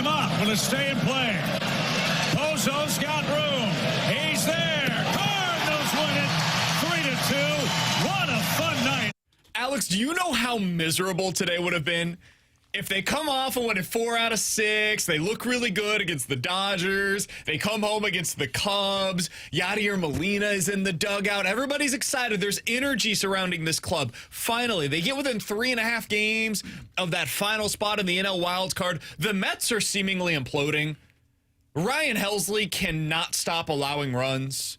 him up. Going to stay in play. Pozo's got room. He's there. Cardinals win it 3-2. What a fun night. Alex, do you know how miserable today would have been if they come off and win it 4 out of 6? They look really good against the Dodgers. They come home against the Cubs. Yadier Molina is in the dugout. Everybody's excited. There's energy surrounding this club. Finally, they get within 3.5 games of that final spot in the NL wildcard. The Mets are seemingly imploding. Ryan Helsley cannot stop allowing runs.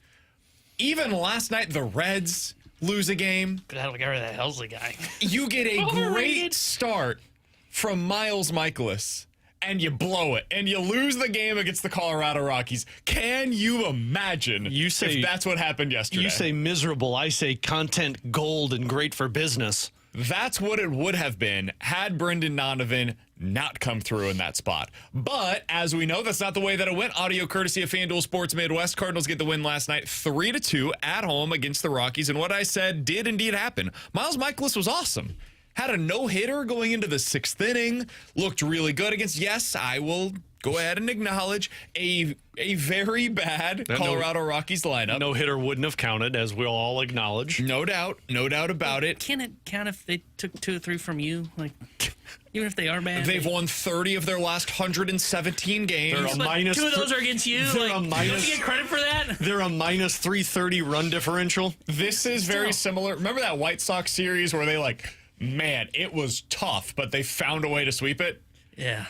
Even last night, the Reds lose a game. But I don't get rid of that Helsley guy. You get a great start from Miles Michaelis, and you blow it, and you lose the game against the Colorado Rockies. Can you imagine if that's what happened yesterday? You say miserable, I say content gold and great for business. That's what it would have been had Brendan Donovan not come through in that spot. But as we know, that's not the way that it went. Audio courtesy of FanDuel Sports Midwest. Cardinals get the win last night 3-2 at home against the Rockies. And what I said did indeed happen. Miles Michaelis was awesome. Had a no-hitter going into the 6th inning. Looked really good against, yes, I will go ahead and acknowledge, a very bad Colorado Rockies lineup. No-hitter wouldn't have counted, as we'll all acknowledge. No doubt about it. Can it count if they took 2 or 3 from you? Like, even if they are bad? They've won 30 of their last 117 games. They're a minus 2 of those are against you. Don't you get credit for that? They're a minus 330 run differential. This is very similar. Remember that White Sox series where they man, it was tough, but they found a way to sweep it? Yeah.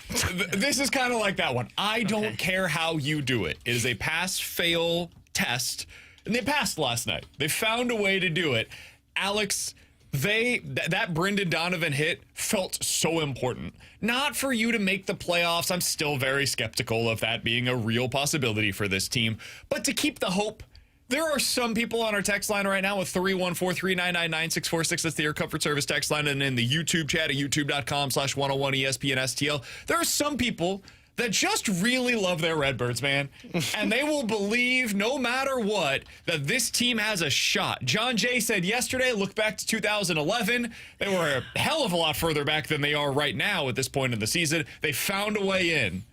This is kind of like that one. I don't care how you do it. It is a pass-fail test, and they passed last night. They found a way to do it. Alex, that Brendan Donovan hit felt so important. Not for you to make the playoffs. I'm still very skeptical of that being a real possibility for this team, but to keep the hope. There are some people on our text line right now with 314-399-9646. That's the Air Comfort Service text line. And in the YouTube chat at youtube.com/101ESPN there are some people that just really love their Redbirds, man. And they will believe, no matter what, that this team has a shot. John Jay said yesterday, look back to 2011. They were a hell of a lot further back than they are right now at this point in the season. They found a way in.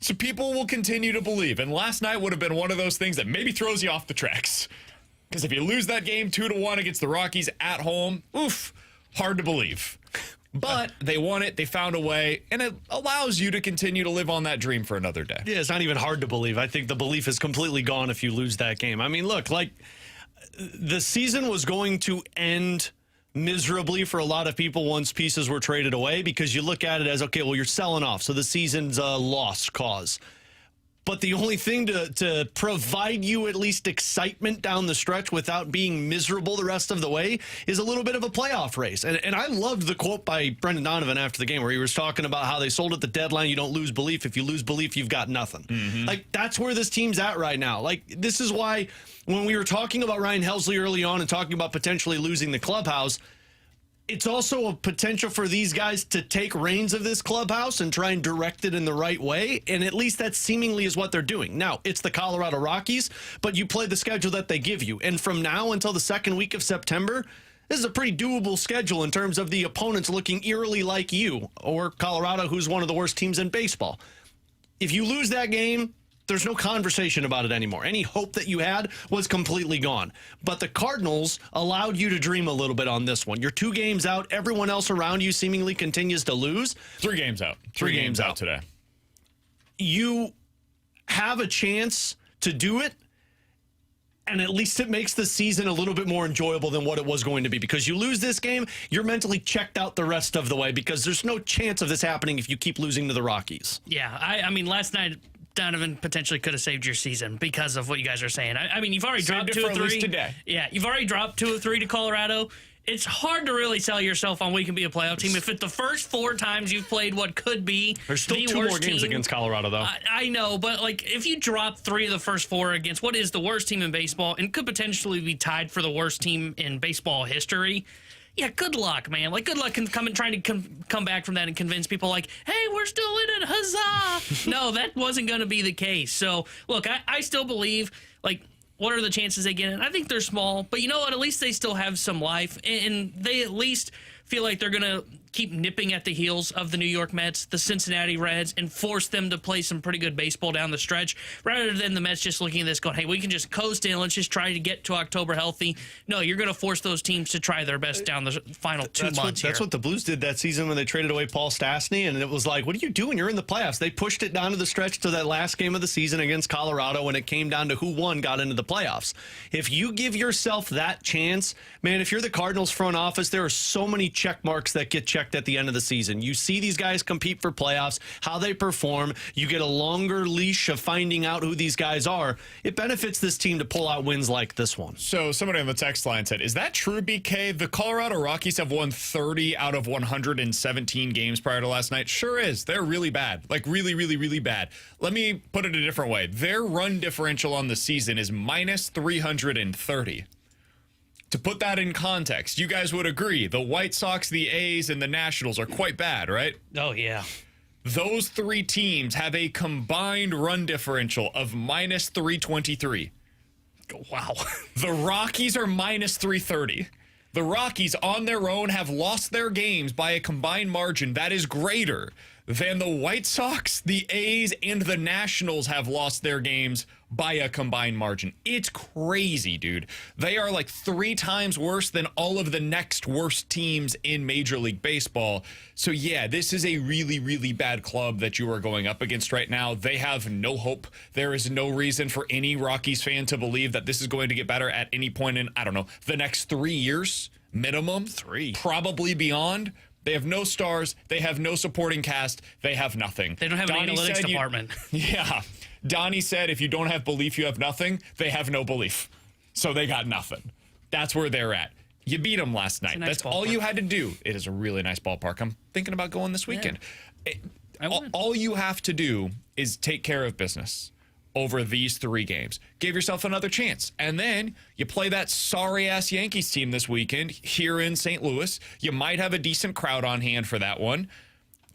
So people will continue to believe. And last night would have been one of those things that maybe throws you off the tracks. Because if you lose that game 2-1 against the Rockies at home, hard to believe. But they won it. They found a way. And it allows you to continue to live on that dream for another day. Yeah, it's not even hard to believe. I think the belief is completely gone if you lose that game. I mean, look, the season was going to end miserably for a lot of people once pieces were traded away, because you look at it as, okay, well, you're selling off, so the season's a lost cause. But the only thing to provide you at least excitement down the stretch without being miserable the rest of the way is a little bit of a playoff race. And I loved the quote by Brendan Donovan after the game where he was talking about how they sold at the deadline. You don't lose belief. If you lose belief, you've got nothing. Mm-hmm. That's where this team's at right now. This is why when we were talking about Ryan Helsley early on and talking about potentially losing the clubhouse, it's also a potential for these guys to take reins of this clubhouse and try and direct it in the right way. And at least that seemingly is what they're doing. Now, it's the Colorado Rockies, but you play the schedule that they give you. And from now until the second week of September, this is a pretty doable schedule in terms of the opponents looking eerily like you or Colorado, who's one of the worst teams in baseball. If you lose that game, there's no conversation about it anymore. Any hope that you had was completely gone. But the Cardinals allowed you to dream a little bit on this one. You're 2 games out. Everyone else around you seemingly continues to lose. 3 games out. 3 games out today. You have a chance to do it, and at least it makes the season a little bit more enjoyable than what it was going to be. Because you lose this game, you're mentally checked out the rest of the way, because there's no chance of this happening if you keep losing to the Rockies. Yeah, I mean, last night Donovan potentially could have saved your season because of what you guys are saying. I mean, you've already dropped 2 or 3 today. Yeah, you've already dropped 2 or 3 to Colorado. It's hard to really sell yourself on we can be a playoff team if at the first 4 times you've played what could be there's still the 2 worst more games team. against Colorado, though. I know, but if you drop 3 of the first 4 against what is the worst team in baseball and could potentially be tied for the worst team in baseball history. Yeah, good luck, man. Good luck trying to come back from that and convince people hey, we're still in it, huzzah. No, that wasn't going to be the case. So, look, I still believe, what are the chances they get in? I think they're small, but you know what? At least they still have some life, and they at least feel like they're going to keep nipping at the heels of the New York Mets, the Cincinnati Reds, and force them to play some pretty good baseball down the stretch, rather than the Mets just looking at this going, hey, we can just coast in, let's just try to get to October healthy. No, you're going to force those teams to try their best down the final 2 months. That's what the Blues did that season when they traded away Paul Stastny, and it was like, what are you doing? You're in the playoffs. They pushed it down to the stretch to that last game of the season against Colorado when it came down to who won got into the playoffs. If you give yourself that chance, man, if you're the Cardinals front office, there are so many check marks that get checked at the end of the season. You see these guys compete for playoffs, how they perform. You get a longer leash of finding out who these guys are. It benefits this team to pull out wins like this one. So somebody on the text line said, is that true, BK? The Colorado Rockies have won 30 out of 117 games prior to last night. Sure is. They're really bad. Like really, really, really bad. Let me put it a different way. Their run differential on the season is minus 330. To put that in context, you guys would agree the White Sox, the A's, and the Nationals are quite bad, right? Oh, yeah. Those three teams have a combined run differential of minus 323. Wow. The Rockies are minus 330. The Rockies on their own have lost their games by a combined margin that is greater than the White Sox, the A's, and the Nationals have lost their games by a combined margin. It's crazy, dude. They are like 3 times worse than all of the next worst teams in Major League Baseball. So yeah, this is a really, really bad club that you are going up against right now. They have no hope. There is no reason for any Rockies fan to believe that this is going to get better at any point in, I don't know, the next 3 years, minimum. 3. Probably beyond. They have no stars. They have no supporting cast. They have nothing. They don't have an analytics department. Yeah. Donnie said, if you don't have belief, you have nothing. They have no belief. So they got nothing. That's where they're at. You beat them last night. Nice That's ballpark. all you had to do. It is a really nice ballpark. I'm thinking about going this weekend. All you have to do is take care of business over these 3 games. Give yourself another chance. And then you play that sorry-ass Yankees team this weekend here in St. Louis. You might have a decent crowd on hand for that one.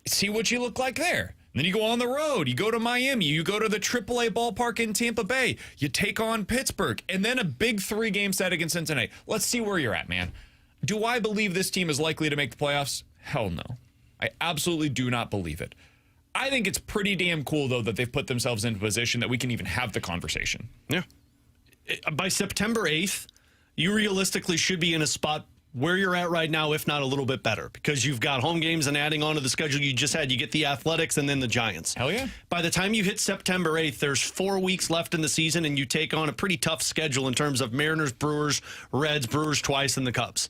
See what you look like there. Then you go on the road. You go to Miami. You go to the AAA ballpark in Tampa Bay. You take on Pittsburgh. And then a big 3-game set against Cincinnati. Let's see where you're at, man. Do I believe this team is likely to make the playoffs? Hell no. I absolutely do not believe it. I think it's pretty damn cool, though, that they've put themselves into a position that we can even have the conversation. Yeah. By September 8th, you realistically should be in a spot where you're at right now, if not a little bit better, because you've got home games, and adding on to the schedule you just had, you get the Athletics and then the Giants. Hell yeah. By the time you hit September 8th, there's 4 weeks left in the season, and you take on a pretty tough schedule in terms of Mariners, Brewers, Reds, Brewers twice, and the Cubs.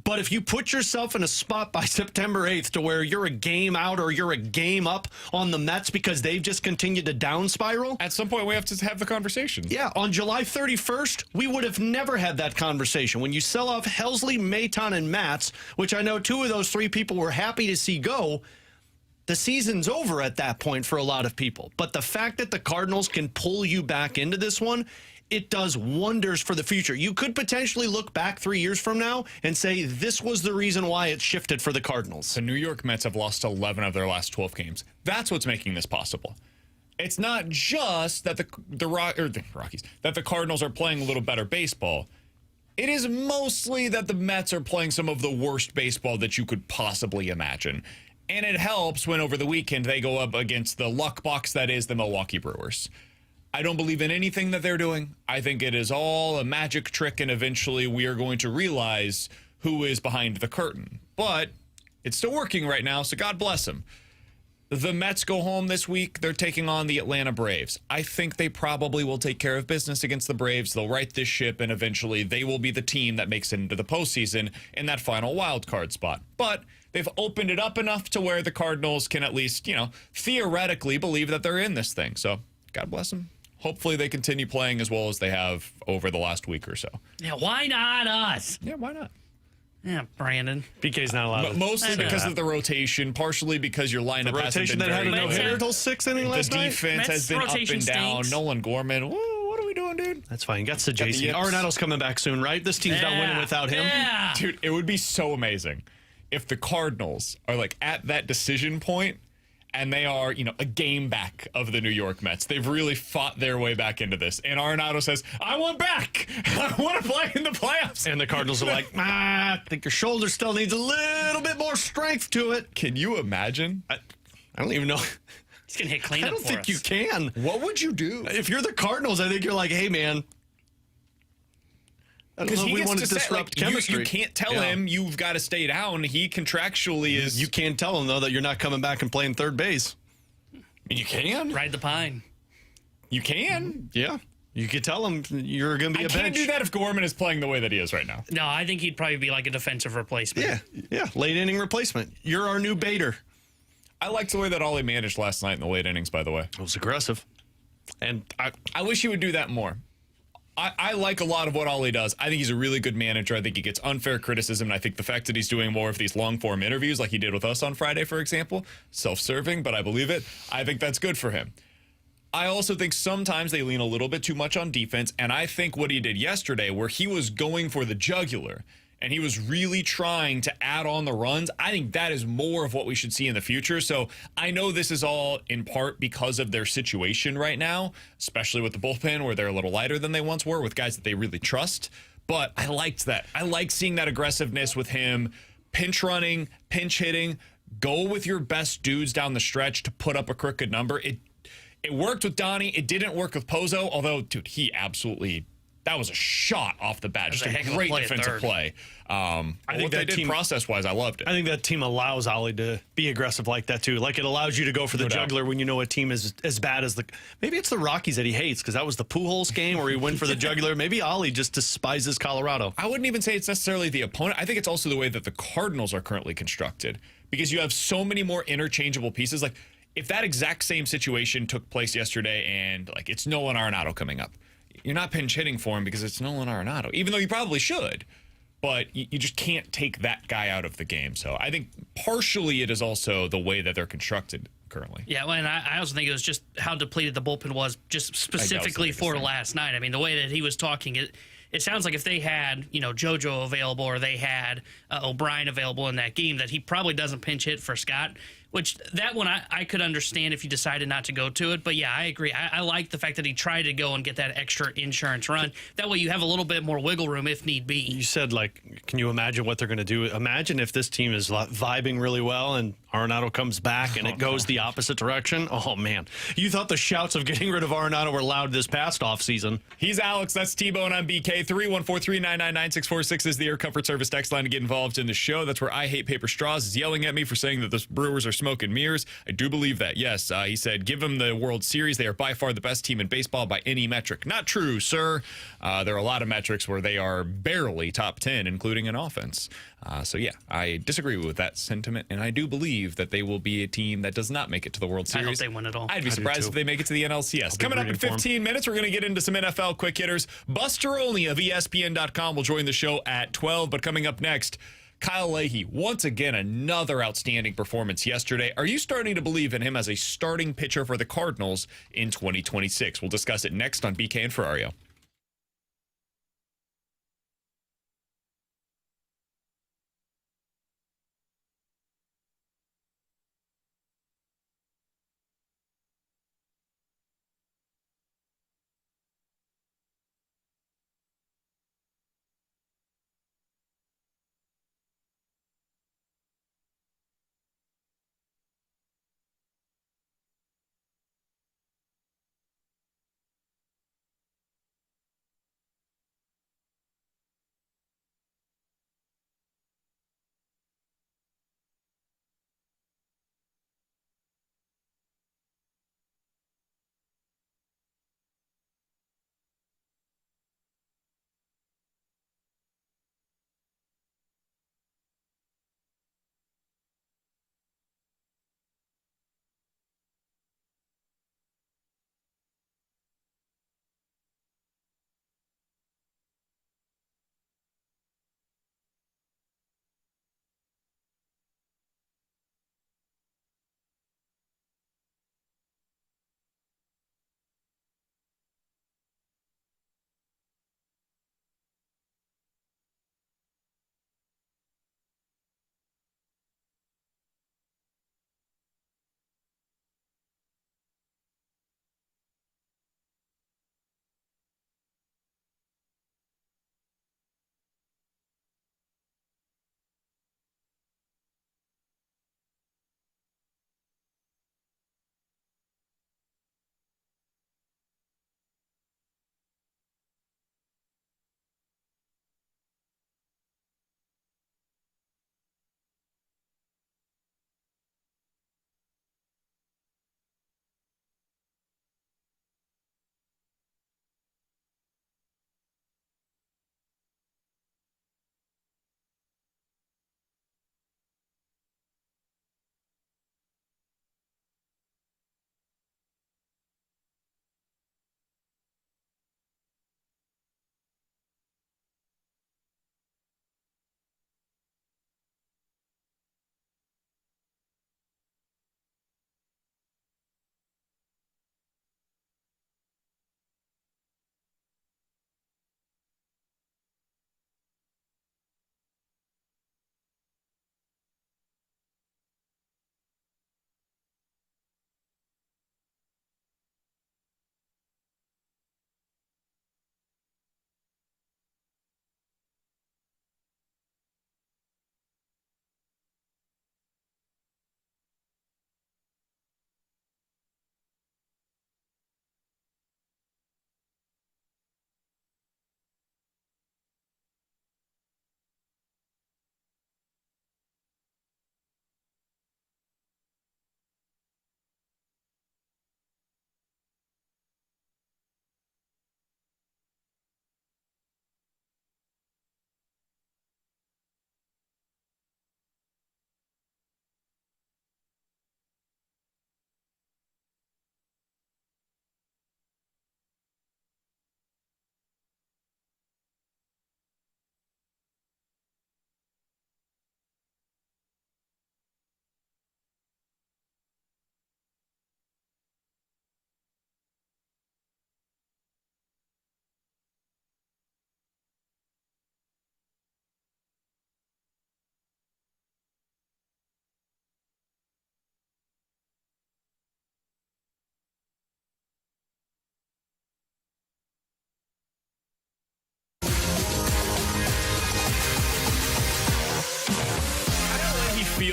But if you put yourself in a spot by September 8th to where you're a game out or you're a game up on the Mets because they've just continued to down spiral. At some point, we have to have the conversation. Yeah, on July 31st, we would have never had that conversation. When you sell off Helsley, Maton, and Matz, which I know 2 of those 3 people were happy to see go, the season's over at that point for a lot of people. But the fact that the Cardinals can pull you back into this one, it does wonders for the future. You could potentially look back 3 years from now and say this was the reason why it shifted for the Cardinals. The New York Mets have lost 11 of their last 12 games. That's what's making this possible. It's not just that the Rockies, that the Cardinals are playing a little better baseball. It is mostly that the Mets are playing some of the worst baseball that you could possibly imagine. And it helps when over the weekend they go up against the luck box that is the Milwaukee Brewers. I don't believe in anything that they're doing. I think it is all a magic trick, and eventually we are going to realize who is behind the curtain. But it's still working right now, so God bless them. The Mets go home this week. They're taking on the Atlanta Braves. I think they probably will take care of business against the Braves. They'll right this ship, and eventually they will be the team that makes it into the postseason in that final wild card spot. But they've opened it up enough to where the Cardinals can at least, theoretically believe that they're in this thing. So God bless them. Hopefully they continue playing as well as they have over the last week or so. Yeah, why not us? Yeah, why not? Yeah, Brandon. BK's not allowed. Mostly because of the rotation, partially because your lineup The hasn't rotation been that had very a good. no-hitter until 6th inning last The night. defense has been up rotation and down. stinks. Nolan Gorman. Woo, what are we doing, dude? That's fine. Got the Saggese. yips. Arenado's coming back soon, right? This team's not winning without him. Yeah. Dude, it would be so amazing if the Cardinals are like at that decision point and they are, a game back of the New York Mets. They've really fought their way back into this. And Arenado says, I want back. I want to play in the playoffs. And the Cardinals are like, I think your shoulder still needs a little bit more strength to it. Can you imagine? I don't even know. He's going to hit cleanup I don't think you can. What would you do? If you're the Cardinals, I think you're like, hey, man. I don't know if we want to disrupt chemistry. You can't tell him you've got to stay down. He contractually is. You can't tell him, though, that you're not coming back and playing third base. You can. Ride the pine. You can. Yeah. You could tell him you're going to be a bench. I can't do that if Gorman is playing the way that he is right now. No, I think he'd probably be like a defensive replacement. Yeah. Late inning replacement. You're our new Bader. I liked the way that Oli managed last night in the late innings, by the way. It was aggressive. And I wish he would do that more. I like a lot of what Oli does. I think he's a really good manager. I think he gets unfair criticism, and I think the fact that he's doing more of these long-form interviews like he did with us on Friday, for example, self-serving, but I believe it, I think that's good for him. I also think sometimes they lean a little bit too much on defense, and I think what he did yesterday, where he was going for the jugular, and he was really trying to add on the runs, I think that is more of what we should see in the future. So I know this is all in part because of their situation right now, especially with the bullpen where they're a little lighter than they once were with guys that they really trust. But I liked that. I like seeing that aggressiveness with him, pinch running, pinch hitting, go with your best dudes down the stretch to put up a crooked number. It worked with Donnie. It didn't work with Pozo, although, dude, he absolutely... That was a shot off the bat. Just a great defensive play. I think that team, process-wise, I loved it. I think that team allows Oli to be aggressive like that, too. Like, it allows you to go for the jugular when you know a team is as bad as the... Maybe it's the Rockies that he hates, because that was the Pujols game where he went for the jugular. Maybe Oli just despises Colorado. I wouldn't even say it's necessarily the opponent. I think it's also the way that the Cardinals are currently constructed, because you have so many more interchangeable pieces. Like, if that exact same situation took place yesterday and, like, it's Nolan Arenado coming up, you're not pinch hitting for him because it's Nolan Arenado, even though you probably should. But you just can't take that guy out of the game. So I think partially it is also the way that they're constructed currently. Yeah, well, and I also think it was just how depleted the bullpen was just specifically for last night. I mean, the way that he was talking, it sounds like if they had, JoJo available or they had O'Brien available in that game, that he probably doesn't pinch hit for Scott. Which, that one I could understand if you decided not to go to it. But, yeah, I agree. I like the fact that he tried to go and get that extra insurance run. That way you have a little bit more wiggle room if need be. You said, can you imagine what they're going to do? Imagine if this team is vibing really well and Arenado comes back and it goes the opposite direction. Oh, man. You thought the shouts of getting rid of Arenado were loud this past offseason. He's Alex. That's T-Bone, and I'm BK. 314-399-9646 is the Air Comfort Service text line to get involved in the show. That's where I Hate Paper Straws is yelling at me for saying that the Brewers are smoke and mirrors. I do believe that. Yes, he said, give them the World Series. They are by far the best team in baseball by any metric. Not true, sir. There are a lot of metrics where they are barely top 10, including in offense. So, yeah, I disagree with that sentiment, and I do believe that they will be a team that does not make it to the World Series. I hope they win it all. I'd be surprised if they make it to the NLCS. Coming up in 15 minutes, we're going to get into some NFL quick hitters. Buster Olney of ESPN.com will join the show at 12, but coming up next, Kyle Leahy, once again, another outstanding performance yesterday. Are you starting to believe in him as a starting pitcher for the Cardinals in 2026? We'll discuss it next on BK and Ferrario.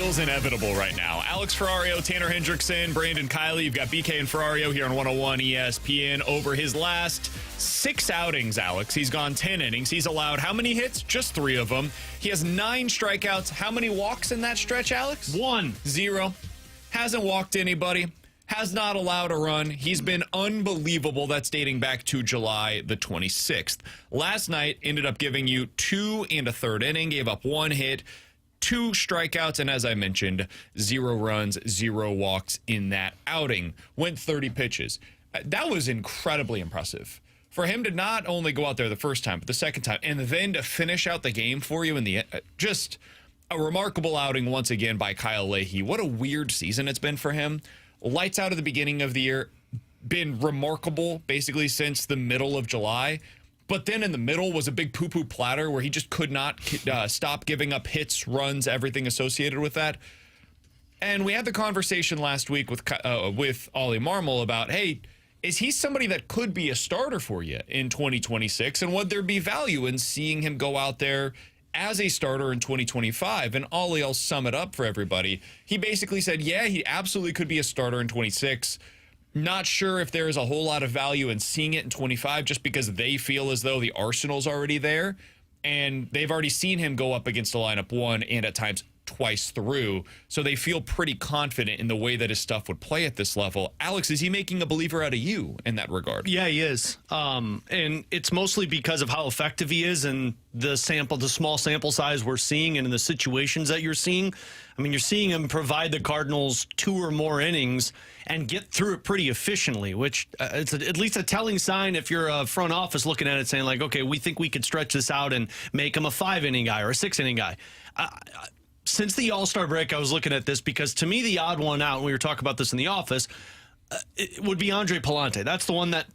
feels inevitable right now. Alex Ferrario, Tanner Hendrickson, Brandon Kiley. You've got BK and Ferrario here on 101 ESPN. Over his last 6 outings, Alex, he's gone 10 innings. He's allowed how many hits? Just 3 of them. He has 9 strikeouts. How many walks in that stretch, Alex? 1. 0. Hasn't walked anybody. Has not allowed a run. He's been unbelievable. That's dating back to July the 26th. Last night ended up giving you 2 1/3 inning, gave up 1 hit, 2 strikeouts, and as I mentioned, 0 runs, 0 walks in that outing. Went 30 pitches. That was incredibly impressive. For him to not only go out there the first time, but the second time, and then to finish out the game for you in the just a remarkable outing once again by Kyle Leahy. What a weird season it's been for him. Lights out at the beginning of the year, been remarkable basically since the middle of July. But then in the middle was a big poo-poo platter where he just could not stop giving up hits, runs, everything associated with that. And we had the conversation last week with Oli Marmol about, hey, is he somebody that could be a starter for you in 2026? And would there be value in seeing him go out there as a starter in 2025? And Ollie, I'll sum it up for everybody. He basically said, yeah, he absolutely could be a starter in 26. Not sure if there is a whole lot of value in seeing it in 25 just because they feel as though the arsenal's already there. And they've already seen him go up against the lineup 1 and at times twice through. So they feel pretty confident in the way that his stuff would play at this level. Alex, is he making a believer out of you in that regard? Yeah, he is. And it's mostly because of how effective he is and the small sample size we're seeing and in the situations that you're seeing. I mean, you're seeing him provide the Cardinals 2 or more innings and get through it pretty efficiently, which it's at least a telling sign if you're a front office looking at it saying like, okay, we think we could stretch this out and make him a 5-inning guy or a 6-inning guy. Since the All-Star break, I was looking at this because to me, the odd one out, and we were talking about this in the office, it would be Andre Pallante. That's the one that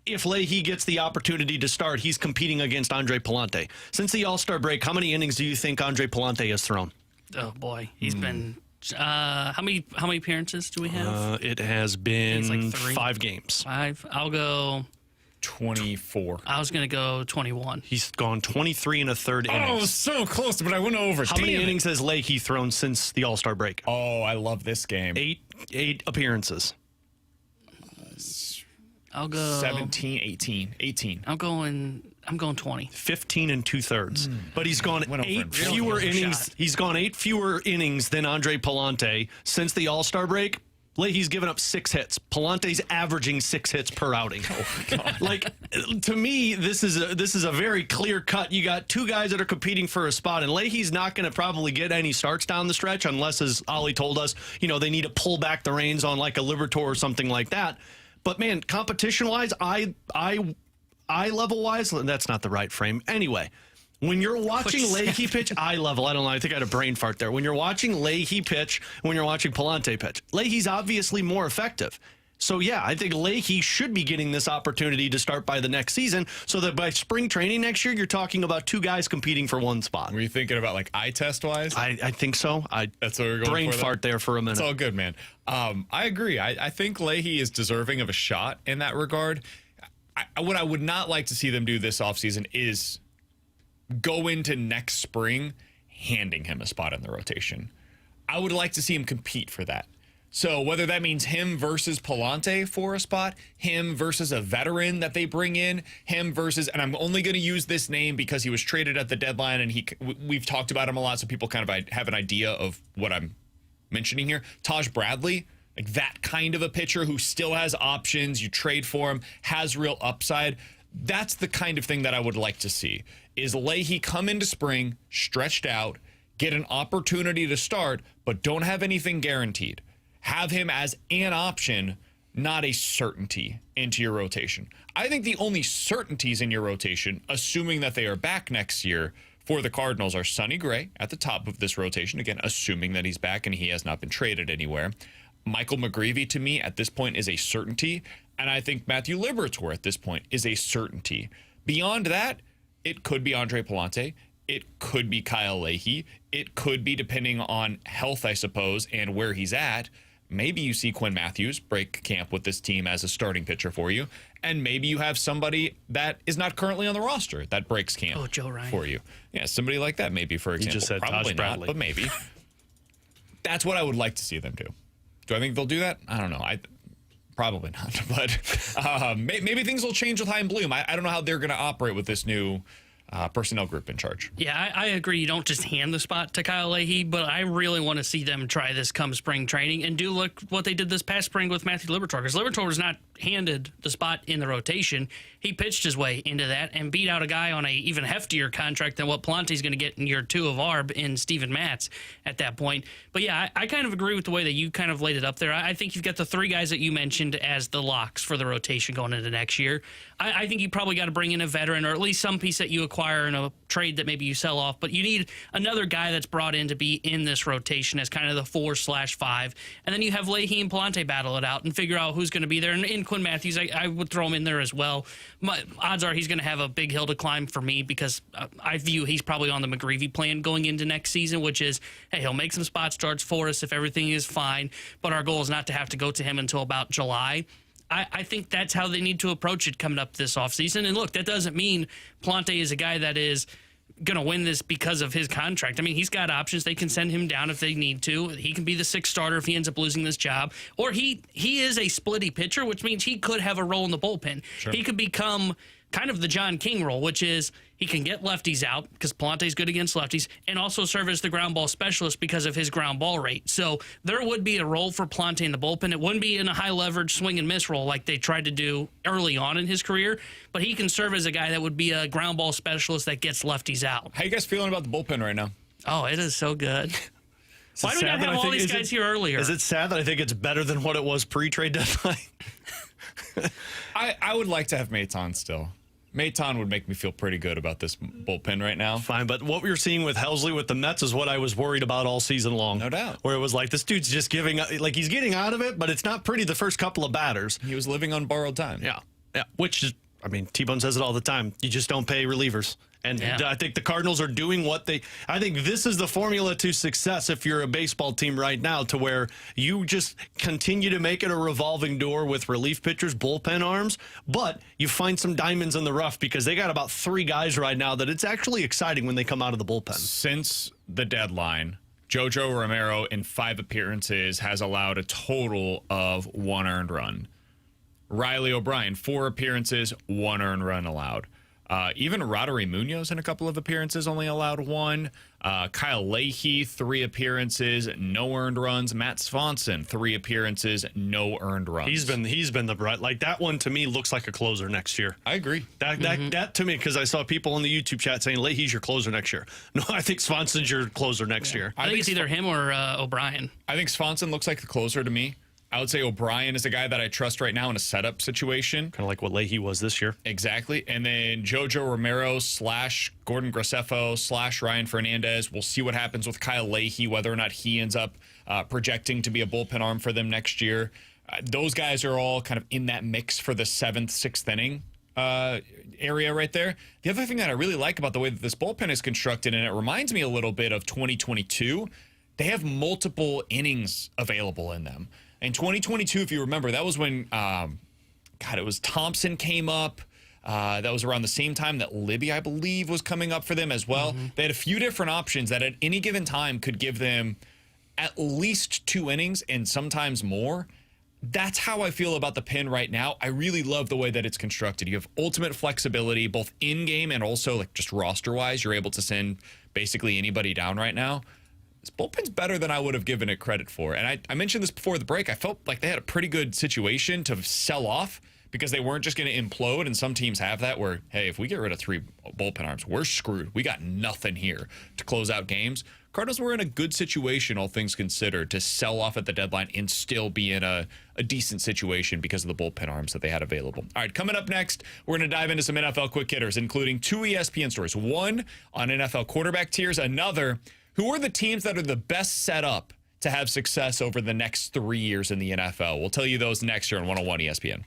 if Leahy gets the opportunity to start, he's competing against Andre Pallante. Since the All-Star break, how many innings do you think Andre Pallante has thrown? Oh boy, he's been. How many appearances do we have? It has been like 3. 5 games. 5. I'll go 24. I was going to go 21. He's gone 23 1/3 innings. Oh, so close, but I went over. How many innings has Leahy thrown since the All-Star break? Oh, I love this game. 8 appearances. I'll go 17, 18. I'm going 20. 15 2/3. But he's gone Went over 8 and fewer really innings. shot. He's gone 8 fewer innings than Andre Pallante since the All-Star break. Leahy's given up 6 hits. Pallante's averaging 6 hits per outing. Oh, God. Like, to me, this is a very clear cut. You got 2 guys that are competing for a spot, and Leahy's not going to probably get any starts down the stretch unless, as Ollie told us, they need to pull back the reins on like a Liberatore or something like that. But man, competition-wise, eye level-wise, that's not the right frame. Anyway, when you're watching Leahy pitch, eye level, I don't know, I think I had a brain fart there. When you're watching Leahy pitch, when you're watching Pallante pitch, Leahy's obviously more effective. So yeah, I think Leahy should be getting this opportunity to start by the next season so that by spring training next year, you're talking about 2 guys competing for 1 spot. Were you thinking about like eye test wise? I think so. That's what we're going brain for. Fart there for a minute. It's all good, man. I agree. I think Leahy is deserving of a shot in that regard. What I would not like to see them do this offseason is go into next spring handing him a spot in the rotation. I would like to see him compete for that. So whether that means him versus Pallante for a spot, him versus a veteran that they bring in, him versus, and I'm only going to use this name because he was traded at the deadline and we've talked about him a lot so people kind of have an idea of what I'm mentioning here. Taj Bradley, like that kind of a pitcher who still has options, you trade for him, has real upside. That's the kind of thing that I would like to see, is Leahy come into spring, stretched out, get an opportunity to start, but don't have anything guaranteed. Have him as an option, not a certainty into your rotation. I think the only certainties in your rotation, assuming that they are back next year for the Cardinals, are Sonny Gray at the top of this rotation. Again, assuming that he's back and he has not been traded anywhere. Michael McGreevy, to me, at this point is a certainty. And I think Matthew Liberatore at this point is a certainty. Beyond that, it could be Andre Pallante. It could be Kyle Leahy. It could be, depending on health, I suppose, and where he's at. Maybe you see Quinn Matthews break camp with this team as a starting pitcher for you. And maybe you have somebody that is not currently on the roster that breaks camp Joe Ryan. for you. Yeah, somebody like that maybe, for example. You just said Probably Taj Bradley. not, but maybe. That's what I would like to see them do. Do I think they'll do that? I don't know. Probably not. But maybe things will change with Chaim Bloom. I don't know how they're going to operate with this new personnel group in charge. Yeah, I agree. You don't just hand the spot to Kyle Leahy, but I really want to see them try this come spring training and do look what they did this past spring with Matthew Liberatore, because Liberatore was not handed the spot in the rotation. He pitched his way into that and beat out a guy on a even heftier contract than what Plante's going to get in year 2 of ARB in Steven Matz at that point. But yeah, I kind of agree with the way that you kind of laid it up there. I think you've got the 3 guys that you mentioned as the locks for the rotation going into next year. I think you probably got to bring in a veteran, or at least some piece that you acquire in a trade that maybe you sell off. But you need another guy that's brought in to be in this rotation as kind of the 4/5. And then you have Leahy and Plante battle it out and figure out who's going to be there. And Quinn Matthews, I would throw him in there as well. Odds are he's going to have a big hill to climb for me, because I view he's probably on the McGreevy plan going into next season, which is, hey, he'll make some spot starts for us if everything is fine. But our goal is not to have to go to him until about July. I think that's how they need to approach it coming up this offseason. And look, that doesn't mean Plante is a guy that is going to win this because of his contract. I mean, he's got options. They can send him down if they need to. He can be the 6th starter if he ends up losing this job. Or he is a splitty pitcher, which means he could have a role in the bullpen. Sure. He could become kind of the John King role, which is he can get lefties out because Plante's good against lefties, and also serve as the ground ball specialist because of his ground ball rate. So there would be a role for Plante in the bullpen. It wouldn't be in a high leverage swing and miss role like they tried to do early on in his career, but he can serve as a guy that would be a ground ball specialist that gets lefties out. How you guys feeling about the bullpen right now? Oh, it is so good. Why do we not have all these guys here earlier? Is it sad that I think it's better than what it was pre-trade deadline? I would like to have Maton still. Maton would make me feel pretty good about this bullpen right now. Fine, but what we were seeing with Helsley with the Mets is what I was worried about all season long. No doubt. Where it was like, this dude's just giving, like he's getting out of it, but it's not pretty the first couple of batters. He was living on borrowed time. Yeah, which is, I mean, T-Bone says it all the time. You just don't pay relievers. And I think the Cardinals are doing I think this is the formula to success if you're a baseball team right now, to where you just continue to make it a revolving door with relief pitchers, bullpen arms, but you find some diamonds in the rough, because they got about 3 guys right now that it's actually exciting when they come out of the bullpen. Since the deadline, Jojo Romero in 5 appearances has allowed a total of 1 earned run. Riley O'Brien, 4 appearances, 1 earned run allowed. Even Roddery Munoz in a couple of appearances only allowed 1. Kyle Leahy, 3 appearances, no earned runs. Matt Swanson, 3 appearances, no earned runs. He's been the bright, like that one to me looks like a closer next year. I agree. That to me, because I saw people in the YouTube chat saying Leahy's your closer next year. No, I think Swanson's your closer next year. I think it's either him or O'Brien. I think Swanson looks like the closer to me. I would say O'Brien is a guy that I trust right now in a setup situation. Kind of like what Leahy was this year. Exactly. And then Jojo Romero / Gordon Graceffo / Ryan Fernandez. We'll see what happens with Kyle Leahy, whether or not he ends up projecting to be a bullpen arm for them next year. Those guys are all kind of in that mix for the 7th, 6th inning area right there. The other thing that I really like about the way that this bullpen is constructed, and it reminds me a little bit of 2022, they have multiple innings available in them. In 2022, if you remember, that was when, it was Thompson came up. That was around the same time that Libby, I believe, was coming up for them as well. Mm-hmm. They had a few different options that at any given time could give them at least 2 innings and sometimes more. That's how I feel about the pen right now. I really love the way that it's constructed. You have ultimate flexibility, both in-game and also like just roster-wise. You're able to send basically anybody down right now. This bullpen's better than I would have given it credit for. And I mentioned this before the break. I felt like they had a pretty good situation to sell off because they weren't just going to implode. And some teams have that where, hey, if we get rid of 3 bullpen arms, we're screwed. We got nothing here to close out games. Cardinals were in a good situation, all things considered, to sell off at the deadline and still be in a decent situation because of the bullpen arms that they had available. All right, coming up next, we're going to dive into some NFL quick hitters, including 2 ESPN stories. One on NFL quarterback tiers, another, who are the teams that are the best set up to have success over the next 3 years in the NFL? We'll tell you those next year on 101 ESPN.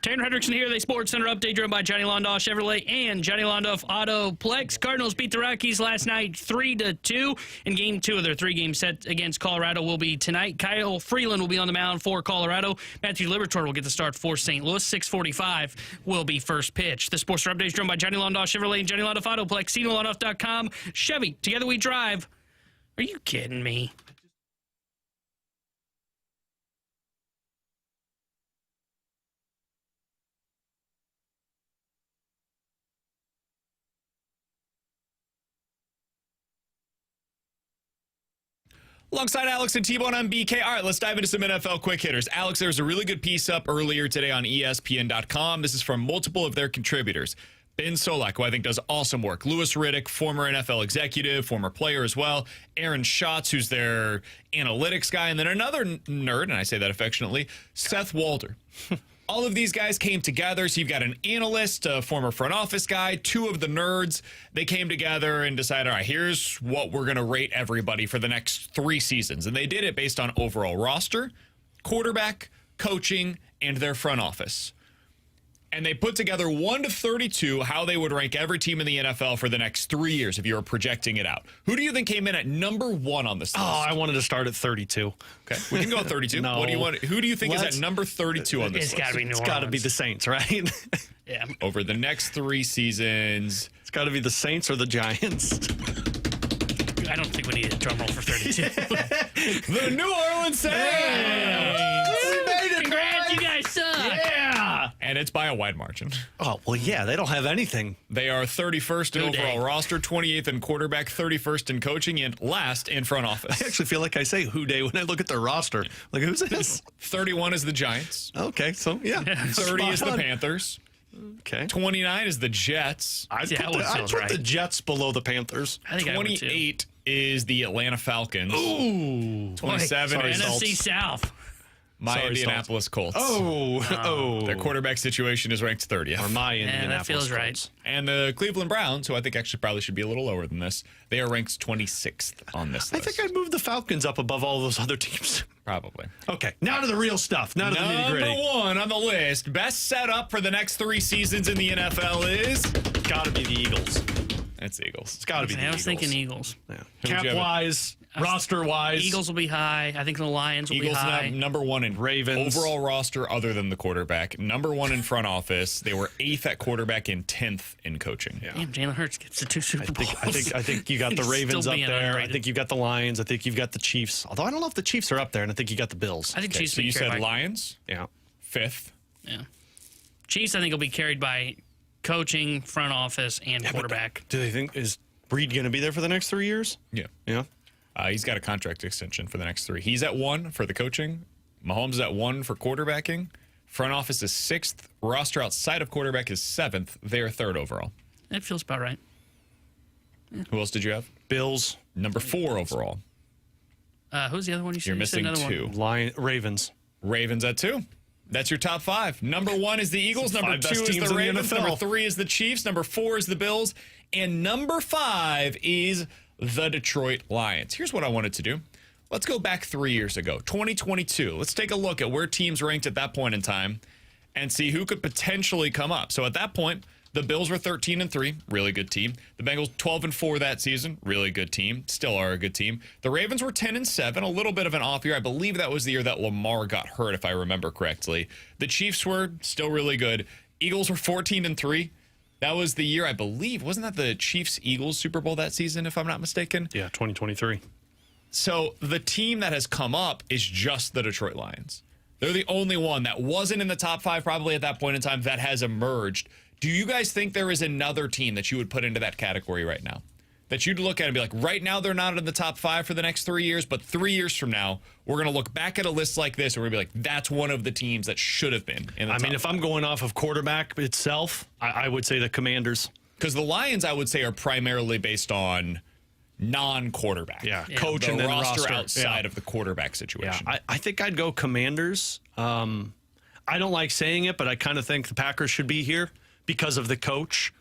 Taryn Hendrickson here. The Sports Center update driven by Johnny Londoff Chevrolet and Johnny Londoff Autoplex. Cardinals beat the Rockies last night 3-2. And game 2 of their 3-game set against Colorado will be tonight. Kyle Freeland will be on the mound for Colorado. Matthew Liberatore will get the start for St. Louis. 6:45 will be first pitch. The Sports Center update is driven by Johnny Londoff Chevrolet and Johnny Londoff Autoplex. CNLondoff.com. Chevy, together we drive. Are you kidding me? Alongside Alex and T-Bone on BK. All right, let's dive into some NFL quick hitters. Alex, there was a really good piece up earlier today on ESPN.com. This is from multiple of their contributors. Ben Solak, who I think does awesome work. Louis Riddick, former NFL executive, former player as well. Aaron Schatz, who's their analytics guy. And then another nerd, and I say that affectionately, Seth Walder. All of these guys came together. So you've got an analyst, a former front office guy, 2 of the nerds. They came together and decided, all right, here's what we're going to rate everybody for the next 3 seasons. And they did it based on overall roster, quarterback, coaching, and their front office. And they put together 1 to 32 how they would rank every team in the NFL for the next 3 years if you were projecting it out. Who do you think came in at number 1 on this list? Oh, I wanted to start at 32. Okay, we can go at 32. No. What do you want? Who do you think is at number 32 on this It's list? got to be New Orleans. It's got to be the Saints, right? Yeah. Over the next 3 seasons. It's got to be the Saints or the Giants. I don't think we need a drum roll for 32. The New Orleans Saints! Congrats, you guys suck. Yeah. And it's by a wide margin. Oh, well, yeah, they don't have anything. They are 31st in Good day. overall roster, 28th in quarterback, 31st in coaching, and last in front office. I actually feel like I say who day when I look at their roster. Like, who's this? 31 is the Giants. Okay, so, yeah. 30 is the Spot on. Panthers. Okay. 29 is the Jets. I'd Yeah, put, that the, one I'd feels put right. the Jets below the Panthers. I think I would too. 28 is the Atlanta Falcons. Ooh. 27 Sorry, is Salts. NFC South. my Sorry, Indianapolis Colts. Oh. Their quarterback situation is ranked 30th. Or my Indianapolis that feels right. Colts. And the Cleveland Browns, who I think actually probably should be a little lower than this, they are ranked 26th on this I list. think I'd move the Falcons up above all those other teams. Probably. Okay, now to the real stuff. Now to the nitty Number gritty. 1 on the list, best setup for the next 3 seasons in the NFL is... Got to be the Eagles. It's Eagles. It's got to be the I Eagles. was thinking Eagles. Yeah. Who'd you have it? Cap-wise, roster-wise. Eagles will be high. I think the Lions will Eagles be high. number 1 in Ravens. overall roster other than the quarterback. Number 1 in front office. They were 8th at quarterback and 10th in coaching. Yeah. Damn, Jalen Hurts gets the 2 Super Bowls. I think you got the He's Ravens still up being there. underrated. I think you've got the Lions. I think you've got the Chiefs. Although I don't know if the Chiefs are up there, and I think you got the Bills. I think Okay, Chiefs so will be you carried said by, Lions, Yeah. 5th. Yeah. Chiefs, I think, will be carried by coaching, front office, and quarterback. Do they think is Breed going to be there for the next 3 years? Yeah. Yeah. He's got a contract extension for the next 3. He's at 1 for the coaching. Mahomes is at 1 for quarterbacking. Front office is 6th. Roster outside of quarterback is 7th. They're 3rd overall. That feels about right. Who else did you have? Bills, Number 4 overall. Who's the other one you said? You're You said missing another 2. Lion, Ravens. Ravens at 2. That's your top 5. Number 1 is the Eagles. Number 5 2 best is teams the in the Ravens. NFL. Number 3 is the Chiefs. Number 4 is the Bills. And number 5 is the Detroit Lions. Here's what I wanted to do. Let's go back 3 years ago, 2022. Let's take a look at where teams ranked at that point in time and see who could potentially come up. So at that point, the Bills were 13-3, really good team. The Bengals 12-4 that season, really good team, still are a good team. The Ravens were 10-7, a little bit of an off year. I believe that was the year that Lamar got hurt, if I remember correctly. The Chiefs were still really good. Eagles were 14-3. That was the year, I believe, wasn't that the Chiefs-Eagles Super Bowl that season, if I'm not mistaken? Yeah, 2023. So the team that has come up is just the Detroit Lions. They're the only one that wasn't in the top 5 probably at that point in time that has emerged. Do you guys think there is another team that you would put into that category right now? That you'd look at and be like, right now they're not in the top 5 for the next 3 years, but 3 years from now, we're going to look back at a list like this and we're going to be like, that's one of the teams that should have been in the top if 5. I'm going off of quarterback itself, I would say the Commanders. Because the Lions, I would say, are primarily based on non-quarterback. Yeah, coach the and then roster roster. outside Yeah. of the quarterback Yeah, situation. I think I'd go Commanders. I don't like saying it, but I kind of think the Packers should be here because of the coach.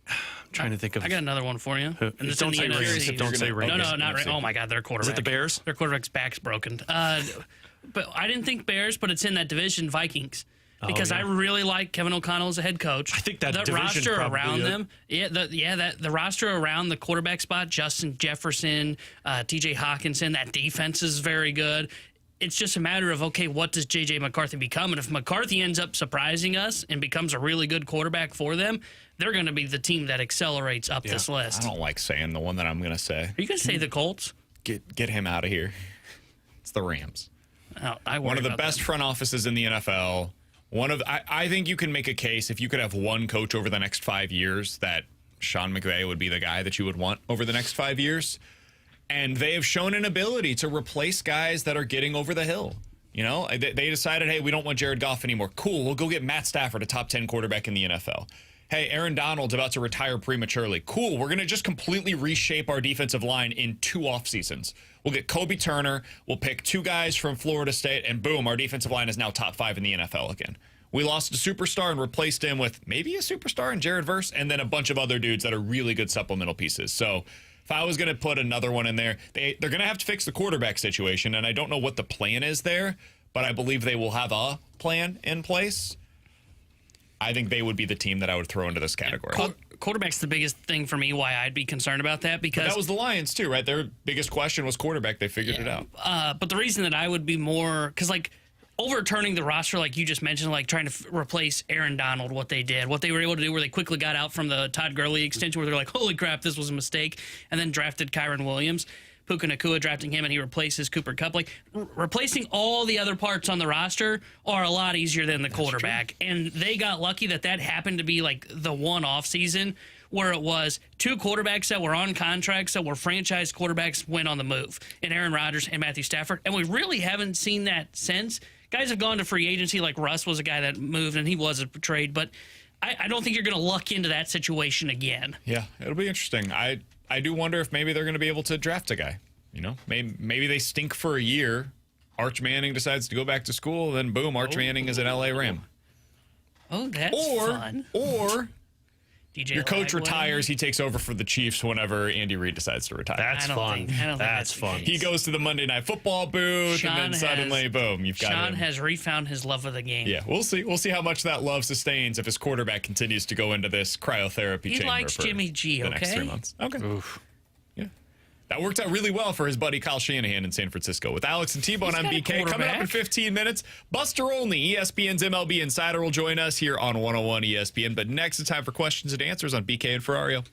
I'm trying to think of. I got another one for you. And it's Don't in say the Ravens. NFC. Don't say Ravens. No, not right. Oh my God, their quarterback. Is it the Bears? Their quarterback's back's broken. But I didn't think Bears, but it's in that division. Vikings. because I really like Kevin O'Connell as a head coach. I think that the division roster probably around is. them, the roster around the quarterback spot, Justin Jefferson, T.J. Hawkinson, that defense is very good. It's just a matter of, okay, what does J.J. McCarthy become? And if McCarthy ends up surprising us and becomes a really good quarterback for them, they're going to be the team that accelerates up this list. I don't like saying the one that I'm going to say. Are you going to say the Colts? Get him out of here. It's the Rams. Oh, I One of the about best them. front offices in the NFL. I think you can make a case if you could have one coach over the next 5 years that Sean McVay would be the guy that you would want over the next 5 years. And they have shown an ability to replace guys that are getting over the hill. You know, they decided, hey, we don't want Jared Goff anymore. Cool, we'll go get Matt Stafford, a top 10 quarterback in the NFL. Hey, Aaron Donald's about to retire prematurely. Cool, we're going to just completely reshape our defensive line in 2 off seasons. We'll get Kobe Turner, we'll pick 2 guys from Florida State, and boom, our defensive line is now top 5 in the NFL again. We lost a superstar and replaced him with maybe a superstar in Jared Verse, and then a bunch of other dudes that are really good supplemental pieces. So if I was going to put another one in there, they're going to have to fix the quarterback situation, and I don't know what the plan is there, but I believe they will have a plan in place. I think they would be the team that I would throw into this category. Quarterback's the biggest thing for me why I'd be concerned about that, because But that was the Lions too, right? Their biggest question was quarterback. They figured it out. but the reason that I would be more, because like overturning the roster, like you just mentioned, like trying to replace Aaron Donald, what they were able to do, where they quickly got out from the Todd Gurley extension, where they're like, holy crap, this was a mistake, and then drafted Kyron Williams. Puka Nacua, drafting him, and he replaces Cooper Kupp. Like, replacing all the other parts on the roster are a lot easier than the quarterback. And they got lucky that happened to be like the one off season where it was 2 quarterbacks that were on contracts that were franchise quarterbacks went on the move, and Aaron Rodgers and Matthew Stafford. And we really haven't seen that since. Guys have gone to free agency, like Russ was a guy that moved, and he was a trade. But I don't think you're going to luck into that situation again. Yeah, it'll be interesting. I do wonder if maybe they're going to be able to draft a guy. You know, maybe they stink for a year. Arch Manning decides to go back to school, then boom, Arch Manning is an LA Ram. Oh, that's fun. Or DJ your coach Lagway. retires, he takes over for the Chiefs whenever Andy Reid decides to retire. That's I don't fun. think- I don't think That's that's the fun. case. He goes to the Monday Night Football booth, Sean and then suddenly, boom, you've got Sean him. has refound his love of the game. Yeah, we'll see. We'll see how much that love sustains if his quarterback continues to go into this cryotherapy He chamber likes for Jimmy G, the next okay? 3 months. Okay. Oof. Yeah. That worked out really well for his buddy Kyle Shanahan in San Francisco. With Alex and T-Bone, I'm got a BK. Coming up in quarterback. 15 minutes, Buster Olney, ESPN's MLB Insider, will join us here on 101 ESPN. But next, it's time for questions and answers on BK and Ferrario.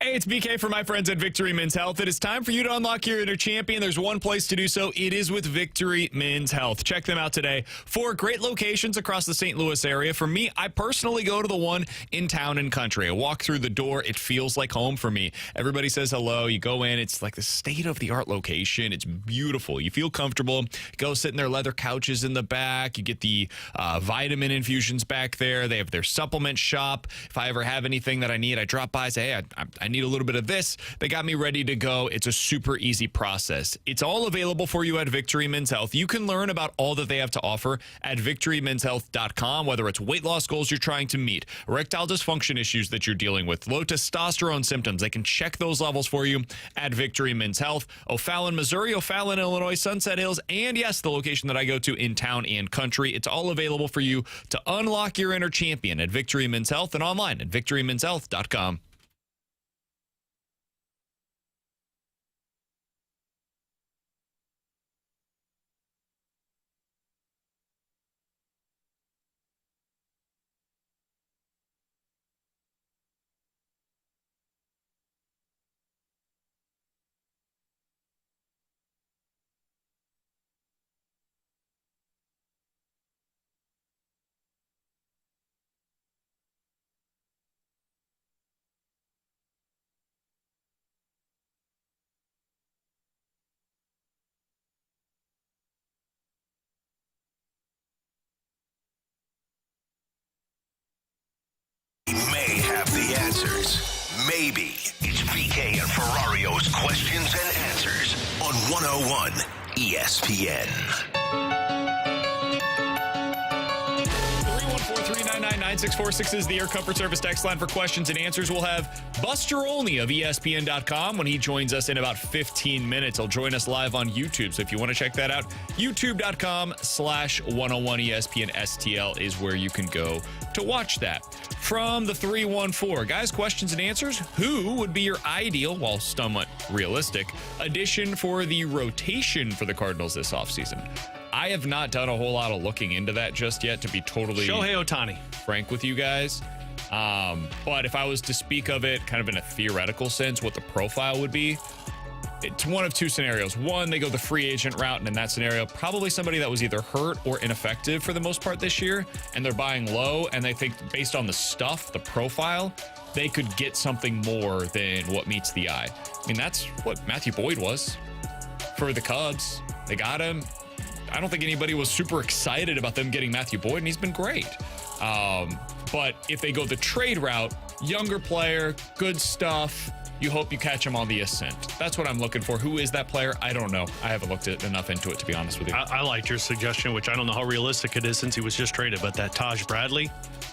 Hey, it's BK for my friends at Victory Men's Health. It is time for you to unlock your inner champion. There's one place to do so. It is with Victory Men's Health. Check them out today. 4 great locations across the St. Louis area. For me, I personally go to the one in Town and Country. I walk through the door. It feels like home for me. Everybody says hello. You go in. It's like the state-of-the-art location. It's beautiful. You feel comfortable. Go sit in their leather couches in the back. You get the vitamin infusions back there. They have their supplement shop. If I ever have anything that I need, I drop by, say, hey, I need a little bit of this. They got me ready to go. It's a super easy process. It's all available for you at Victory Men's Health. You can learn about all that they have to offer at victorymenshealth.com, whether it's weight loss goals you're trying to meet, erectile dysfunction issues that you're dealing with, low testosterone symptoms. They can check those levels for you at Victory Men's Health. O'Fallon, Missouri, O'Fallon, Illinois, Sunset Hills, and yes, the location that I go to in Town and Country. It's all available for you to unlock your inner champion at Victory Men's Health and online at victorymenshealth.com. May have the answers. Maybe. It's BK and Ferrario's questions and answers on 101 ESPN. 314-399-9646 is the Air Comfort Service text line for questions and answers. We'll have Buster Olney of ESPN.com when he joins us in about 15 minutes. He'll join us live on YouTube. So if you want to check that out, youtube.com/101ESPN STL is where you can go to watch that. From the 314, guys, questions and answers. Who would be your ideal, while somewhat realistic, addition for the rotation for the Cardinals this offseason? I have not done a whole lot of looking into that just yet, to be totally Shohei Ohtani. frank with you guys. But if I was to speak of it kind of in a theoretical sense, what the profile would be, it's one of two scenarios. One, they go the free agent route, and in that scenario, probably somebody that was either hurt or ineffective for the most part this year, and they're buying low, and they think based on the stuff, the profile, they could get something more than what meets the eye. I mean, that's what Matthew Boyd was for the Cubs. They got him. I don't think anybody was super excited about them getting Matthew Boyd, and he's been great. But if they go the trade route, younger player, good stuff, you hope you catch him on the ascent. That's what I'm looking for. Who is that player? I don't know. I haven't looked enough into it, to be honest with you. I liked your suggestion, which I don't know how realistic it is since he was just traded, but that Taj Bradley,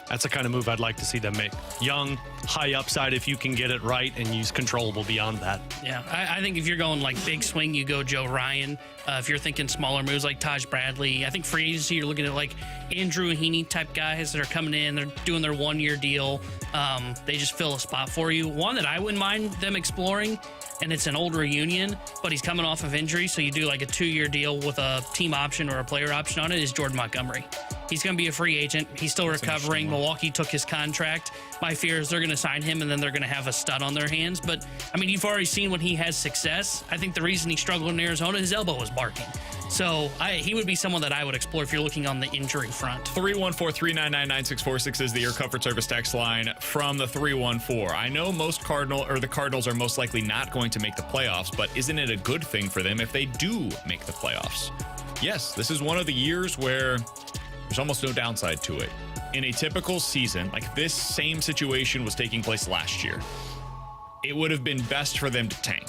that's the kind of move I'd like to see them make. Young, high upside if you can get it right, and use controllable beyond that. Yeah, I think if you're going like big swing, you go Joe Ryan. If you're thinking smaller moves like Taj Bradley, I think free agency, you're looking at like Andrew Heaney type guys that are coming in. They're doing their 1-year deal. They just fill a spot for you. One that I wouldn't mind them exploring, and it's an old reunion, but he's coming off of injury, so you do like a 2-year deal with a team option or a player option on it, is Jordan Montgomery. He's going to be a free agent. He's still recovering. Milwaukee took his contract. My fear is they're going to sign him, and then they're going to have a stud on their hands. But, I mean, you've already seen when he has success. I think the reason he struggled in Arizona, his elbow was barking. So he would be someone that I would explore if you're looking on the injury front. 314-399-9646 is the Air Comfort Service text line from the 314. I know the Cardinals are most likely not going to make the playoffs, but isn't it a good thing for them if they do make the playoffs? Yes, this is one of the years where there's almost no downside to it. In a typical season, like this same situation was taking place last year, it would have been best for them to tank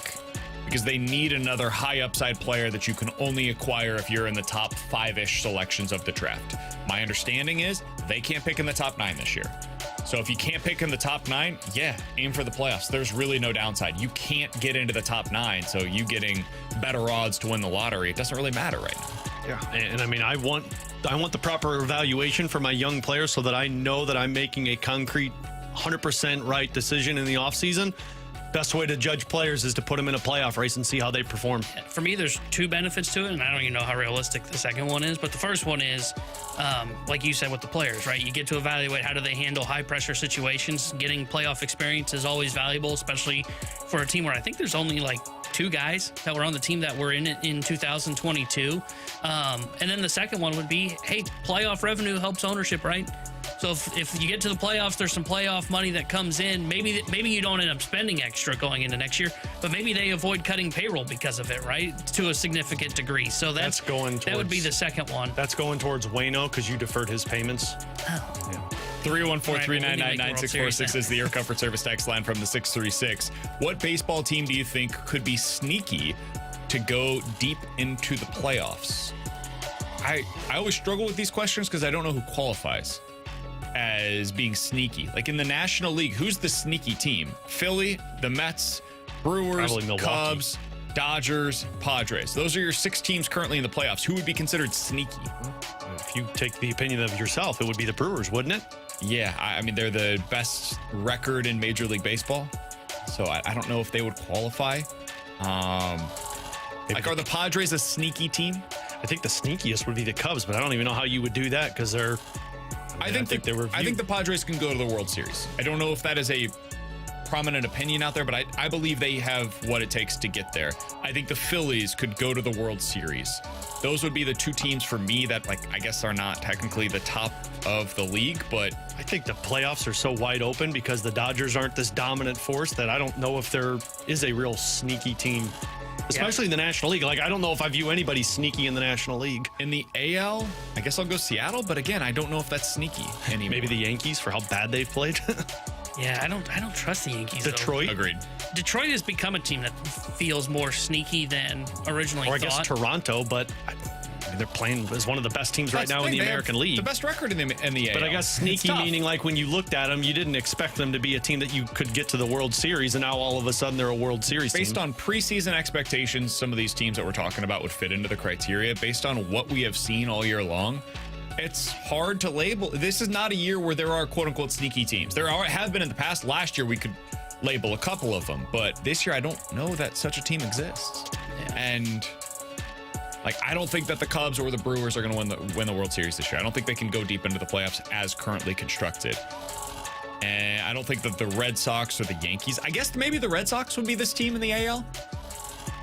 because they need another high upside player that you can only acquire if you're in the top 5-ish selections of the draft. My understanding is they can't pick in the top 9 this year. So if you can't pick in the top 9, yeah, aim for the playoffs. There's really no downside. You can't get into the top 9, so you getting better odds to win the lottery, it doesn't really matter right now. Yeah, and I mean, I want the proper evaluation for my young players so that I know that I'm making a concrete 100% right decision in the offseason. best way to judge players is to put them in a playoff race and see how they perform. For me, there's two benefits to it, and I don't even know how realistic the second one is. But the first one is, like you said, with the players, right? You get to evaluate how do they handle high-pressure situations. Getting playoff experience is always valuable, especially for a team where I think there's only like 2 guys that were on the team that were in it in 2022. And then the second one would be, hey, playoff revenue helps ownership, right? So if you get to the playoffs, there's some playoff money that comes in. Maybe you don't end up spending extra going into next year, but maybe they avoid cutting payroll because of it, right? To a significant degree. So that would be the second one. That's going towards Waino because you deferred his payments. Oh. Yeah. 314-399-9646 is the Air Comfort Service text line from the 636. What baseball team do you think could be sneaky to go deep into the playoffs? I always struggle with these questions because I don't know who qualifies as being sneaky. Like in the National League, who's the sneaky team? Philly, the Mets, Brewers, Cubs, Dodgers, Padres. Those are your 6 teams currently in the playoffs. Who would be considered sneaky? If you take the opinion of yourself, it would be the Brewers, wouldn't it? Yeah, I mean, they're the best record in Major League Baseball, so I don't know if they would qualify. Like, are the Padres a sneaky team? I think the sneakiest would be the Cubs, but I don't even know how you would do that because they're... I think the Padres can go to the World Series. I don't know if that is a prominent opinion out there, but I believe they have what it takes to get there. I think the Phillies could go to the World Series. Those would be the 2 teams for me that, like, I guess are not technically the top of the league, but I think the playoffs are so wide open because the Dodgers aren't this dominant force that I don't know if there is a real sneaky team, especially in the National League. Like, I don't know if I view anybody sneaky in the National League. In the AL, I guess I'll go Seattle, but again, I don't know if that's sneaky anymore. Maybe the Yankees for how bad they've played. Yeah, I don't trust the Yankees. Detroit? Though. Agreed. Detroit has become a team that feels more sneaky than originally Or I thought. guess Toronto, but I mean, they're playing as one of the best teams right now in the American League. The best record in the AL. But I guess sneaky meaning like when you looked at them, you didn't expect them to be a team that you could get to the World Series, and now all of a sudden they're a World Series Based team. on preseason expectations, some of these teams that we're talking about would fit into the criteria. Based on what we have seen all year long, it's hard to label. This is not a year where there are quote-unquote sneaky teams. There have been in the past. Last year we could label a couple of them, but this year I don't know that such a team exists. Yeah. And like, I don't think that the Cubs or the Brewers are going to win the World Series this year. I don't think they can go deep into the playoffs as currently constructed. And I don't think that the Red Sox or the Yankees, I guess maybe the Red Sox would be this team in the AL.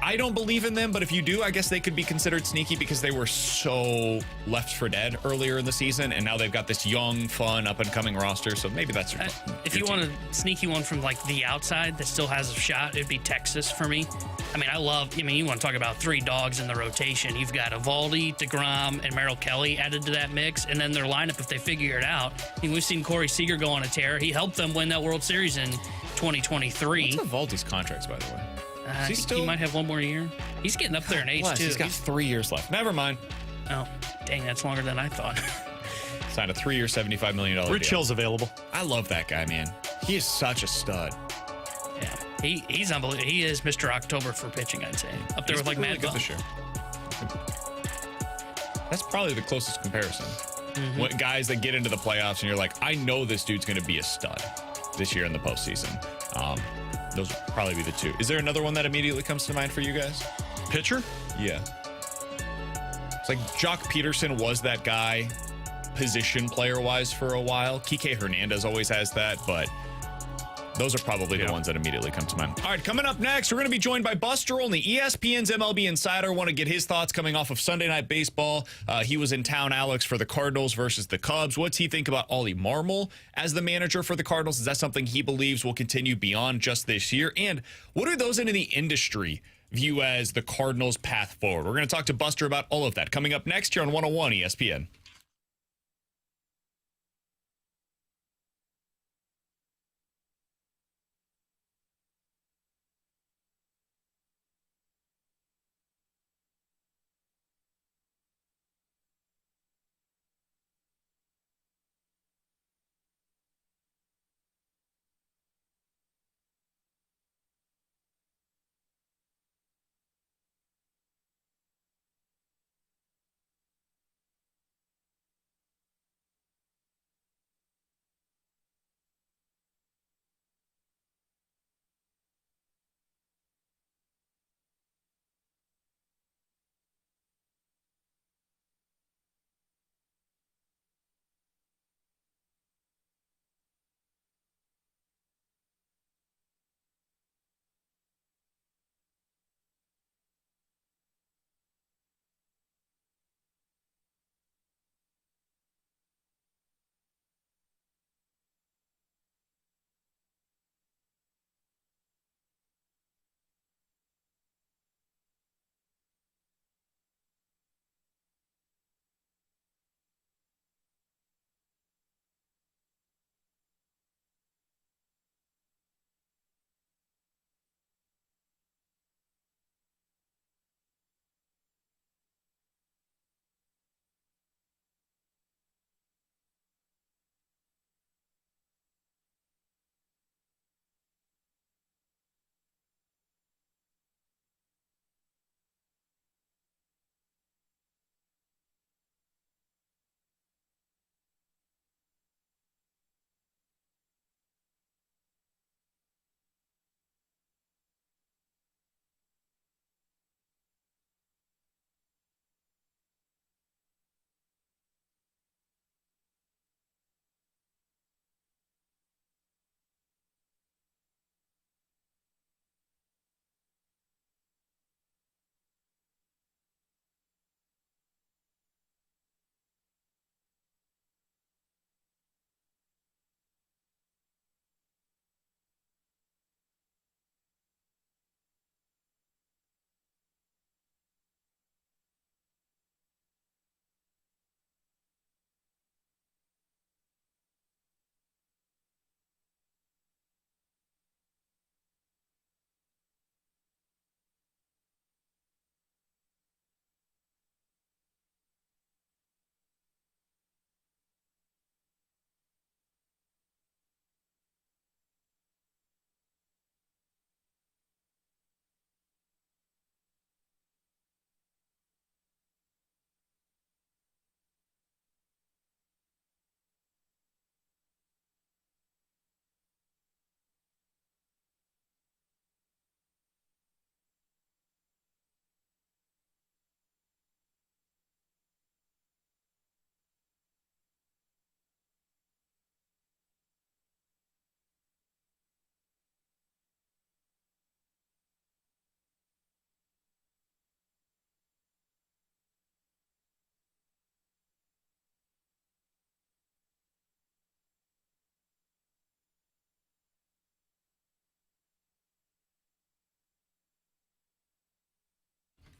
I don't believe in them, but if you do, I guess they could be considered sneaky because they were so left for dead earlier in the season, and now they've got this young, fun, up-and-coming roster, so maybe that's your if you want a sneaky one from, like, the outside that still has a shot, it'd be Texas for me. I mean, you want to talk about 3 dogs in the rotation. You've got Evaldi, DeGrom, and Merrill Kelly added to that mix, and then their lineup, if they figure it out. I mean, we've seen Corey Seager go on a tear. He helped them win that World Series in 2023. What's Evaldi's contracts, by the way? I think he might have 1 more year. He's getting up there in age, too. He's got 3 years left. Never mind. Oh, dang, that's longer than I thought. Signed a 3-year, $75 million deal. Rich Hill's available. I love that guy, man. He is such a stud. Yeah, he's unbelievable. He is Mr. October for pitching, I'd say. Up there with, like, really Matt good Bum. this year. That's probably the closest comparison. When guys that get into the playoffs and you're like, I know this dude's going to be a stud this year in the postseason. Those would probably be the 2. Is there another one that immediately comes to mind for you guys? Pitcher? Yeah. It's like Jock Peterson was that guy, position player-wise, for a while. Kike Hernandez always has that, but those are probably the ones that immediately come to mind. All right, coming up next, we're going to be joined by Buster Olney, ESPN's MLB insider. Want to get his thoughts coming off of Sunday Night Baseball. He was in town, Alex, for the Cardinals versus the Cubs. What's he think about Oli Marmol as the manager for the Cardinals? Is that something he believes will continue beyond just this year? And what do those in the industry view as the Cardinals' path forward? We're going to talk to Buster about all of that coming up next here on 101 ESPN.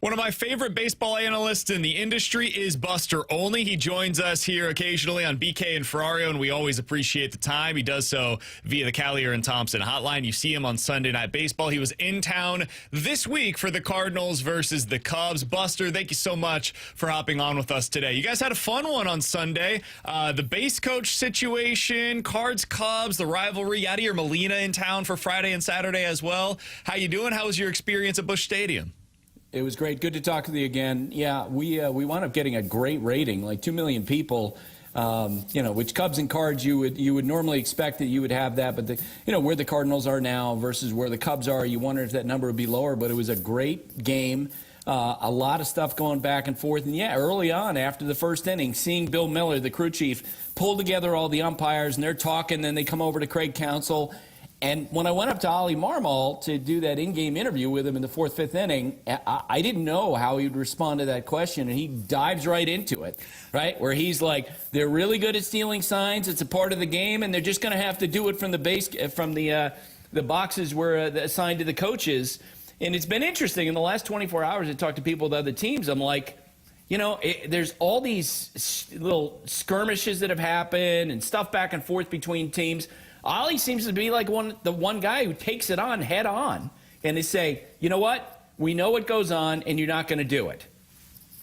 One of my favorite baseball analysts in the industry is Buster Olney. He joins us here occasionally on BK and Ferrario, and we always appreciate the time. He does so via the Callier and Thompson hotline. You see him on Sunday Night Baseball. He was in town this week for the Cardinals versus the Cubs. Buster, thank you so much for hopping on with us today. You guys had a fun one on Sunday. The base coach situation, Cards, Cubs, the rivalry. Yadier Molina in town for Friday and Saturday as well. How you doing? How was your experience at Busch Stadium? It was great. Good to talk with you again. Yeah, we wound up getting a great rating, like 2 million people. Which Cubs and Cards you would normally expect that you would have that, but where the Cardinals are now versus where the Cubs are, you wonder if that number would be lower. But it was a great game. A lot of stuff going back and forth. And yeah, early on after the first inning, seeing Bill Miller, the crew chief, pull together all the umpires and they're talking. Then they come over to Craig Counsell. And when I went up to Oli Marmol to do that in-game interview with him in the fourth, fifth inning, I didn't know how he would respond to that question, and he dives right into it, right? Where he's like, they're really good at stealing signs. It's a part of the game, and they're just going to have to do it from the boxes where assigned to the coaches. And it's been interesting. In the last 24 hours, I talked to people with other teams. I'm like, there's all these little skirmishes that have happened and stuff back and forth between teams. Oli seems to be like the one guy who takes it on head on and they say, you know what? We know what goes on and you're not going to do it.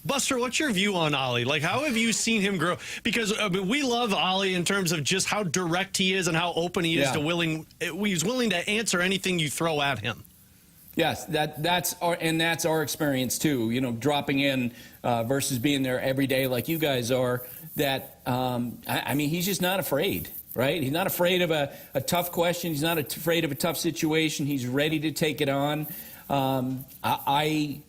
Buster, what's your view on Oli? Like, how have you seen him grow? Because we love Oli in terms of just how direct he is and how open he is he's willing to answer anything you throw at him. Yes, that's our experience too. Dropping in versus being there every day like you guys are. That he's just not afraid. Right? He's not afraid of a tough question. He's not afraid of a tough situation. He's ready to take it on. I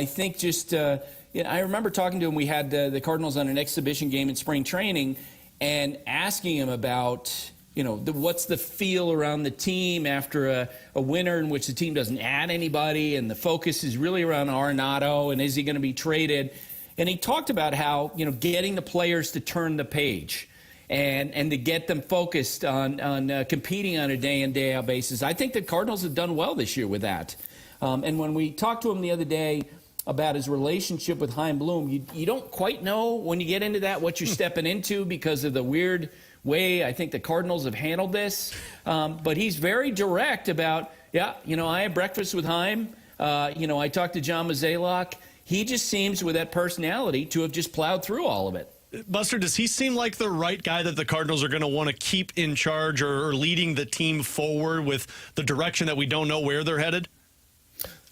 think just I remember talking to him. We had the Cardinals on an exhibition game in spring training, and asking him about what's the feel around the team after a winter in which the team doesn't add anybody, and the focus is really around Arenado, and is he going to be traded? And he talked about how getting the players to turn the page. And to get them focused on competing on a day-in, day-out basis. I think the Cardinals have done well this year with that. And when we talked to him the other day about his relationship with Chaim Bloom, you don't quite know when you get into that what you're stepping into because of the weird way I think the Cardinals have handled this. But he's very direct about, I had breakfast with Chaim. I talked to John Mozeliak. He just seems with that personality to have just plowed through all of it. Buster, does he seem like the right guy that the Cardinals are going to want to keep in charge or leading the team forward with the direction that we don't know where they're headed?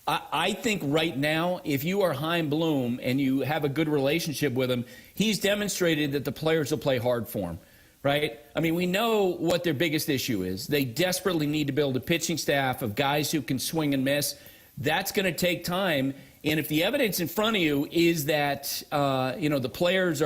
I think right now, if you are Chaim Bloom and you have a good relationship with him, he's demonstrated that the players will play hard for him, right? We know what their biggest issue is. They desperately need to build a pitching staff of guys who can swing and miss. That's going to take time. And if the evidence in front of you is that, the players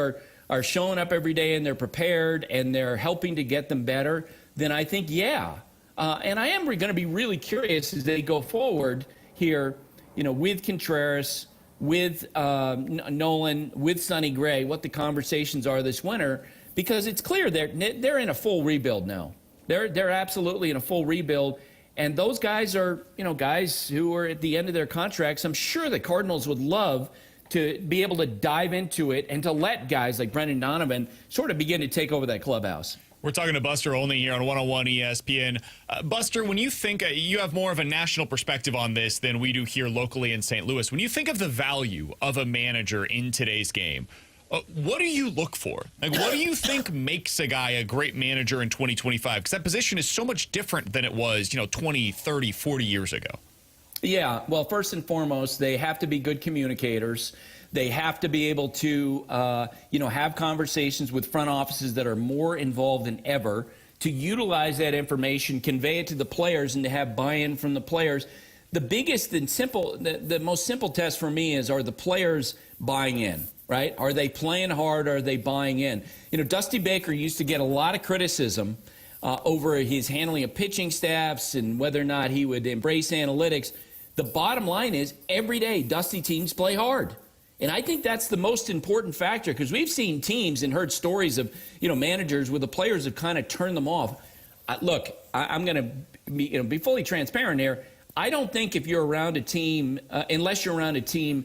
are showing up every day and they're prepared and they're helping to get them better, then I think, and I am going to be really curious as they go forward here, with Contreras, with Nolan, with Sonny Gray, what the conversations are this winter, because it's clear they're in a full rebuild now. They're absolutely in a full rebuild. And those guys are, guys who are at the end of their contracts. I'm sure the Cardinals would love to be able to dive into it and to let guys like Brendan Donovan sort of begin to take over that clubhouse. We're talking to Buster Olney here on 101 ESPN. Buster, when you think you have more of a national perspective on this than we do here locally in St. Louis, when you think of the value of a manager in today's game, what do you look for? Like, what do you think makes a guy a great manager in 2025? Because that position is so much different than it was, 20, 30, 40 years ago. Yeah, well, first and foremost, they have to be good communicators. They have to be able to, have conversations with front offices that are more involved than ever to utilize that information, convey it to the players, and to have buy-in from the players. The biggest and simple, the most simple test for me is, are the players buying in, right? Are they playing hard? Are they buying in? Dusty Baker used to get a lot of criticism over his handling of pitching staffs and whether or not he would embrace analytics. The bottom line is, every day, Dusty teams play hard. And I think that's the most important factor, because we've seen teams and heard stories of, managers where the players have kind of turned them off. Look, I'm going to be fully transparent here. I don't think if you're around a team, unless you're around a team,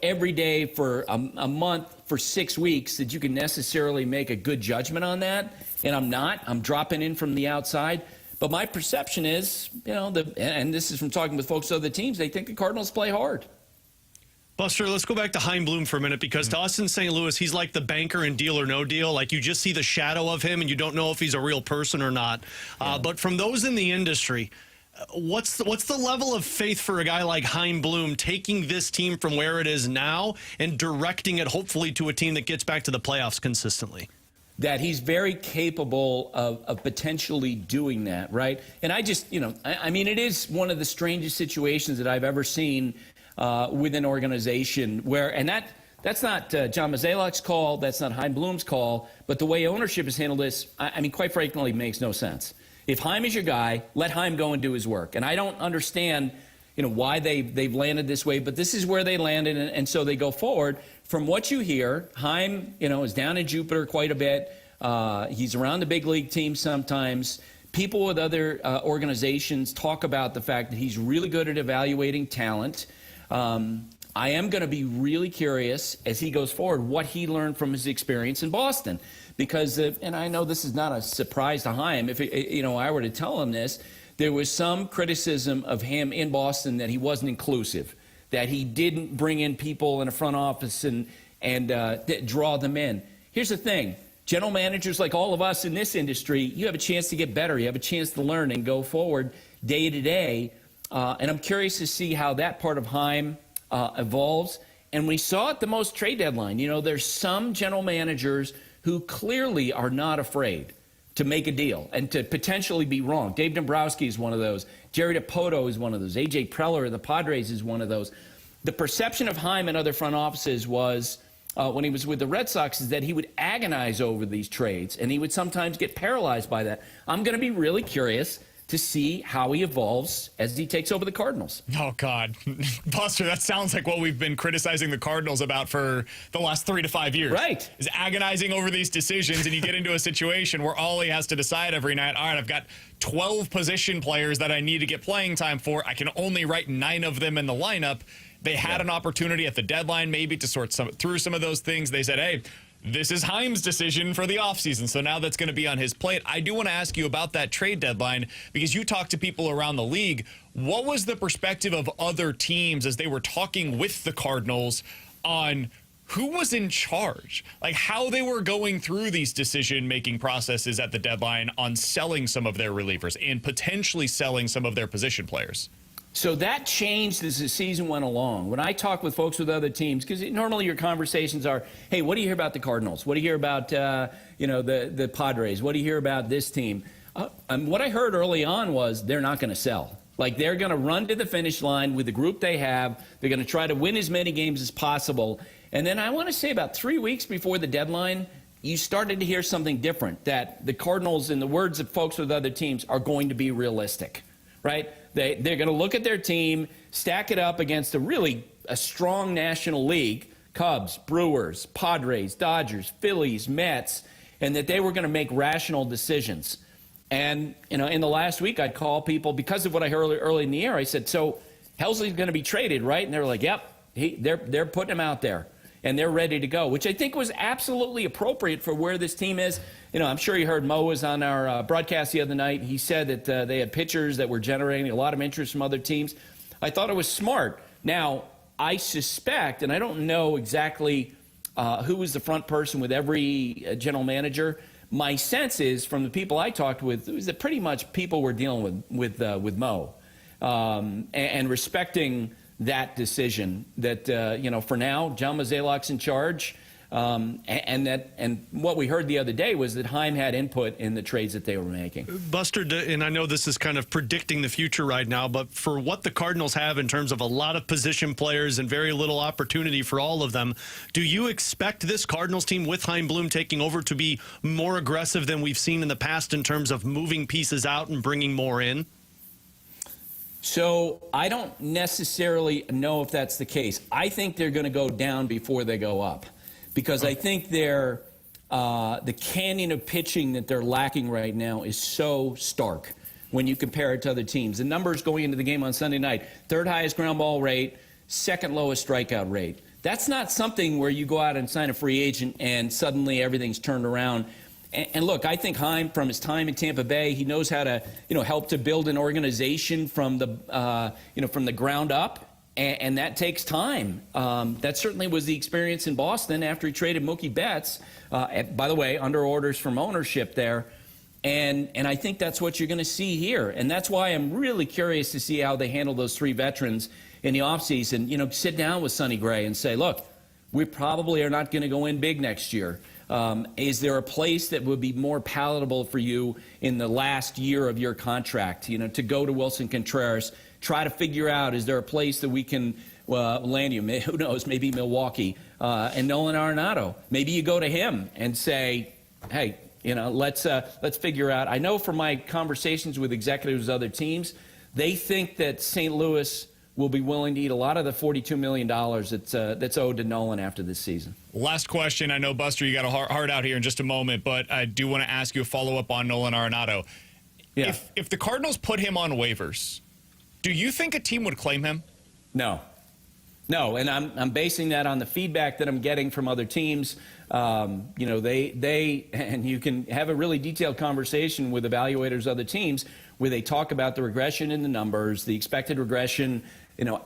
every day for a month, for 6 weeks, that you can necessarily make a good judgment on that. And I'm not. I'm dropping in from the outside. But my perception is, and this is from talking with folks on other teams, they think the Cardinals play hard. Buster, let's go back to Chaim Bloom for a minute, because to us in St. Louis, he's like the banker in Deal or No Deal. Like, you just see the shadow of him, and you don't know if he's a real person or not. But from those in the industry, what's the level of faith for a guy like Chaim Bloom taking this team from where it is now and directing it, hopefully, to a team that gets back to the playoffs consistently? That he's very capable of potentially doing that, right? And I just, I mean, it is one of the strangest situations that I've ever seen with an organization where, and that's not John Mozeliak's call, that's not Chaim Bloom's call, but the way ownership has handled this, I mean, quite frankly, makes no sense. If Chaim is your guy, let Chaim go and do his work. And I don't understand, why they've landed this way, but this is where they landed, and so they go forward. From what you hear, Chaim, is down in Jupiter quite a bit. He's around the big league team sometimes. People with other organizations talk about the fact that he's really good at evaluating talent. I am going to be really curious as he goes forward what he learned from his experience in Boston. Because, and I know this is not a surprise to Chaim, if I were to tell him this, there was some criticism of him in Boston that he wasn't inclusive, that he didn't bring in people in a front office and draw them in. Here's the thing. General managers like all of us in this industry, you have a chance to get better. You have a chance to learn and go forward day to day. And I'm curious to see how that part of Chaim evolves. And we saw at the most trade deadline, there's some general managers who clearly are not afraid to make a deal and to potentially be wrong. Dave Dombrowski is one of those. Jerry DiPoto is one of those. A.J. Preller of the Padres is one of those. The perception of Chaim in other front offices was, when he was with the Red Sox, is that he would agonize over these trades, and he would sometimes get paralyzed by that. I'm going to be really curious to see how he evolves as he takes over the Cardinals. Oh, God. Buster, that sounds like what we've been criticizing the Cardinals about for the last 3 to 5 years. Right. Is agonizing over these decisions, and you get into a situation where all he has to decide every night, all right, I've got 12 position players that I need to get playing time for. I can only write 9 of them in the lineup. They had an opportunity at the deadline maybe to sort through some of those things. They said, hey, this is Chaim's decision for the offseason, so now that's going to be on his plate. I do want to ask you about that trade deadline, because you talk to people around the league. What was the perspective of other teams as they were talking with the Cardinals on who was in charge, like how they were going through these decision-making processes at the deadline on selling some of their relievers and potentially selling some of their position players? So that changed as the season went along. When I talk with folks with other teams, because normally your conversations are, hey, what do you hear about the Cardinals? What do you hear about, the Padres? What do you hear about this team? And what I heard early on was they're not going to sell. Like, they're going to run to the finish line with the group they have. They're going to try to win as many games as possible. And then I want to say about 3 weeks before the deadline, you started to hear something different, that the Cardinals, in the words of folks with other teams, are going to be realistic, right? They're going to look at their team, stack it up against a strong National League, Cubs, Brewers, Padres, Dodgers, Phillies, Mets, and that they were going to make rational decisions. And, in the last week, I'd call people, because of what I heard early in the year, I said, so Helsley's going to be traded, right? And they were like, yep, they're putting him out there, and they're ready to go, which I think was absolutely appropriate for where this team is. I'm sure you heard Mo was on our broadcast the other night. He said that they had pitchers that were generating a lot of interest from other teams. I thought it was smart. Now, I suspect, and I don't know exactly who was the front person with every general manager. My sense is, from the people I talked with, is that pretty much people were dealing with Mo and respecting that decision. That for now, John Mozeliak's in charge. And what we heard the other day was that Chaim had input in the trades that they were making. Buster, and I know this is kind of predicting the future right now, but for what the Cardinals have in terms of a lot of position players and very little opportunity for all of them, do you expect this Cardinals team with Chaim Bloom taking over to be more aggressive than we've seen in the past in terms of moving pieces out and bringing more in? So I don't necessarily know if that's the case. I think they're going to go down before they go up, because I think the canyon of pitching that they're lacking right now is so stark when you compare it to other teams. The numbers going into the game on Sunday night: third highest ground ball rate, second lowest strikeout rate. That's not something where you go out and sign a free agent and suddenly everything's turned around. And look, I think Heim, from his time in Tampa Bay, he knows how to, help to build an organization from the ground up. And that takes time. That certainly was the experience in Boston after he traded Mookie Betts, by the way, under orders from ownership there. And I think that's what you're going to see here. And that's why I'm really curious to see how they handle those 3 veterans in the offseason. Sit down with Sonny Gray and say, look, we probably are not going to go in big next year. Is there a place that would be more palatable for you in the last year of your contract, to go to Wilson Contreras? Try to figure out, is there a place that we can land you? Who knows, maybe Milwaukee. And Nolan Arenado. Maybe you go to him and say, hey, let's figure out. I know from my conversations with executives of other teams, they think that St. Louis will be willing to eat a lot of the $42 million that's owed to Nolan after this season. Last question. I know, Buster, you got a heart out here in just a moment, but I do want to ask you a follow-up on Nolan Arenado. Yeah. If the Cardinals put him on waivers, do you think a team would claim him? No, and I'm basing that on the feedback that I'm getting from other teams. They and you can have a really detailed conversation with evaluators of other teams where they talk about the regression in the numbers, the expected regression,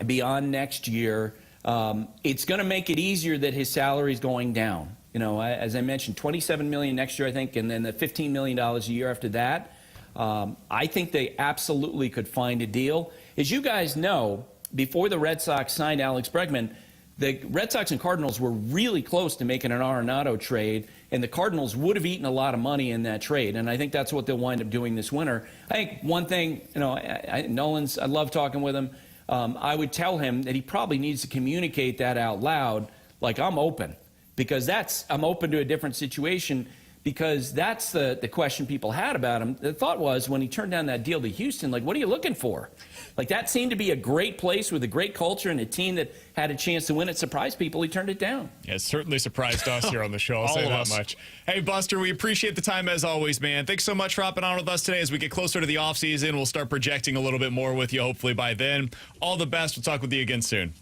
beyond next year. It's going to make it easier that his salary is going down. As I mentioned, $27 million next year, I think, and then the $15 million a year after that. I think they absolutely could find a deal. As you guys know, before the Red Sox signed Alex Bregman, the Red Sox and Cardinals were really close to making an Arenado trade, and the Cardinals would have eaten a lot of money in that trade. And I think that's what they'll wind up doing this winter. I think one thing, Nolan's, I love talking with him. I would tell him that he probably needs to communicate that out loud, like, I'm open, because I'm open to a different situation. Because that's the question people had about him. The thought was, when he turned down that deal to Houston, like, what are you looking for? Like, that seemed to be a great place with a great culture and a team that had a chance to win. It surprised people. He turned it down. Yeah, it certainly surprised us here on the show. I'll say that much. Hey, Buster, we appreciate the time as always, man. Thanks so much for hopping on with us today. As we get closer to the offseason, we'll start projecting a little bit more with you, hopefully by then. All the best. We'll talk with you again soon.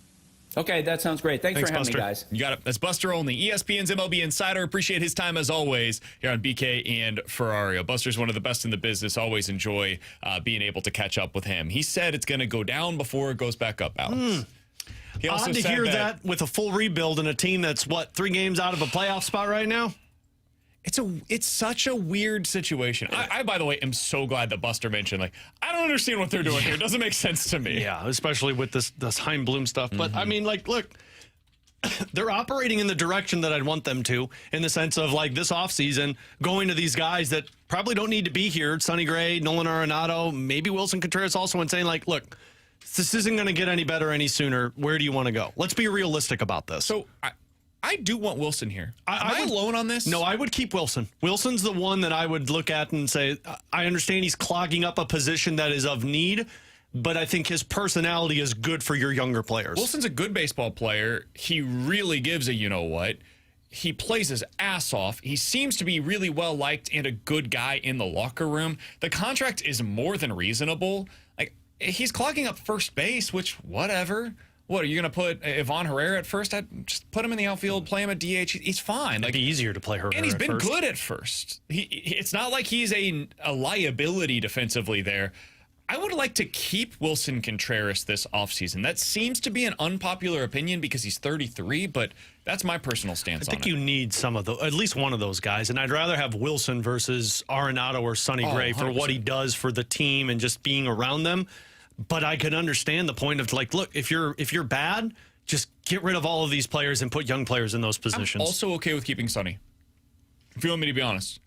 Okay, that sounds great. Thanks for having Buster. me, guys. You got it. That's Buster Olney, ESPN's MLB Insider. Appreciate his time as always here on BK and Ferrario. Buster's one of the best in the business. Always enjoy being able to catch up with him. He said it's going to go down before it goes back up, Alex. He also Odd to said hear that with a full rebuild and a team that's, 3 games out of a playoff spot right now? It's such a weird situation. I, by the way, am so glad that Buster mentioned, I don't understand what they're doing here. It doesn't make sense to me. Yeah, especially with this Heim Bloom stuff. But, I mean, look, they're operating in the direction that I'd want them to, in the sense of, this offseason, going to these guys that probably don't need to be here, Sonny Gray, Nolan Arenado, maybe Wilson Contreras also, and saying, look, this isn't going to get any better any sooner. Where do you want to go? Let's be realistic about this. So, I do want Wilson here. Am I alone on this? No, I would keep Wilson. Wilson's the one that I would look at and say, I understand he's clogging up a position that is of need, but I think his personality is good for your younger players. Wilson's a good baseball player. He really gives a you-know-what. He plays his ass off. He seems to be really well-liked and a good guy in the locker room. The contract is more than reasonable. He's clogging up first base, which, whatever. What, are you going to put Ivan Herrera at first? I'd just put him in the outfield, play him at DH. He's fine. It'd be easier to play Herrera and he's been first. good at first. It's not like he's a liability defensively there. I would like to keep Wilson Contreras this offseason. That seems to be an unpopular opinion because he's 33, but that's my personal stance on it. I think you need at least one of those guys, and I'd rather have Wilson versus Arenado or Sonny Gray for 100%. what he does for the team and just being around them. But I can understand the point of look, if you're bad, just get rid of all of these players and put young players in those positions. I'm also okay with keeping Sonny. If you want me to be honest.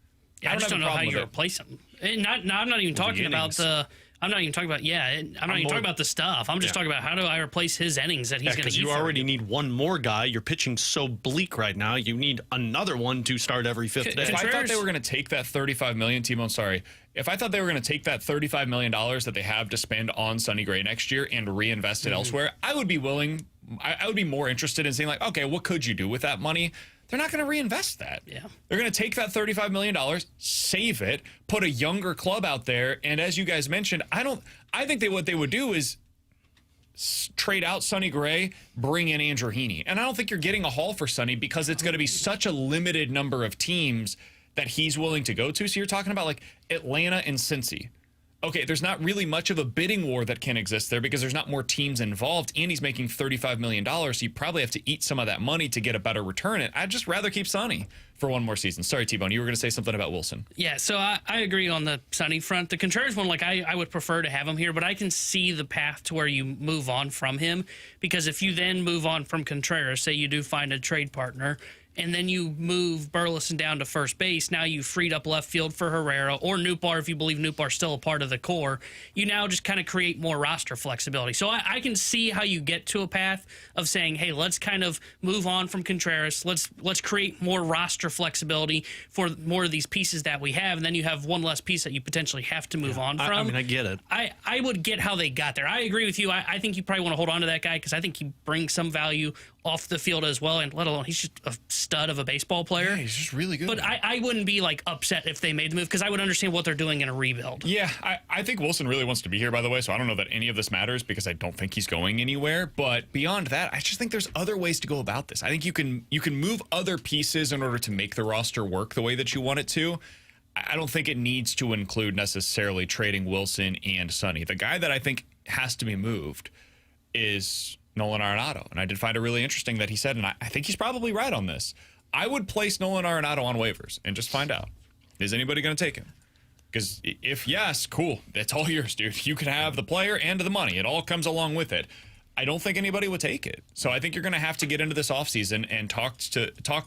I just don't know how you replace him. I'm not even talking about the. I'm not even talking about. I'm not even talking about the stuff. I'm just talking about how do I replace his innings that he's going to eat. Because you already need one more guy. You're pitching so bleak right now. You need another one to start every fifth day. If I thought they were going to take that $35 million, Timo, sorry. If I thought they were going to take that $35 million that they have to spend on Sonny Gray next year and reinvest it elsewhere, I would be willing. I would be more interested in saying okay, what could you do with that money? They're not going to reinvest that. Yeah. They're going to take that $35 million, save it, put a younger club out there, and as you guys mentioned, I think what they would do is trade out Sonny Gray, bring in Andrew Heaney. And I don't think you're getting a haul for Sonny because it's going to be such a limited number of teams that he's willing to go to. So you're talking about like Atlanta and Cincy. Okay, there's not really much of a bidding war that can exist there because there's not more teams involved, and he's making $35 million, so you probably have to eat some of that money to get a better return. And I'd just rather keep Sonny for one more season. Sorry, T-Bone, you were going to say something about Wilson. Yeah, so I agree on the Sonny front. The Contreras one, like I would prefer to have him here, but I can see the path to where you move on from him, because if you then move on from Contreras, say you do find a trade partner, and then you move Burleson down to first base. Now you freed up left field for Herrera or Nootbaar, if you believe Nootbaar's still a part of the core. You now just kind of create more roster flexibility. So I can see how you get to a path of saying, hey, let's kind of move on from Contreras. Let's create more roster flexibility for more of these pieces that we have, and then you have one less piece that you potentially have to move on from. I mean, I get it. I would get how they got there. I agree with you. I think you probably want to hold on to that guy because I think he brings some value off the field as well, and let alone he's just a stud of a baseball player. Yeah, he's just really good. But I wouldn't be like upset if they made the move because I would understand what they're doing in a rebuild. Yeah, I think Wilson really wants to be here, by the way, so I don't know that any of this matters because I don't think he's going anywhere. But beyond that, I just think there's other ways to go about this. I think you can move other pieces in order to make the roster work the way that you want it to. I don't think it needs to include necessarily trading Wilson and Sonny. The guy that I think has to be moved is Nolan Arenado. And I did find it really interesting that he said, and I think he's probably right on this, I would place Nolan Arenado on waivers and just find out, is anybody going to take him? Because if yes, cool, that's all yours, dude. You can have the player and the money. It all comes along with it. I don't think anybody would take it. So I think you're going to have to get into this offseason and talk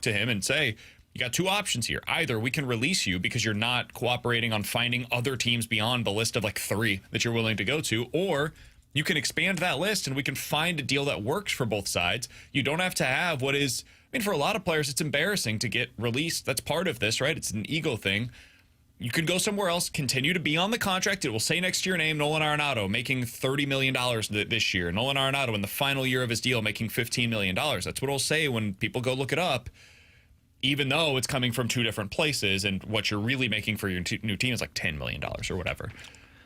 to him and say, you got two options here. Either we can release you because you're not cooperating on finding other teams beyond the list of like 3 that you're willing to go to, or you can expand that list and we can find a deal that works for both sides. You don't have to have what is, I mean, for a lot of players, it's embarrassing to get released. That's part of this, right? It's an ego thing. You can go somewhere else, continue to be on the contract. It will say next to your name, Nolan Arenado, making $30 million this year. Nolan Arenado in the final year of his deal, making $15 million. That's what it'll say when people go look it up, even though it's coming from 2 different places and what you're really making for your new team is like $10 million or whatever.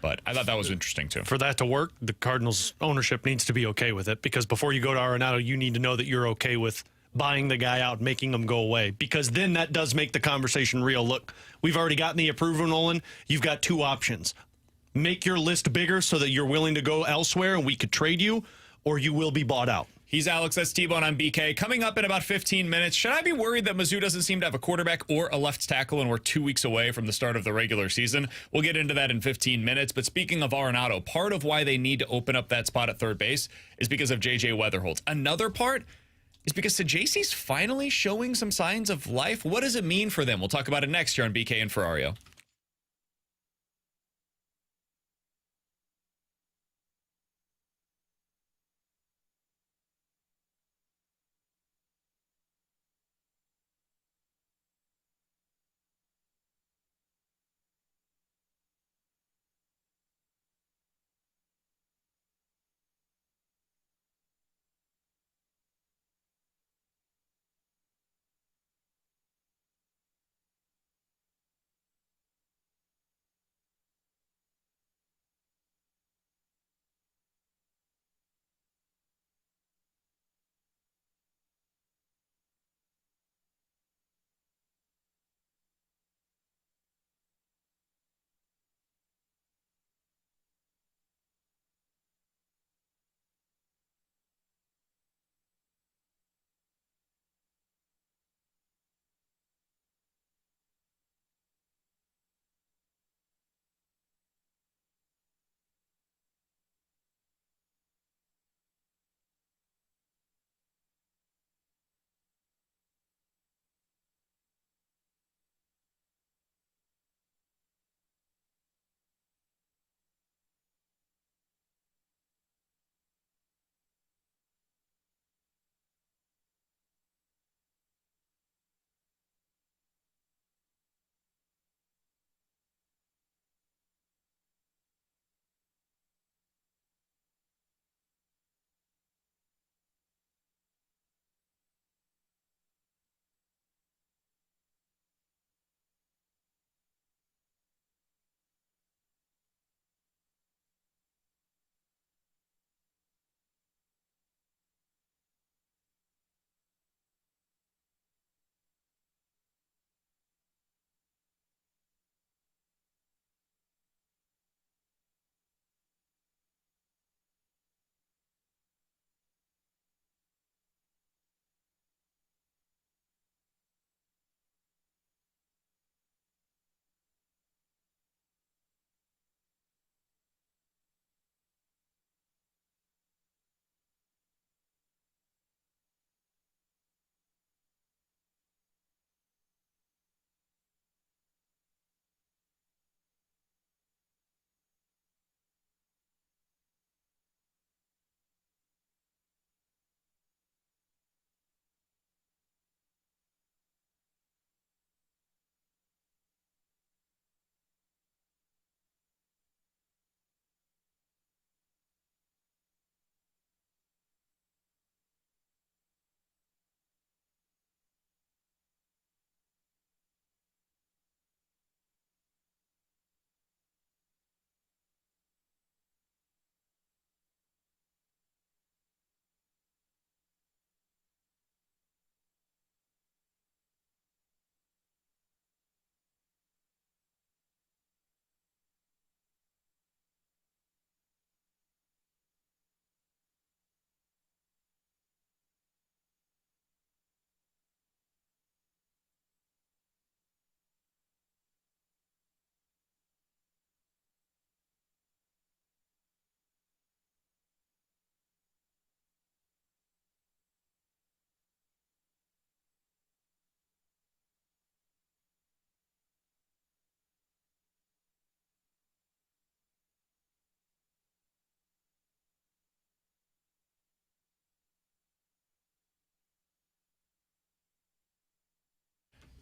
But I thought that was interesting, too. For that to work, the Cardinals ownership needs to be okay with it, because before you go to Arenado, you need to know that you're okay with buying the guy out, making him go away, because then that does make the conversation real. Look, we've already gotten the approval, Nolan. You've got 2 options. Make your list bigger so that you're willing to go elsewhere and we could trade you, or you will be bought out. He's Alex, that's T-Bone on BK. Coming up in about 15 minutes, should I be worried that Mizzou doesn't seem to have a quarterback or a left tackle and we're 2 weeks away from the start of the regular season? We'll get into that in 15 minutes. But speaking of Arenado, part of why they need to open up that spot at third base is because of J.J. Weatherholtz. Another part is because Saggese's finally showing some signs of life. What does it mean for them? We'll talk about it next here on BK and Ferrario.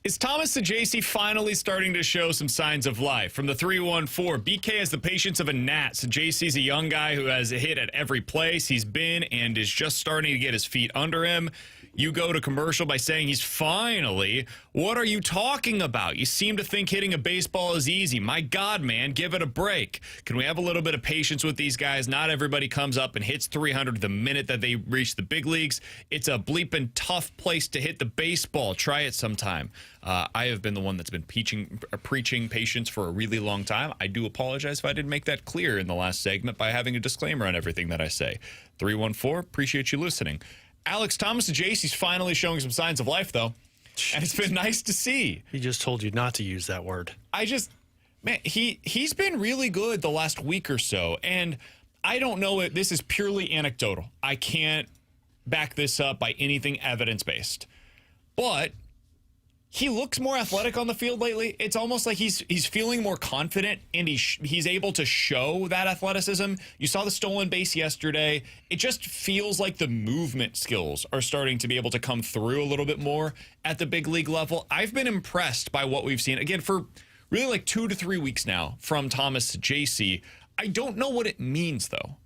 Is Thomas Saggese finally starting to show some signs of life? From the 314, BK has the patience of a gnat. Saggese's a young guy who has a hit at every place he's been and is just starting to get his feet under him. You go to commercial by saying he's finally. What are you talking about? You seem to think hitting a baseball is easy. My God, man, give it a break. Can we have a little bit of patience with these guys? Not everybody comes up and hits 300 the minute that they reach the big leagues. It's a bleeping tough place to hit the baseball. Try it sometime. I have been the one that's been preaching patience for a really long time. I do apologize if I didn't make that clear in the last segment by having a disclaimer on everything that I say. 314, appreciate you listening. Alex, Thomas Saggese's finally showing some signs of life, though, and it's been nice to see. He just told you not to use that word. He's been really good the last week or so, and I don't know if this is purely anecdotal. I can't back this up by anything evidence-based, but he looks more athletic on the field lately. It's almost like he's feeling more confident, and he's able to show that athleticism. You saw the stolen base yesterday. It just feels like the movement skills are starting to be able to come through a little bit more at the big league level. I've been impressed by what we've seen, again, for really like 2 to 3 weeks now from Thomas Saggese. I don't know what it means, though,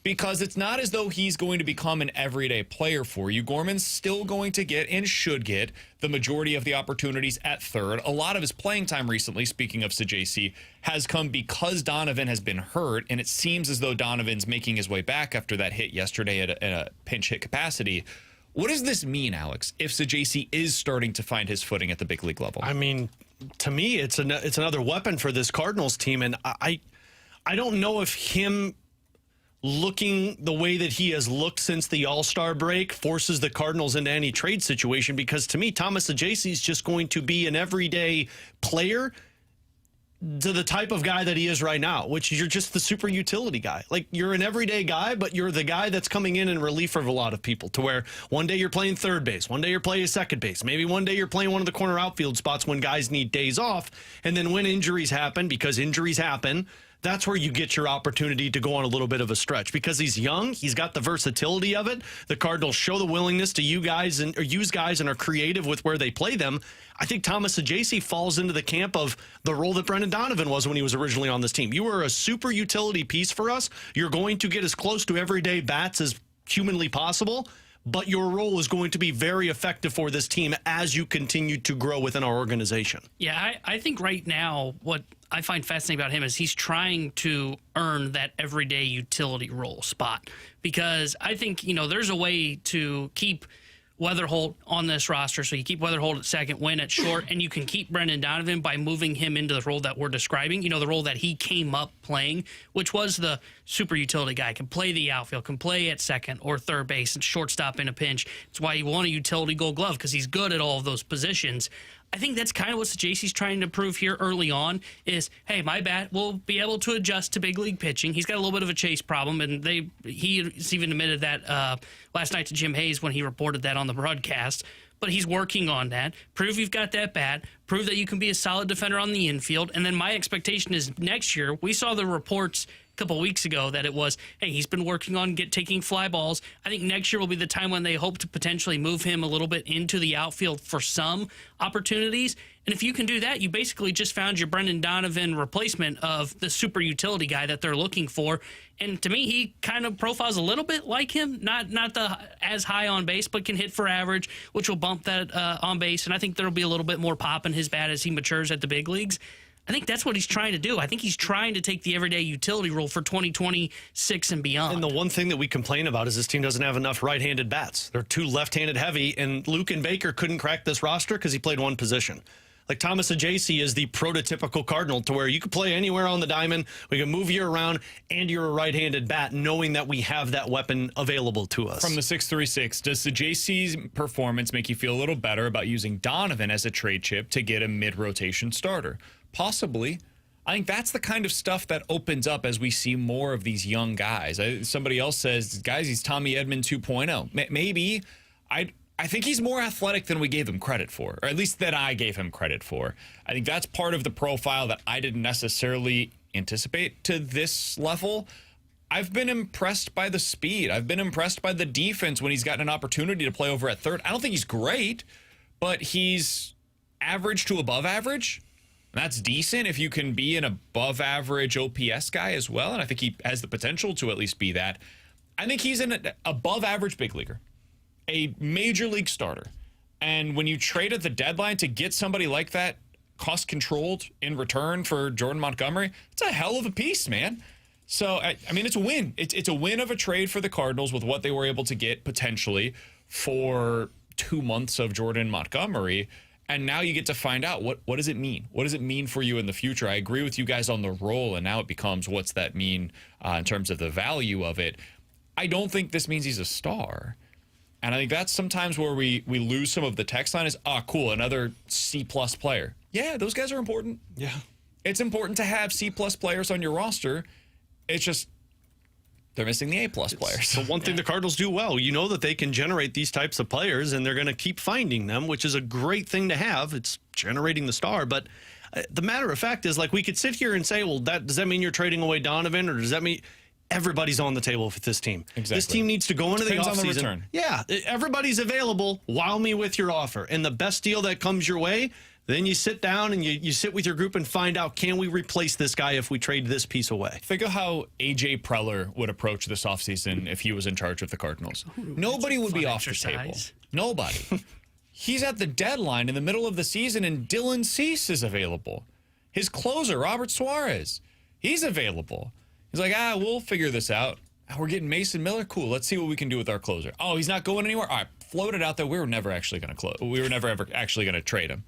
because it's not as though he's going to become an everyday player for you. Gorman's still going to get and should get the majority of the opportunities at third. A lot of his playing time recently, speaking of Saggese, has come because Donovan has been hurt, and it seems as though Donovan's making his way back after that hit yesterday at a pinch hit capacity. What does this mean, Alex, if Saggese is starting to find his footing at the big league level? I mean, to me, it's another weapon for this Cardinals team, and I don't know if him looking the way that he has looked since the All-Star break forces the Cardinals into any trade situation, because to me, Thomas Saggese is just going to be an everyday player to the type of guy that he is right now, which you're just the super utility guy. Like, you're an everyday guy, but you're the guy that's coming in relief of a lot of people, to where one day you're playing third base, one day you're playing second base, maybe one day you're playing one of the corner outfield spots when guys need days off, and then when injuries happen, because injuries happen, that's where you get your opportunity to go on a little bit of a stretch. Because he's young, he's got the versatility of it. The Cardinals show the willingness to use guys and are creative with where they play them. I think Thomas Saggese falls into the camp of the role that Brendan Donovan was when he was originally on this team. You were a super utility piece for us. You're going to get as close to everyday bats as humanly possible, but your role is going to be very effective for this team as you continue to grow within our organization. Yeah, I think right now what I find fascinating about him is he's trying to earn that everyday utility role spot, because I think, there's a way to keep Weatherholt on this roster. So you keep Weatherholt at second, Wynn at short, and you can keep Brendan Donovan by moving him into the role that we're describing, the role that he came up playing, which was the super utility guy, can play the outfield, can play at second or third base and shortstop in a pinch. It's why he won a utility gold glove, because he's good at all of those positions. I think that's kind of what Saggese's trying to prove here early on is, hey, my bat will be able to adjust to big league pitching. He's got a little bit of a chase problem, and he's even admitted that last night to Jim Hayes when he reported that on the broadcast. But he's working on that. Prove you've got that bat. Prove that you can be a solid defender on the infield. And then my expectation is next year, we saw the reports a couple of weeks ago that it was, hey, he's been working on taking fly balls. I think next year will be the time when they hope to potentially move him a little bit into the outfield for some opportunities. And if you can do that, you basically just found your Brendan Donovan replacement of the super utility guy that they're looking for. And to me, he kind of profiles a little bit like him, not the as high on base, but can hit for average, which will bump that on base. And I think there'll be a little bit more pop in his bat as he matures at the big leagues. I think that's what he's trying to do. I think he's trying to take the everyday utility role for 2026 and beyond. And the one thing that we complain about is this team doesn't have enough right-handed bats. They're too left-handed heavy, and Luke and Baker couldn't crack this roster because he played one position. Like, Thomas Saggese is the prototypical Cardinal, to where you can play anywhere on the diamond, we can move you around, and you're a right-handed bat, knowing that we have that weapon available to us. From the 636, does Saggese's performance make you feel a little better about using Donovan as a trade chip to get a mid-rotation starter? Possibly. I think that's the kind of stuff that opens up as we see more of these young guys. Somebody else says, guys, he's Tommy Edman 2.0. Maybe. I think he's more athletic than we gave him credit for, or at least that I gave him credit for. I think that's part of the profile that I didn't necessarily anticipate to this level. I've been impressed by the speed. I've been impressed by the defense when he's gotten an opportunity to play over at third. I don't think he's great, but he's average to above average. That's decent if you can be an above average OPS guy as well. And I think he has the potential to at least be that. I think he's an above average big leaguer, a major league starter. And when you trade at the deadline to get somebody like that cost controlled in return for Jordan Montgomery, it's a hell of a piece, man. So, I mean, it's a win. It's a win of a trade for the Cardinals with what they were able to get potentially for 2 months of Jordan Montgomery. And now you get to find out what does it mean? What does it mean for you in the future? I agree with you guys on the role, and now it becomes what's that mean in terms of the value of it. I don't think this means he's a star. And I think that's sometimes where we lose some of the text line is, cool, another C-plus player. Yeah, those guys are important. Yeah. It's important to have C-plus players on your roster. It's just they're missing the A-plus players. The one thing the Cardinals do well, you know that they can generate these types of players, and they're going to keep finding them, which is a great thing to have. It's generating the star. But the matter of fact is, like, we could sit here and say, well, does that mean you're trading away Donovan, or does that mean everybody's on the table with this team? Exactly. This team needs to go into Depends the on the offseason. return. Yeah, everybody's available. Wow me with your offer. And the best deal that comes your way, then you sit down and you sit with your group and find out, can we replace this guy if we trade this piece away? Think of how A.J. Preller would approach this offseason if he was in charge of the Cardinals. Nobody would be off the table. Nobody. He's at the deadline in the middle of the season, and Dylan Cease is available. His closer, Robert Suarez, he's available. He's like, we'll figure this out. We're getting Mason Miller. Cool. Let's see what we can do with our closer. Oh, he's not going anywhere. All right, float it out there. We were never actually going to close. We were never ever actually going to trade him.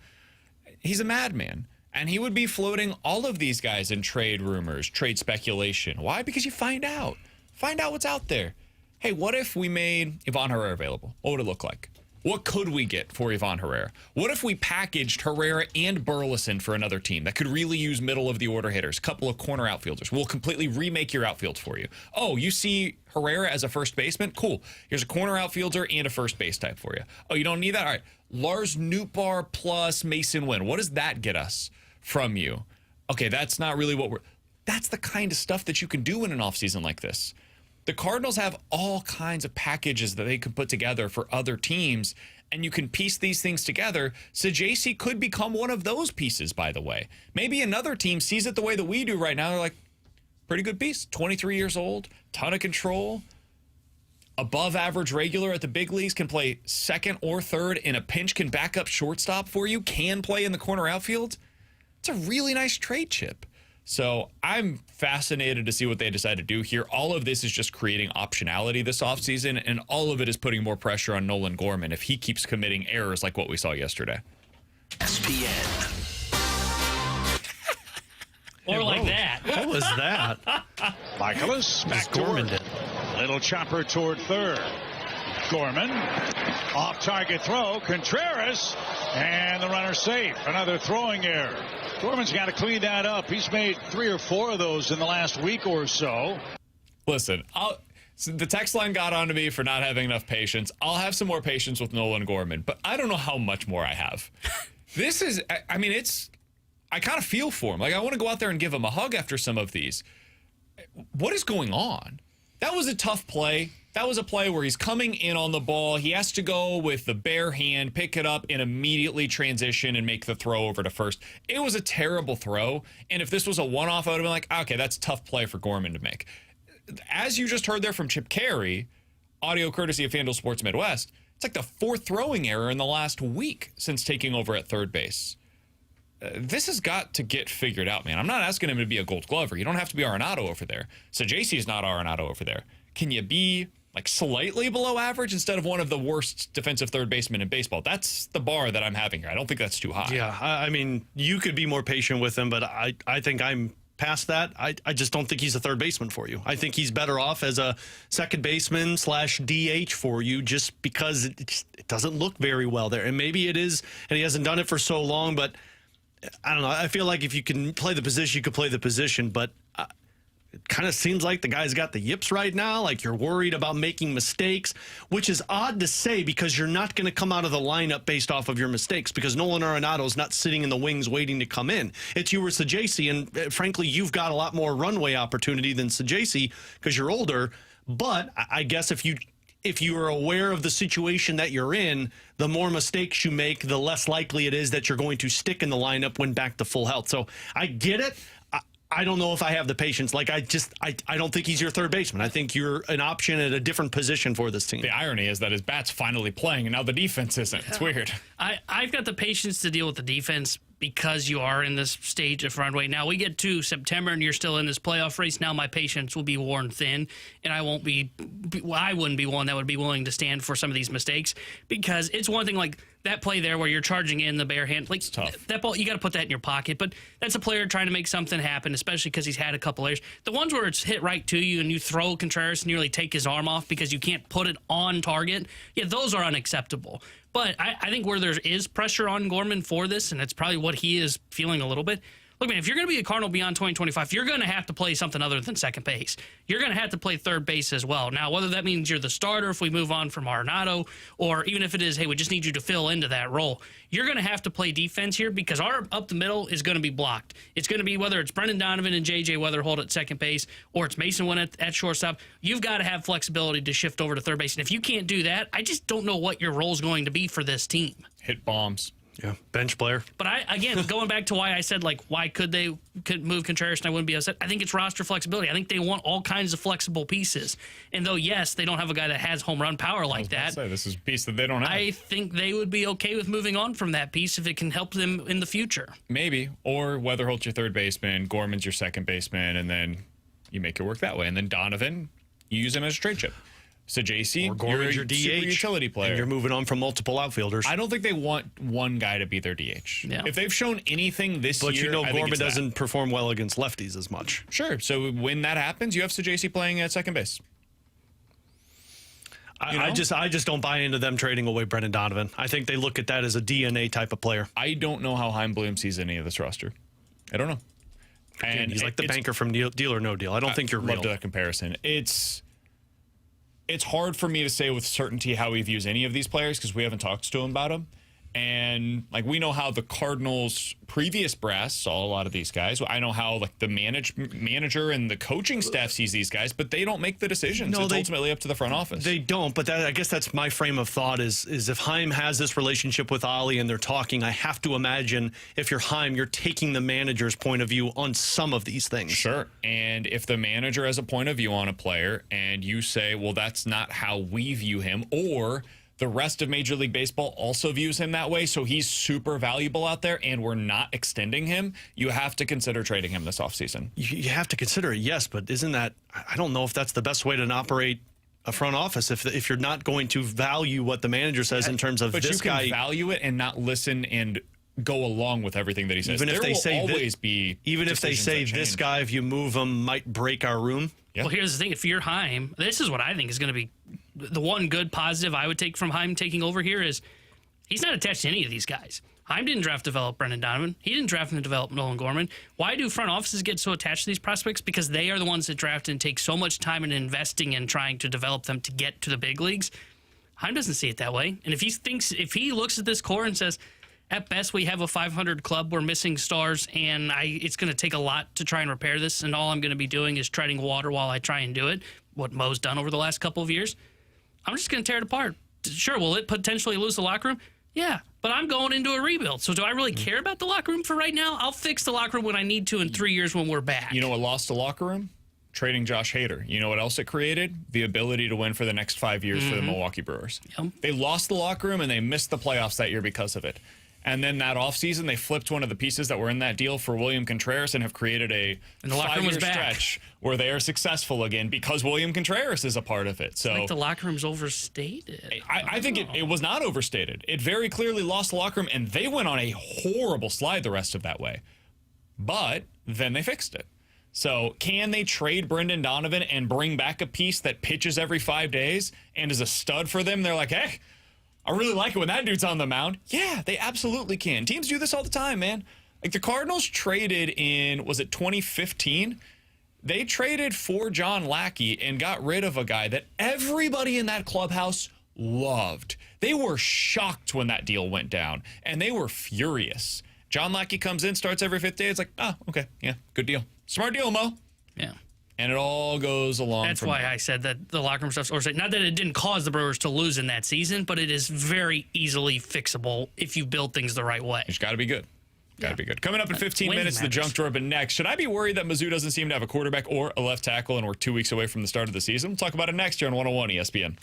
He's a madman, and he would be floating all of these guys in trade rumors, trade speculation. Why? Because you find out what's out there. Hey, what if we made Ivan Herrera available? What would it look like? What could we get for Ivan Herrera? What if we packaged Herrera and Burleson for another team that could really use middle-of-the-order hitters, couple of corner outfielders? We'll completely remake your outfield for you. Oh, you see Herrera as a first baseman? Cool. Here's a corner outfielder and a first base type for you. Oh, you don't need that? All right. Lars Nootbaar plus Mason Wynn. What does that get us from you? Okay, that's not really what we're... That's the kind of stuff that you can do in an offseason like this. The Cardinals have all kinds of packages that they can put together for other teams, and you can piece these things together. Saggese could become one of those pieces, by the way. Maybe another team sees it the way that we do right now. They're like, pretty good piece. 23 years old, ton of control, above average regular at the big leagues, can play second or third in a pinch, can back up shortstop for you, can play in the corner outfield. It's a really nice trade chip. So I'm fascinated to see what they decide to do here. All of this is just creating optionality this offseason, and all of it is putting more pressure on Nolan Gorman if he keeps committing errors like what we saw yesterday. ESPN. Or like that. What was that? Michaelis back to Gorman work. did. Little chopper toward third. Gorman, off target throw, Contreras, and the runner safe. Another throwing error. Gorman's got to clean that up. He's made 3 or 4 of those in the last week or so. Listen, so the text line got onto me for not having enough patience. I'll have some more patience with Nolan Gorman, but I don't know how much more I have. This is, I mean, I kind of feel for him. Like, I want to go out there and give him a hug after some of these. What is going on? That was a tough play. That was a play where he's coming in on the ball. He has to go with the bare hand, pick it up, and immediately transition and make the throw over to first. It was a terrible throw. And if this was a one-off, I would have been like, okay, that's a tough play for Gorman to make. As you just heard there from Chip Carey, audio courtesy of FanDuel Sports Midwest, it's like the 4th throwing error in the last week since taking over at third base. This has got to get figured out, man. I'm not asking him to be a Gold Glover. You don't have to be Arenado over there. Saggese is not Arenado over there. Can you be like slightly below average instead of one of the worst defensive third basemen in baseball? That's the bar that I'm having here. I don't think that's too high. Yeah, I mean, you could be more patient with him, but I think I'm past that. I just don't think he's a third baseman for you. I think he's better off as a second baseman / DH for you, just because it doesn't look very well there. And maybe it is, and he hasn't done it for so long, but I don't know. I feel like if you can play the position, you could play the position, but it kind of seems like the guy's got the yips right now. Like, you're worried about making mistakes, which is odd to say because you're not going to come out of the lineup based off of your mistakes, because Nolan Arenado's not sitting in the wings waiting to come in. It's you or Saggese, and frankly, you've got a lot more runway opportunity than Saggese because you're older. But I guess if you if you are aware of the situation that you're in, the more mistakes you make, the less likely it is that you're going to stick in the lineup when back to full health. So I get it. I don't know if I have the patience. Like, I don't think he's your third baseman. I think you're an option at a different position for this team. The irony is that his bat's finally playing, and now the defense isn't. It's weird. I've got the patience to deal with the defense because you are in this stage of runway. Now we get to September and you're still in this playoff race. Now my patience will be worn thin, and I wouldn't be one that would be willing to stand for some of these mistakes, because it's one thing like that play there where you're charging in the bare hand, like that ball, you got to put that in your pocket. But that's a player trying to make something happen, especially because he's had a couple errors. The ones where it's hit right to you and you throw Contreras and nearly take his arm off because you can't put it on target, yeah, those are unacceptable. But I think where there is pressure on Gorman for this, and it's probably what he is feeling a little bit. Look, man, if you're going to be a Cardinal beyond 2025, you're going to have to play something other than second base. You're going to have to play third base as well. Now, whether that means you're the starter if we move on from Arenado, or even if it is, hey, we just need you to fill into that role, you're going to have to play defense here, because our up the middle is going to be blocked. It's going to be whether it's Brendan Donovan and J.J. Weatherholt at second base, or it's Mason Wynn at shortstop. You've got to have flexibility to shift over to third base. And if you can't do that, I just don't know what your role is going to be for this team. Hit bombs. Yeah, bench player. But again, going back to why I said, like, why could move Contreras and I wouldn't be upset? I think it's roster flexibility. I think they want all kinds of flexible pieces. And though, yes, they don't have a guy that has home run power like that. This is a piece that they don't have. I think they would be okay with moving on from that piece if it can help them in the future. Maybe. Or Weatherholt's your third baseman, Gorman's your second baseman, and then you make it work that way. And then Donovan, you use him as a trade chip. Saggese, or Gorman's your DH, super utility player. And you're moving on from multiple outfielders. I don't think they want one guy to be their DH. Yeah. If they've shown anything this year, but you know I think Gorman it's that. doesn't perform well against lefties as much. Sure. So when that happens, you have Saggese playing at second base. I just don't buy into them trading away Brendan Donovan. I think they look at that as a DNA type of player. I don't know how Chaim Bloom sees any of this roster. I don't know. And he's like the banker from Deal or No Deal. I don't think you're real. Love that comparison. It's hard for me to say with certainty how he views any of these players because we haven't talked to him about them. And like we know how the Cardinals' previous brass saw a lot of these guys. I know how like the manager and the coaching staff sees these guys, but they don't make the decisions. It's ultimately up to the front office. They don't, but I guess that's my frame of thought is if Chaim has this relationship with Oli and they're talking, I have to imagine if you're Chaim, you're taking the manager's point of view on some of these things. Sure. And if the manager has a point of view on a player and you say, well, that's not how we view him, or the rest of Major League Baseball also views him that way, so he's super valuable out there, and we're not extending him, you have to consider trading him this offseason. You have to consider it, yes, but isn't that, I don't know if that's the best way to operate a front office if you're not going to value what the manager says in terms of but this guy. But you can value it and not listen and go along with everything that he says. Even if they say this guy, if you move him, might break our room. Yeah. Well, here's the thing. If you're Chaim, this is what I think is going to be the one good positive I would take from Chaim taking over here is he's not attached to any of these guys. Chaim didn't draft develop Brendan Donovan. He didn't draft and develop Nolan Gorman. Why do front offices get so attached to these prospects? Because they are the ones that draft and take so much time in investing in trying to develop them to get to the big leagues. Chaim doesn't see it that way. And if he looks at this core and says, at best, we have a 500 club. We're missing stars, and it's going to take a lot to try and repair this, and all I'm going to be doing is treading water while I try and do it, what Mo's done over the last couple of years. I'm just going to tear it apart. Sure, will it potentially lose the locker room? Yeah, but I'm going into a rebuild. So do I really care about the locker room for right now? I'll fix the locker room when I need to in 3 years when we're back. You know what lost the locker room? Trading Josh Hader. You know what else it created? The ability to win for the next 5 years for the Milwaukee Brewers. Yep. They lost the locker room, and they missed the playoffs that year because of it. And then that offseason, they flipped one of the pieces that were in that deal for William Contreras and have created a 5-year stretch where they are successful again because William Contreras is a part of it. So I think the locker room's overstated. I think it was not overstated. It very clearly lost the locker room, and they went on a horrible slide the rest of that way. But then they fixed it. So can they trade Brendan Donovan and bring back a piece that pitches every 5 days and is a stud for them? They're like, hey, I really like it when that dude's on the mound. Yeah, they absolutely can. Teams do this all the time, man. Like the Cardinals traded in, was it 2015? They traded for John Lackey and got rid of a guy that everybody in that clubhouse loved. They were shocked when that deal went down, and they were furious. John Lackey comes in, starts every 5th day. It's like, oh, okay, yeah, good deal. Smart deal, Mo. Yeah. And it all goes along. That's why I said that the locker room stuff's oversight. Not that it didn't cause the Brewers to lose in that season, but it is very easily fixable if you build things the right way. It's got to be good. Got to be good. Coming up in 15 minutes, the junk drawer. But next, should I be worried that Mizzou doesn't seem to have a quarterback or a left tackle, and we're 2 weeks away from the start of the season? We'll talk about it next year on 101 ESPN.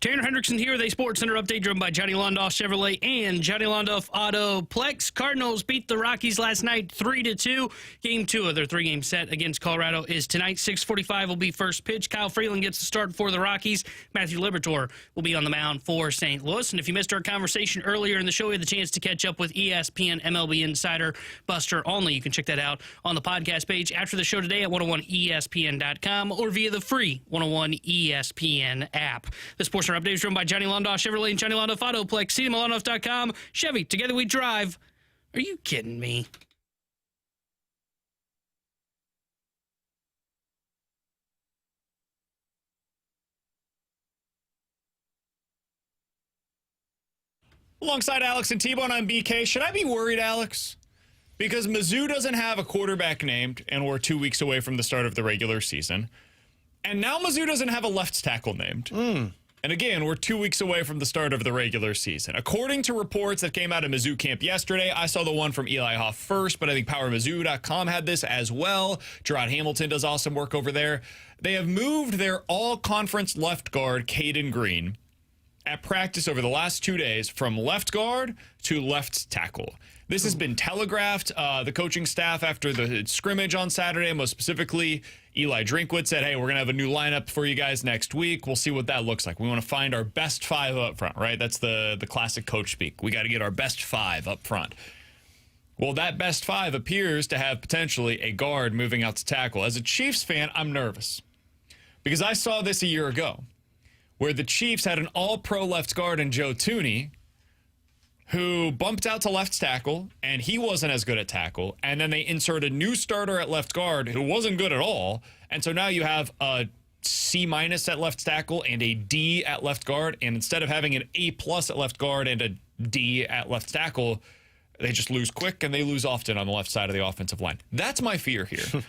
Tanner Hendrickson here with a Sports Center update driven by Johnny Londoff Chevrolet and Johnny Londoff Autoplex. Cardinals beat the Rockies last night 3-2. Game 2 of their 3-game set against Colorado is tonight. 6:45 will be first pitch. Kyle Freeland gets the start for the Rockies. Matthew Liberatore will be on the mound for St. Louis. And if you missed our conversation earlier in the show, we had the chance to catch up with ESPN MLB insider Buster Olney. You can check that out on the podcast page after the show today at 101ESPN.com or via the free 101 ESPN app. The Sports Center update is driven by Johnny Londoff Chevrolet and Johnny Londoff Autoplex. See them at Londoff.com. Chevy, together we drive. Are you kidding me? Alongside Alex and T-Bone, I'm BK. Should I be worried, Alex? Because Mizzou doesn't have a quarterback named, and we're 2 weeks away from the start of the regular season. And now Mizzou doesn't have a left tackle named. And again, we're 2 weeks away from the start of the regular season. According to reports that came out of Mizzou camp yesterday, I saw the one from Eli Hoff first, but I think PowerMizzou.com had this as well. Gerard Hamilton does awesome work over there. They have moved their all-conference left guard, Caden Green, at practice over the last 2 days from left guard to left tackle. This has been telegraphed. The coaching staff after the scrimmage on Saturday, most specifically, Eli Drinkwitz said, hey, we're going to have a new lineup for you guys next week. We'll see what that looks like. We want to find our best 5 up front, right? That's the classic coach speak. We got to get our best 5 up front. Well, that best 5 appears to have potentially a guard moving out to tackle. As a Chiefs fan, I'm nervous because I saw this a year ago where the Chiefs had an all-pro left guard in Joe Thuney who bumped out to left tackle, and he wasn't as good at tackle. And then they insert a new starter at left guard who wasn't good at all. And so now you have a C- at left tackle and a D at left guard. And instead of having an A+ at left guard and a D at left tackle, they just lose quick and they lose often on the left side of the offensive line. That's my fear here.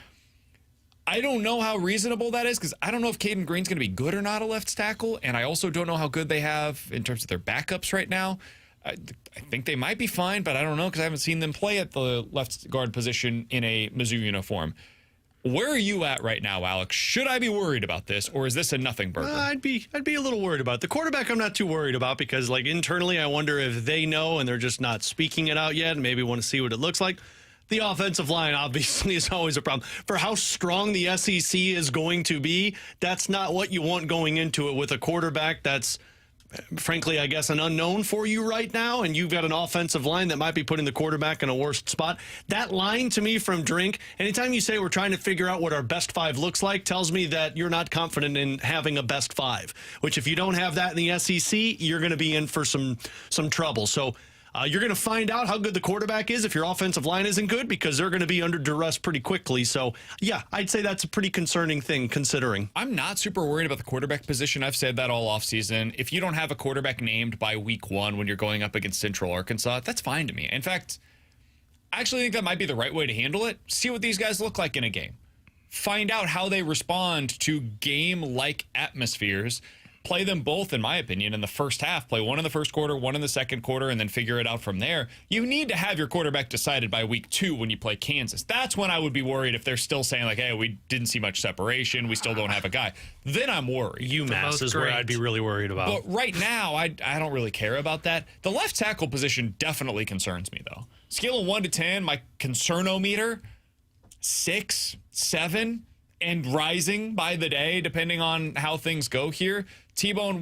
I don't know how reasonable that is because I don't know if Caden Green's going to be good or not at left tackle. And I also don't know how good they have in terms of their backups right now. I think they might be fine, but I don't know because I haven't seen them play at the left guard position in a Mizzou uniform. Where are you at right now, Alex? Should I be worried about this, or is this a nothing burger? I'd be a little worried about it. The quarterback I'm not too worried about because, like, internally I wonder if they know and they're just not speaking it out yet and maybe want to see what it looks like. The offensive line obviously is always a problem. For how strong the SEC is going to be, that's not what you want going into it with a quarterback that's frankly, I guess, an unknown for you right now, and you've got an offensive line that might be putting the quarterback in a worse spot. That line to me from Drink, anytime you say we're trying to figure out what our best 5 looks like, tells me that you're not confident in having a best 5, which if you don't have that in the SEC, you're going to be in for some trouble. So you're going to find out how good the quarterback is if your offensive line isn't good because they're going to be under duress pretty quickly. So, yeah, I'd say that's a pretty concerning thing considering. I'm not super worried about the quarterback position. I've said that all offseason. If you don't have a quarterback named by week 1 when you're going up against Central Arkansas, that's fine to me. In fact, I actually think that might be the right way to handle it. See what these guys look like in a game. Find out how they respond to game-like atmospheres. Play them both, in my opinion, in the first half. Play one in the first quarter, one in the second quarter, and then figure it out from there. You need to have your quarterback decided by week 2 when you play Kansas. That's when I would be worried if they're still saying, like, hey, we didn't see much separation. We still don't have a guy. Then I'm worried. UMass is where I'd be really worried about. But right now, I don't really care about that. The left tackle position definitely concerns me, though. Scale of 1 to 10, my concernometer, 6, 7, and rising by the day, depending on how things go here. T-Bone,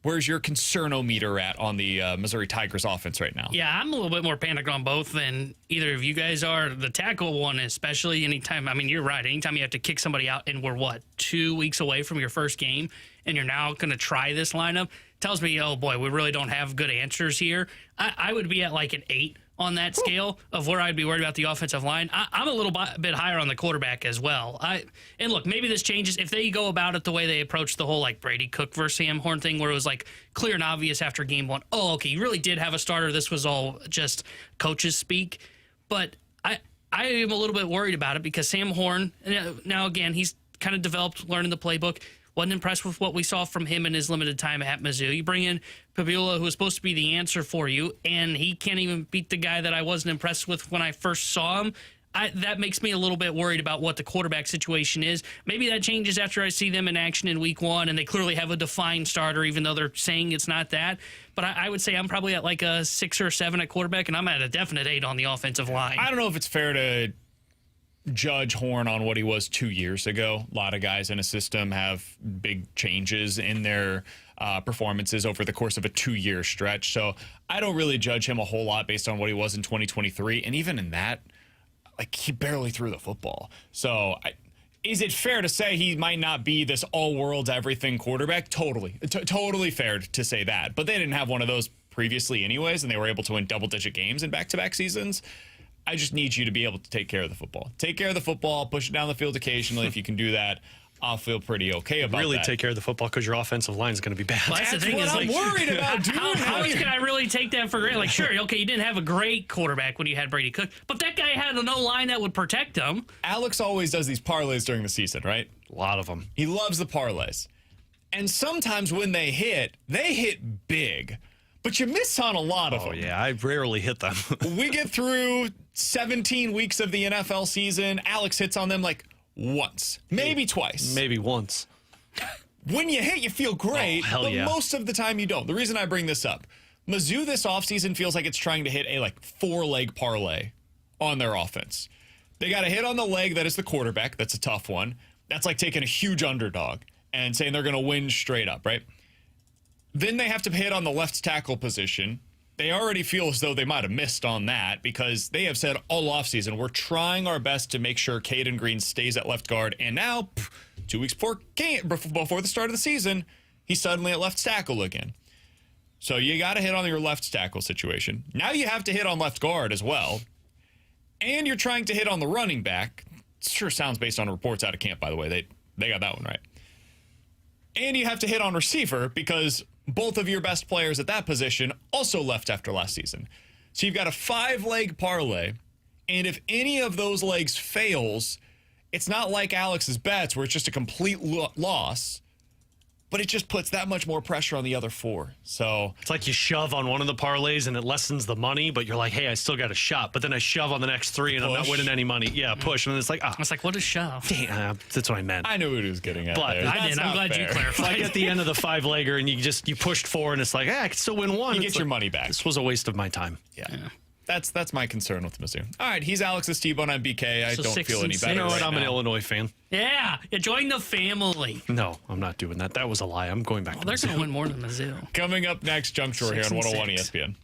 where's your concernometer at on the Missouri Tigers offense right now? Yeah, I'm a little bit more panicked on both than either of you guys are. The tackle one, especially anytime. I mean, you're right. Anytime you have to kick somebody out and we're, 2 weeks away from your first game and you're now going to try this lineup, tells me, oh, boy, we really don't have good answers here. I would be at like an 8 on that scale of where I'd be worried about the offensive line. I'm a little bit higher on the quarterback as well. And look, maybe this changes if they go about it the way they approached the whole like Brady Cook versus Sam Horn thing, where it was like clear and obvious after game 1. Oh, okay, you really did have a starter. This was all just coaches speak. But I am a little bit worried about it because Sam Horn, now again, he's kind of developed, learning the playbook. Wasn't impressed with what we saw from him in his limited time at Mizzou. You bring in Pabula, who was supposed to be the answer for you, and he can't even beat the guy that I wasn't impressed with when I first saw him. that makes me a little bit worried about what the quarterback situation is. Maybe that changes after I see them in action in week 1, and they clearly have a defined starter, even though they're saying it's not that. But I would say I'm probably at like a 6 or 7 at quarterback, and I'm at a definite 8 on the offensive line. I don't know if it's fair to judge Horn on what he was 2 years ago. A lot of guys in a system have big changes in their performances over the course of a 2-year stretch. So I don't really judge him a whole lot based on what he was in 2023. And even in that, like, he barely threw the football. So is it fair to say he might not be this all-world everything quarterback? Totally. Totally fair to say that. But they didn't have one of those previously anyways, and they were able to win double-digit games in back-to-back seasons. I just need you to be able to take care of the football. Take care of the football, push it down the field occasionally. If you can do that, I'll feel pretty okay about really that. take care of the football because your offensive line is going to be bad. Well, that's the thing what is, I'm like, worried about, dude. How can I really take that for granted? Like, sure, okay, you didn't have a great quarterback when you had Brady Cook, but that guy had no line that would protect him. Alex always does these parlays during the season, right? A lot of them. He loves the parlays. And sometimes when they hit big. But you miss on a lot of them. Oh, yeah, I rarely hit them. We get through 17 weeks of the NFL season. Alex hits on them like once, maybe twice. Maybe once. When you hit, you feel great, hell but yeah. most of the time you don't. The reason I bring this up, Mizzou this offseason feels like it's trying to hit a 4-leg parlay on their offense. They got a hit on the leg that is the quarterback. That's a tough one. That's like taking a huge underdog and saying they're going to win straight up, right? Then they have to hit on the left tackle position. They already feel as though they might have missed on that because they have said all offseason, we're trying our best to make sure Caden Green stays at left guard. And now, 2 weeks before the start of the season, he's suddenly at left tackle again. So you got to hit on your left tackle situation. Now you have to hit on left guard as well. And you're trying to hit on the running back. It sure sounds based on reports out of camp, by the way. They got that one right. And you have to hit on receiver because both of your best players at that position also left after last season. So you've got a 5-leg parlay, and if any of those legs fails, it's not like Alex's bets where it's just a complete loss, but it just puts that much more pressure on the other 4. So It's like you shove on one of the parlays and it lessens the money, but you're like, hey, I still got a shot. But then I shove on the next 3 and I'm not Push. winning any money. Yeah, push. And then it's like, It's like, what is shove? damn, that's what I meant. I knew what he was getting at But there. I That's didn't. I'm not glad you fair. clarified. Like at the end of the 5-legger and you pushed 4 and it's like, I can still win 1. You It's get your like, money back. This was a waste of my time. Yeah. That's my concern with Mizzou. All right, he's Alex's T-Bone. I'm BK. I So don't 6 feel and any 6. better. You know what? right I'm an now. Illinois fan. Yeah, you join the family. No, I'm not doing that. That was a lie. I'm going back to They're Mizzou. going to win more than Mizzou. Coming up next, Junk Shore here 6 on and 101 6. ESPN.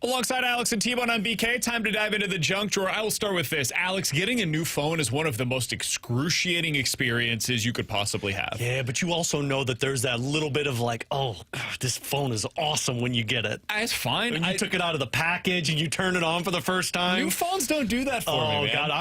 Alongside Alex and T-Bone on BK, time to dive into the junk drawer. I will start with this. Alex, getting a new phone is one of the most excruciating experiences you could possibly have. Yeah, but you also know that there's that little bit of like, oh, God, this phone is awesome when you get it. It's fine. When you took it out of the package and you turn it on for the first time. New phones don't do that for me, man. Oh, God,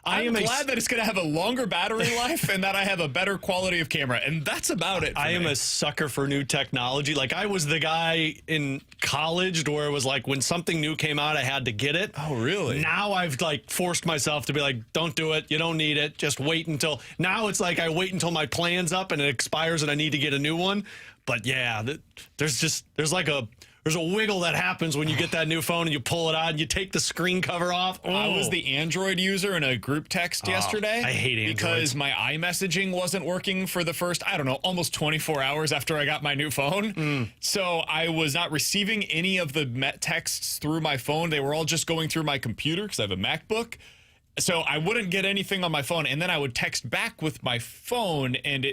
I'm glad that it's going to have a longer battery life and that I have a better quality of camera, and that's about it for I me. am a sucker for new technology. Like, I was the guy in college where it was like when something new came out, I had to get it. Oh, really? Now I've like forced myself to be like, don't do it. You don't need it. Just wait until. Now it's like I wait until my plan's up and it expires and I need to get a new one. But yeah, there's a wiggle that happens when you get that new phone and you pull it out and you take the screen cover off. Oh. I was the Android user in a group text yesterday. I hate Androids. Because my iMessaging wasn't working for the first, almost 24 hours after I got my new phone. So I was not receiving any of the texts through my phone. They were all just going through my computer because I have a MacBook. So I wouldn't get anything on my phone. And then I would text back with my phone, and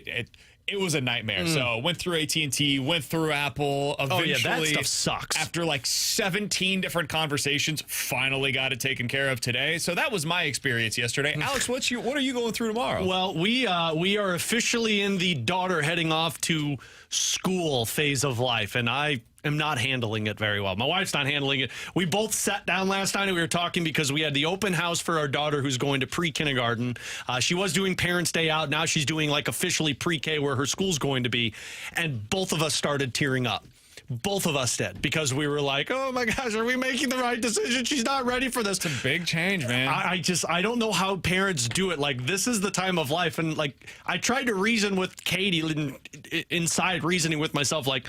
it was a nightmare. So went through AT&T, went through Apple. Eventually, that stuff sucks. After like 17 different conversations, finally got it taken care of today. So that was my experience yesterday. Alex, what are you going through tomorrow? Well, we are officially in the daughter heading off to school phase of life, and I am not handling it very well. My wife's not handling it. We both sat down last night and we were talking because we had the open house for our daughter who's going to pre-kindergarten. She was doing Parents' Day out. Now she's doing like officially pre-K where her school's going to be. And both of us started tearing up. Both of us did, because we were like, oh my gosh, are we making the right decision? She's not ready for this. It's a big change, man. I don't know how parents do it. Like, this is the time of life. And like, I tried to reason with Katie, inside reasoning with myself, like,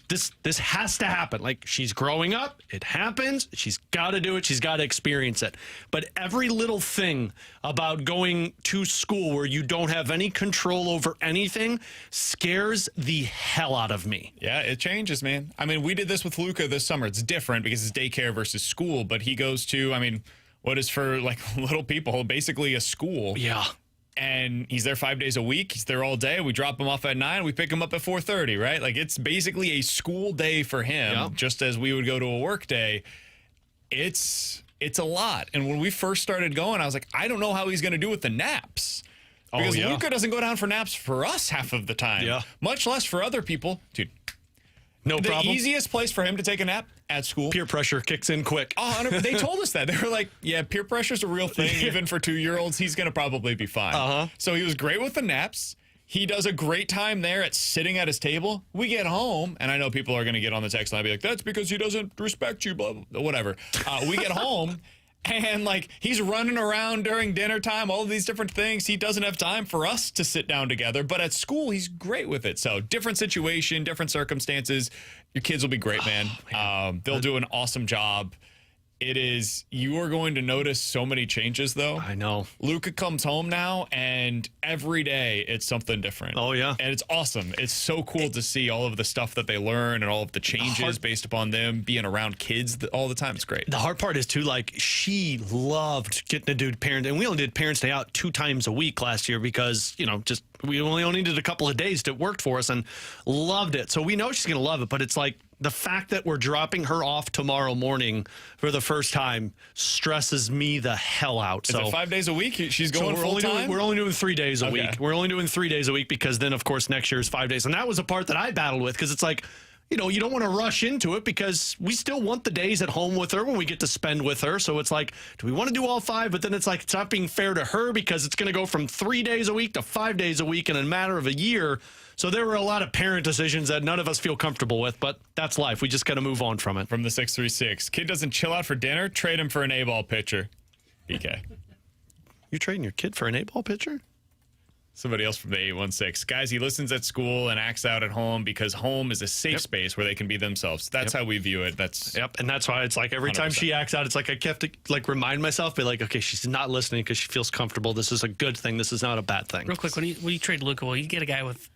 this has to happen. Like, she's growing up. It happens. She's got to do it. She's got to experience it. But every little thing about going to school where you don't have any control over anything scares the hell out of me. Yeah, it changes, man. I mean, we did this with Luca this summer. It's different because it's daycare versus school, but he goes to, what is for like little people, basically a school. Yeah. And he's there 5 days a week. He's there all day. We drop him off at 9. We pick him up at 4:30, right? Like, it's basically a school day for him, just as we would go to a work day. It's a lot. And when we first started going, I was like, I don't know how he's going to do with the naps. Because Luca doesn't go down for naps for us half of the time, much less for other people. Dude, no problem. The easiest place for him to take a nap, at school. Peer pressure kicks in quick. Oh, they told us that. They were like, yeah, peer pressure's a real thing. Even for 2-year-olds, he's going to probably be fine. So he was great with the naps. He does a great time there at sitting at his table. We get home, and I know people are going to get on the text line and be like, that's because he doesn't respect you, blah, blah, whatever. We get home, and like, he's running around during dinner time, all of these different things. He doesn't have time for us to sit down together, but at school, he's great with it. So different situation, different circumstances. Your kids will be great, man. They'll do an awesome job. You are going to notice so many changes, though. I know. Luca comes home now, and every day it's something different. Oh, yeah. And it's awesome. It's so cool to see all of the stuff that they learn and all of the changes based upon them being around kids all the time. It's great. The hard part is, too, like, she loved getting to do parent, and we only did Parents' Day out 2 times a week last year because, we only did a couple of days that worked for us and loved it. So we know she's going to love it, but it's like, the fact that we're dropping her off tomorrow morning for the first time stresses me the hell out. Is it 5 days a week? She's going full time? We're only doing 3 days a week. We're only doing 3 days a week because then, of course, next year is 5 days. And that was a part that I battled with because it's like, you don't want to rush into it because we still want the days at home with her when we get to spend with her. So it's like, do we want to do all 5? But then it's like, it's not being fair to her because it's going to go from 3 days a week to 5 days a week in a matter of a year. So there were a lot of parent decisions that none of us feel comfortable with, but that's life. We just got to move on from it. From the 636. Kid doesn't chill out for dinner, trade him for an A-ball pitcher. BK. You trading your kid for an A-ball pitcher? Somebody else from the 816. Guys, he listens at school and acts out at home because home is a safe space where they can be themselves. That's how we view it. And that's why it's like every 100%. Time she acts out, it's like I kept to like remind myself, be like, okay, she's not listening because she feels comfortable. This is a good thing. This is not a bad thing. Real quick, when you trade Luca, will you get a guy with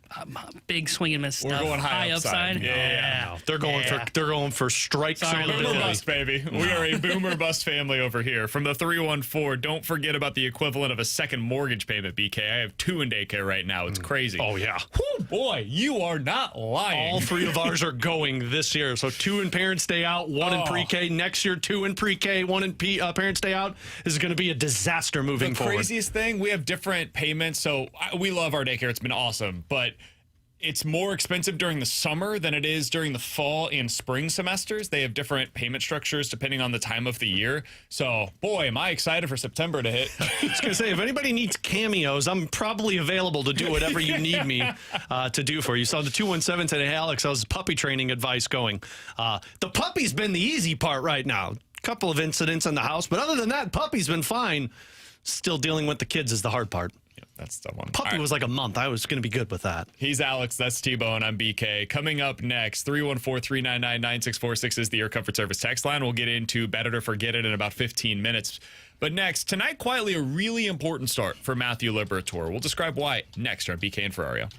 big swing and miss We're stuff. going high upside. No, they're going for strikes Sorry, on the Lily. Boomer Billy. bust, baby. We are a boomer bust family over here. From the 314, don't forget about the equivalent of a second mortgage payment, BK. I have 2 in daycare right now. It's crazy. Oh, yeah. Whew, boy, you are not lying. All 3 of ours are going this year. So 2 in Parents Day Out, 1 in pre-K. Next year, 2 in pre-K, 1 in Parents Day Out. This is going to be a disaster moving The forward. craziest thing, we have different payments. So we love our daycare. It's been awesome. But it's more expensive during the summer than it is during the fall and spring semesters. They have different payment structures depending on the time of the year. So, boy, am I excited for September to hit. I was going to say, if anybody needs cameos, I'm probably available to do whatever you need me to do for you. So the 217 today, hey, Alex, how's puppy training advice going? The puppy's been the easy part right now. Couple of incidents in the house, but other than that, puppy's been fine. Still dealing with the kids is the hard part. Yep, that's the one. Puppy was like a month. I was going to be good with that. He's Alex, that's T-Bone, I'm BK. Coming up next, 314-399-9646 is the Air Comfort Service text line. We'll get into Bet It or Forget It in about 15 minutes. But next, tonight, quietly, a really important start for Matthew Liberatore. We'll describe why next on BK and Ferrario.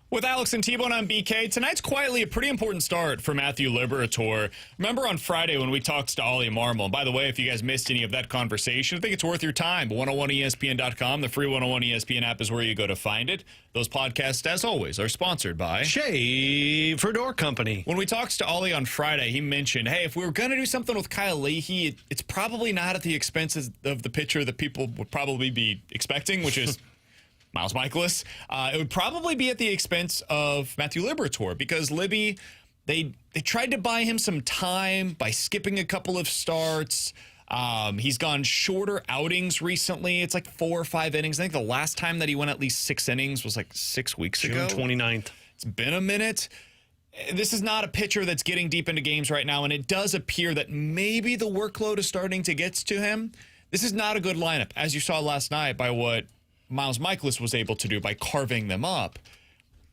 With Alex and T-Bone on BK, tonight's quietly a pretty important start for Matthew Liberatore. Remember on Friday when we talked to Oli Marmol, and by the way, if you guys missed any of that conversation, I think it's worth your time. 101ESPN.com, the free 101 ESPN app is where you go to find it. Those podcasts, as always, are sponsored by Shave for Door Company. When we talked to Oli on Friday, he mentioned, hey, if we were going to do something with Kyle Leahy, it's probably not at the expense of the pitcher that people would probably be expecting, which is Miles Michaelis. It would probably be at the expense of Matthew Liberatore because Libby, they tried to buy him some time by skipping a couple of starts. He's gone shorter outings recently. It's like 4 or 5 innings. I think the last time that he went at least 6 innings was like 6 weeks ago. June 29th. It's been a minute. This is not a pitcher that's getting deep into games right now, and it does appear that maybe the workload is starting to get to him. This is not a good lineup, as you saw last night by what Miles Michaelis was able to do by carving them up.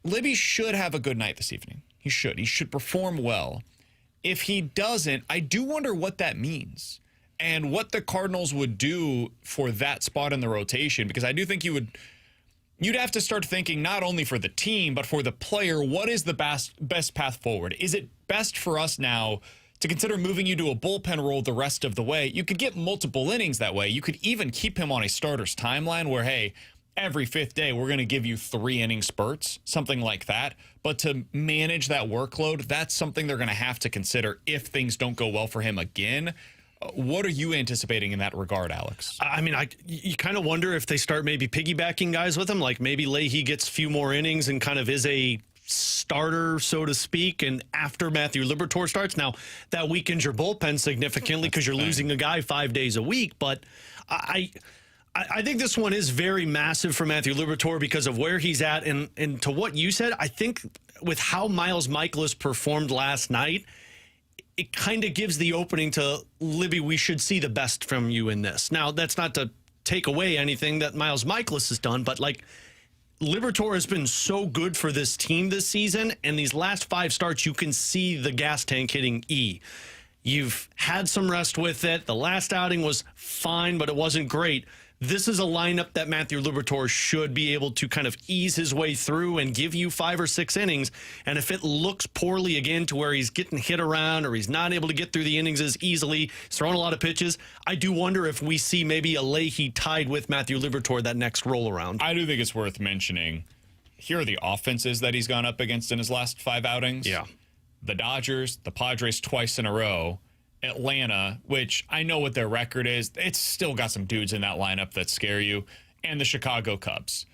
Libby should have a good night this evening. He should. He should perform well. If he doesn't, I do wonder what that means and what the Cardinals would do for that spot in the rotation, because I do think you'd have to start thinking not only for the team, but for the player, what is the best path forward? Is it best for us now to consider moving you to a bullpen role the rest of the way? You could get multiple innings that way. You could even keep him on a starter's timeline where, hey, every 5th day we're going to give you 3-inning spurts, something like that. But to manage that workload, that's something they're going to have to consider if things don't go well for him again. What are you anticipating in that regard, Alex? I mean, you kind of wonder if they start maybe piggybacking guys with him, like maybe Leahy gets a few more innings and kind of is a starter, so to speak, and after Matthew Liberatore starts. Now, that weakens your bullpen significantly because you're losing a guy 5 days a week, but I think this one is very massive for Matthew Liberatore because of where he's at, and to what you said, I think with how Miles Michaelis performed last night, it kind of gives the opening to Libby, we should see the best from you in this. Now, that's not to take away anything that Miles Michaelis has done, but like Liberatore has been so good for this team this season, and these last 5 starts, you can see the gas tank hitting E. You've had some rest with it. The last outing was fine, but it wasn't great. This is a lineup that Matthew Liberatore should be able to kind of ease his way through and give you 5 or 6 innings. And if it looks poorly again to where he's getting hit around or he's not able to get through the innings as easily, he's throwing a lot of pitches, I do wonder if we see maybe a Leahy tied with Matthew Liberatore that next roll around. I do think it's worth mentioning. Here are the offenses that he's gone up against in his last 5 outings. Yeah. The Dodgers, the Padres twice in a row, Atlanta, which I know what their record is. It's still got some dudes in that lineup that scare you, and the Chicago Cubs.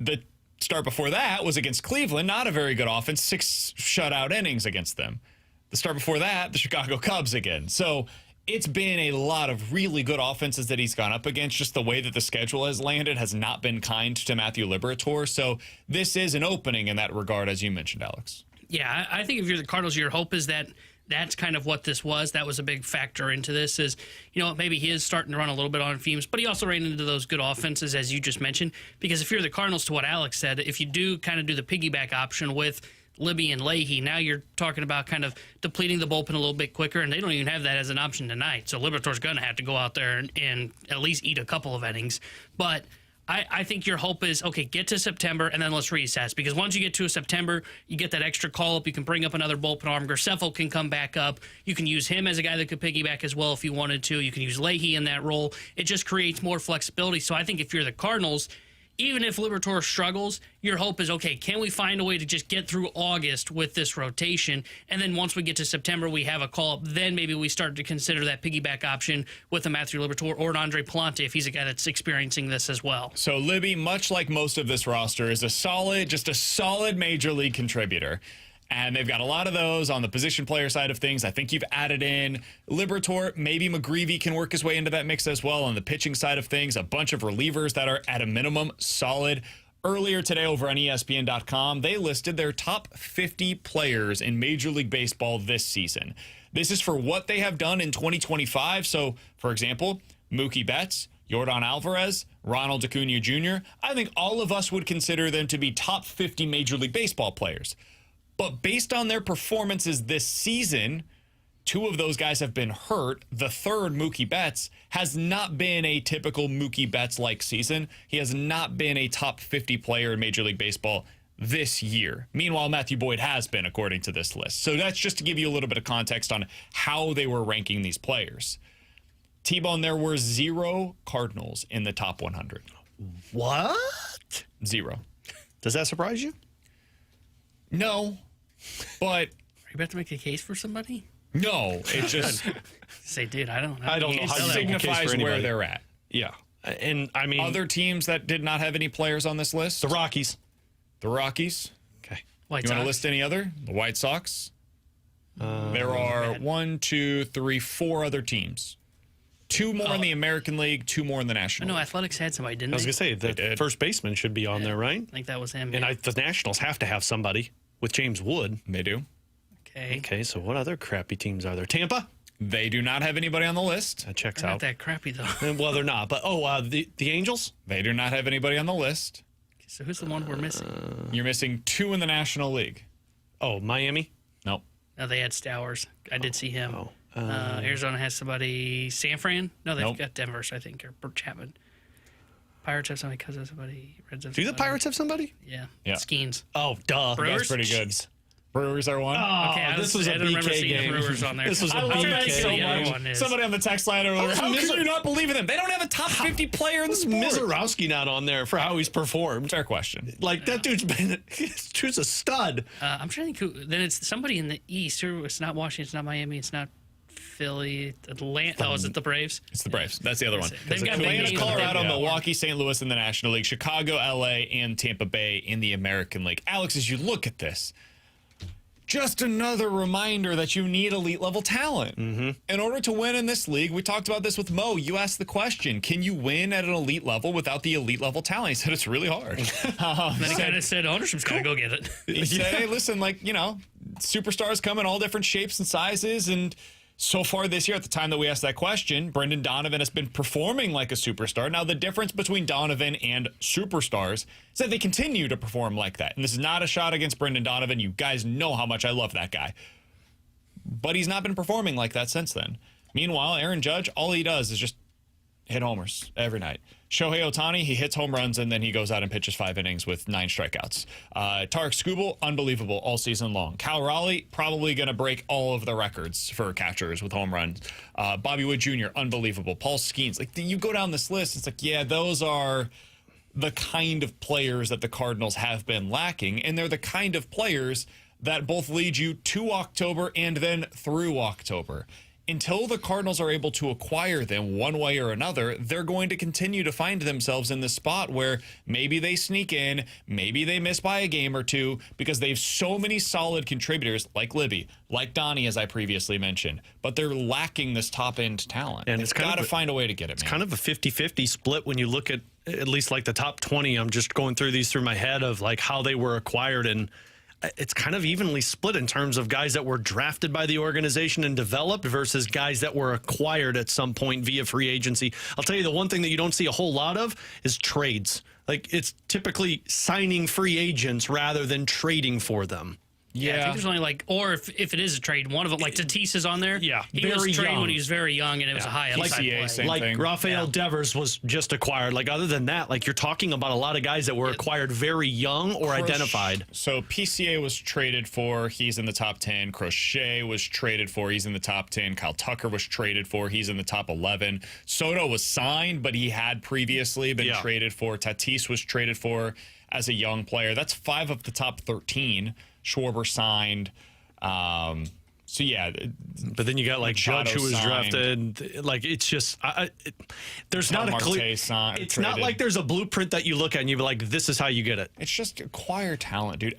The start before that was against Cleveland, not a very good offense, 6 shutout innings against them. The start before that, the Chicago Cubs again. So it's been a lot of really good offenses that he's gone up against. Just the way that the schedule has landed has not been kind to Matthew Liberatore. So this is an opening in that regard, as you mentioned, Alex. Yeah, I think if you're the Cardinals, your hope is that that's kind of what this was. That was a big factor into this is, maybe he is starting to run a little bit on fumes, but he also ran into those good offenses, as you just mentioned, because if you're the Cardinals, to what Alex said, if you do kind of do the piggyback option with Libby and Leahy, now you're talking about kind of depleting the bullpen a little bit quicker, and they don't even have that as an option tonight. So Liberatore's going to have to go out there and at least eat a couple of innings. But I think your hope is, okay, get to September, and then let's reassess. Because once you get to September, you get that extra call-up. You can bring up another bullpen arm. Graceffel can come back up. You can use him as a guy that could piggyback as well if you wanted to. You can use Leahy in that role. It just creates more flexibility. So I think if you're the Cardinals, even if Liberatore struggles, your hope is, okay, can we find a way to just get through August with this rotation? And then once we get to September, we have a call-up. Then maybe we start to consider that piggyback option with a Matthew Liberatore or an Andre Palante if he's a guy that's experiencing this as well. So Libby, much like most of this roster, is a solid major league contributor. And they've got a lot of those on the position player side of things. I think you've added in Liberatore. Maybe McGreevy can work his way into that mix as well on the pitching side of things. A bunch of relievers that are, at a minimum, solid. Earlier today over on ESPN.com, they listed their top 50 players in Major League Baseball this season. This is for what they have done in 2025. So, for example, Mookie Betts, Yordan Alvarez, Ronald Acuna Jr. I think all of us would consider them to be top 50 Major League Baseball players. But based on their performances this season, 2 of those guys have been hurt. The third, Mookie Betts, has not been a typical Mookie Betts-like season. He has not been a top 50 player in Major League Baseball this year. Meanwhile, Matthew Boyd has been, according to this list. So that's just to give you a little bit of context on how they were ranking these players. T-Bone, there were 0 Cardinals in the top 100. What? 0. Does that surprise you? No, but Are you about to make a case for somebody? no, it just Say, dude, I don't know I don't know how you make a case signifies for where anybody. they're at. Yeah. And I mean, Other teams that did not have any players on this list? the Rockies. The Rockies. Okay. White You want to Sox. list any other? The White Sox. There are 4 other teams. 2 more in the American League, 2 more in the National No, League. Athletics had somebody, didn't I was they? going to say, the did. first baseman should be on there, right? I think that was him. And yeah. the Nationals have to have somebody with James Wood. They do. Okay. Okay, so what other crappy teams are there? Tampa? They do not have anybody on the list. That checks They're not out. that crappy, though. Well, they're not. But, the Angels? They do not have anybody on the list. So who's the one we're missing? You're missing 2 in the National League. Oh, Miami? Nope. No, they had Stowers. I did see him. Oh. Arizona has somebody. San Fran? No, they've Nope. got Denver's, I think, or Chapman. Pirates have somebody because of somebody. Reds have Do the somebody. Pirates have somebody? Yeah. Yeah. Skeens. Oh, duh. Brewers? That's pretty good. Jeez. Brewers are one. Okay, I this was- was a I don't remember BK seeing the game. Brewers on there. This was a I love BK that so game. much. One is. Somebody on the text line over there. How Miz- can you not believe in them? They don't have a top 50 player in the sport. Mizorowski not on there for how he's performed. Fair question. Like, that dude's a stud. I'm trying to think who. Then it's somebody in the East. It's not Washington. It's not Miami. It's not Philly. Atlanta. Oh, is it the Braves? It's the Braves. That's the other one. They've got big Atlanta, names. Colorado, Yeah. Milwaukee, St. Louis in the National League, Chicago, LA, and Tampa Bay in the American League. Alex, as you look at this, just another reminder that you need elite level talent. In order to win in this league, we talked about this with Mo. You asked the question, can you win at an elite level without the elite level talent? He said it's really hard. Then he kind of said, ownership's got to go get it. He said, hey, listen, superstars come in all different shapes and sizes. And so far this year, at the time that we asked that question, Brendan Donovan has been performing like a superstar. Now, the difference between Donovan and superstars is that they continue to perform like that. And this is not a shot against Brendan Donovan. You guys know how much I love that guy. But he's not been performing like that since then. Meanwhile, Aaron Judge, all he does is just hit homers every night. Shohei Ohtani, he hits home runs and then he goes out and pitches 5 innings with 9 strikeouts. Tarek Skubal, unbelievable all season long. Cal Raleigh, probably going to break all of the records for catchers with home runs. Bobby Wood Jr., unbelievable. Paul Skeens, you go down this list, it's like, yeah, those are the kind of players that the Cardinals have been lacking, and they're the kind of players that both lead you to October and then through October. Until the Cardinals are able to acquire them one way or another, they're going to continue to find themselves in this spot where maybe they sneak in, maybe they miss by a game or two, because they have so many solid contributors like Libby, like Donnie, as I previously mentioned, but they're lacking this top-end talent. And They've it's kind got to of a- find a way to get it, man. It's kind of a 50-50 split when you look at least like the top 20. I'm just going through these through my head of like how they were acquired, and it's kind of evenly split in terms of guys that were drafted by the organization and developed versus guys that were acquired at some point via free agency. I'll tell you the one thing that you don't see a whole lot of is trades. Like, it's typically signing free agents rather than trading for them. Yeah, I think there's only or if it is a trade, one of them, like Tatis is on there. Yeah, he was very traded young. when he was very young, and it was a high upside PCA, play. same Like thing. Rafael Devers was just acquired. Like, other than that, like, you're talking about a lot of guys that were acquired very young or identified. So PCA was traded for, he's in the top 10. Crochet was traded for, he's in the top 10. Kyle Tucker was traded for, he's in the top 11. Soto was signed, but he had previously been traded for. Tatis was traded for as a young player. That's 5 of the top 13. Schwarber signed. So yeah, but then you got like Machado Judge, who was signed. drafted. Like, it's just there's Tom not a clear. Marte signed, It's not traded. like there's a blueprint that you look at and you be like, this is how you get it. It's just acquire talent, dude.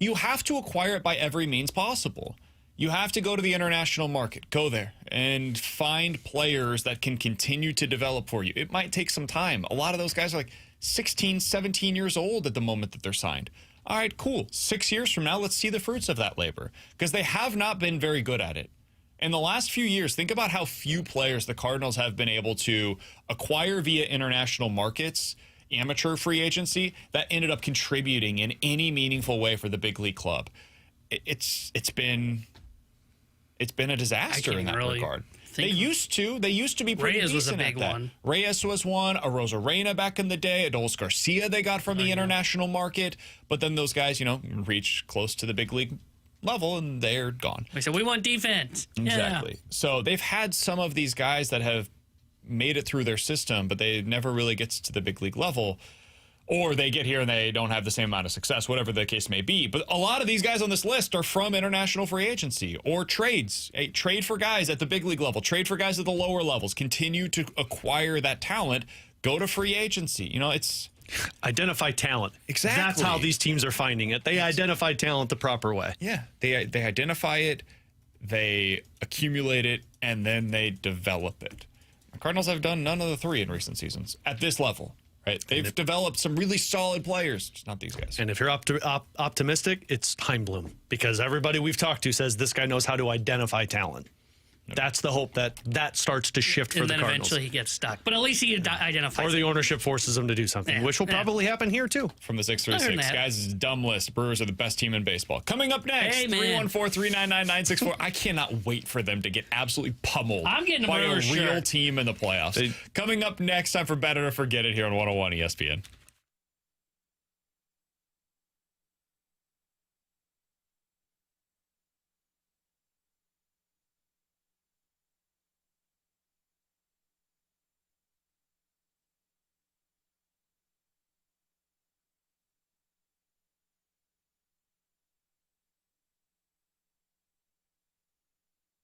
You have to acquire it by every means possible. You have to go to the international market, go there, and find players that can continue to develop for you. It might take some time. A lot of those guys are like 16, 17 years old at the moment that they're signed. All right, cool. 6 years from now, let's see the fruits of that labor, because they have not been very good at it. In the last few years, think about how few players the Cardinals have been able to acquire via international markets, amateur free agency, that ended up contributing in any meaningful way for the big league club. It's been a disaster in that regard. They used to be pretty Reyes decent was a big at that. one. Reyes was one. A Rosa Reina back in the day. Adolis Garcia they got from the international market. But then those guys, reach close to the big league level and they're gone. We said we want defense. Exactly. Yeah. So they've had some of these guys that have made it through their system, but they never really gets to the big league level. Or they get here and they don't have the same amount of success, whatever the case may be. But a lot of these guys on this list are from international free agency or trades. Hey, trade for guys at the big league level, trade for guys at the lower levels, continue to acquire that talent, go to free agency. It's identify talent. Exactly. That's how these teams are finding it. They identify talent the proper way. Yeah. They identify it, they accumulate it, and then they develop it. The Cardinals have done none of the three in recent seasons at this level. Right, they've developed some really solid players, just not these guys. And if you're optimistic, it's Heimblum, because everybody we've talked to says this guy knows how to identify talent. That's the hope that starts to shift for the Cardinals. And then eventually he gets stuck. But at least he identifies. Or the ownership forces him to do something, which will probably happen here too. From the 636, guys, dumb list. Brewers are the best team in baseball. Coming up next, 314-399-964. I cannot wait for them to get absolutely pummeled by a real team in the playoffs. Coming up next, time for Better to Forget It here on 101 ESPN.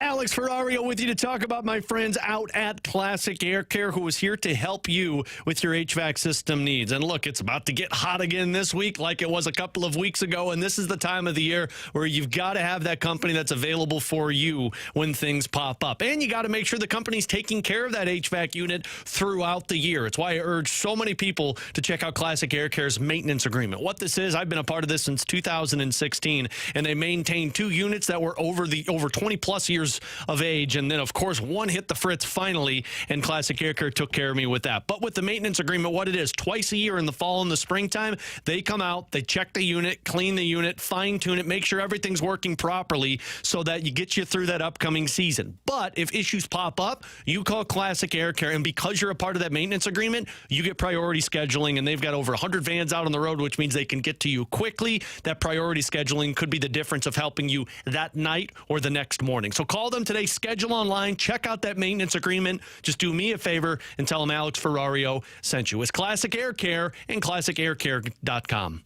Alex Ferrario with you to talk about my friends out at Classic Air Care, who is here to help you with your HVAC system needs. And look, it's about to get hot again this week like it was a couple of weeks ago, and this is the time of the year where you've got to have that company that's available for you when things pop up. And you got to make sure the company's taking care of that HVAC unit throughout the year. It's why I urge so many people to check out Classic Air Care's maintenance agreement. What this is, I've been a part of this since 2016, and they maintain 2 units that were over 20 plus years of age, and then of course one hit the fritz finally, and Classic Air Care took care of me with that. But with the maintenance agreement, what it is, twice a year in the fall and the springtime, they come out, they check the unit, clean the unit, fine tune it, make sure everything's working properly so that you get you through that upcoming season. But if issues pop up, you call Classic Air Care, and because you're a part of that maintenance agreement, you get priority scheduling, and they've got over 100 vans out on the road, which means they can get to you quickly. That priority scheduling could be the difference of helping you that night or the next morning. So call them today, schedule online, check out that maintenance agreement. Just do me a favor and tell them Alex Ferrario sent you. It's Classic Air Care and ClassicAirCare.com.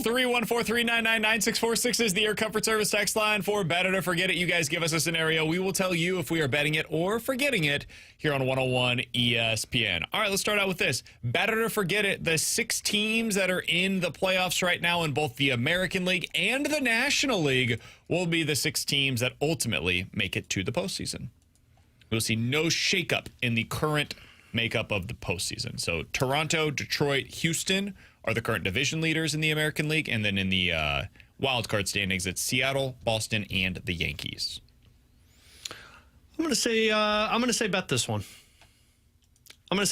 314-399-9646 is the Air Comfort Service text line for Bet It or Forget It. You guys give us a scenario. We will tell you if we are betting it or forgetting it here on 101 ESPN. All right, let's start out with this. Bet It or Forget It. The 6 teams that are in the playoffs right now in both the American League and the National League will be the 6 teams that ultimately make it to the postseason. We'll see no shakeup in the current makeup of the postseason. So Toronto, Detroit, Houston are the current division leaders in the American League, and then in the wild card standings, it's Seattle, Boston, and the Yankees. I'm gonna say bet this one. I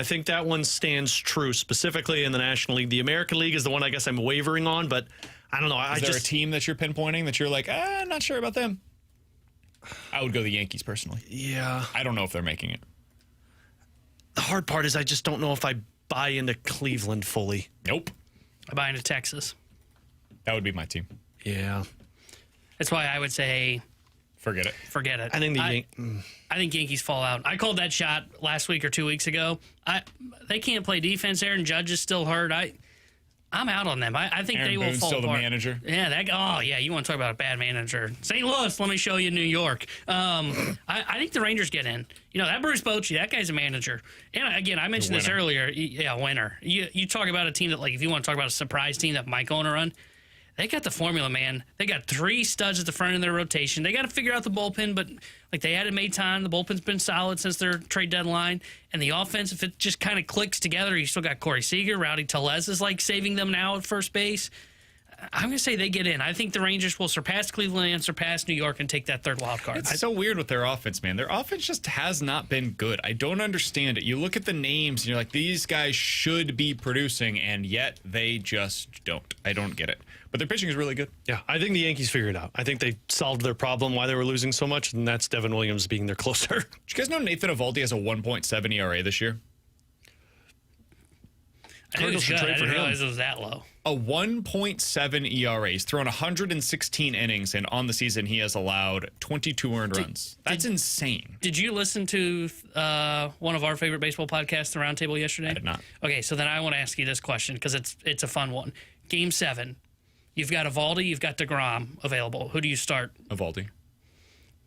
think that one stands true, specifically in the National League. The American League is the one I guess I'm wavering on, but I don't know. Is there a team that you're pinpointing that you're like, not sure about them? I would go the Yankees personally. Yeah. I don't know if they're making it. The hard part is I just don't know if I buy into Cleveland fully. Nope. I buy into Texas. That would be my team. Yeah. That's why I would say Forget it. forget it. I think I think Yankees fall out. I called that shot last week or 2 weeks ago. They can't play defense there, and Judge is still hurt. I'm out on them. I think Aaron they will Boone's fall still apart. the manager. Yeah, you want to talk about a bad manager? St. Louis, let me show you New York. I think the Rangers get in. You know that Bruce Bochy, that guy's a manager. And again, I mentioned this earlier. Yeah, winner. You talk about a team that, like, if you want to talk about a surprise team that might go on a run, they got the formula, man. They got 3 studs at the front of their rotation. They got to figure out the bullpen, but like they added Maton. The bullpen's been solid since their trade deadline. And the offense, if it just kind of clicks together, you still got Corey Seager. Rowdy Tellez is like saving them now at first base. I'm going to say they get in. I think the Rangers will surpass Cleveland and surpass New York and take that third wild card. It's so weird with their offense, man. Their offense just has not been good. I don't understand it. You look at the names and you're like, these guys should be producing, and yet they just don't. I don't get it. But their pitching is really good. Yeah, I think the Yankees figured it out. I think they solved their problem, why they were losing so much, and that's Devin Williams being their closer. Did you guys know Nathan Eovaldi has a 1.7 ERA this year? I knew it was good. I didn't him. realize it was that low. A 1.7 ERA. He's thrown 116 innings, and on the season, he has allowed 22 earned runs. That's insane. Did you listen to one of our favorite baseball podcasts, The Roundtable, yesterday? I did not. Okay, so then I want to ask you this question because it's a fun one. Game 7, you've got Eovaldi, you've got DeGrom available. Who do you start? Eovaldi.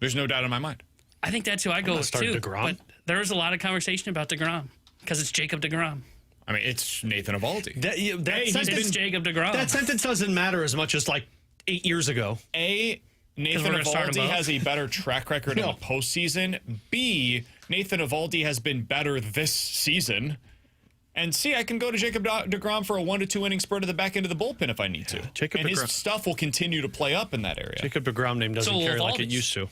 There's no doubt in my mind. I think that's who I go with too. DeGrom. But there was a lot of conversation about DeGrom because it's Jacob DeGrom. I mean, it's Nathan Eovaldi. It's Jacob DeGrom. That sentence doesn't matter as much as like 8 years ago. A, Nathan we're gonna start Eovaldi them both. has a better track record in No. the postseason. B, Nathan Eovaldi has been better this season. And C, I can go to Jacob DeGrom for a 1 to 2 inning spurt at the back end of the bullpen if I need to. Jacob and DeGrom. his stuff will continue to play up in that area. Jacob DeGrom name doesn't So carry like it Eovaldi's- used to.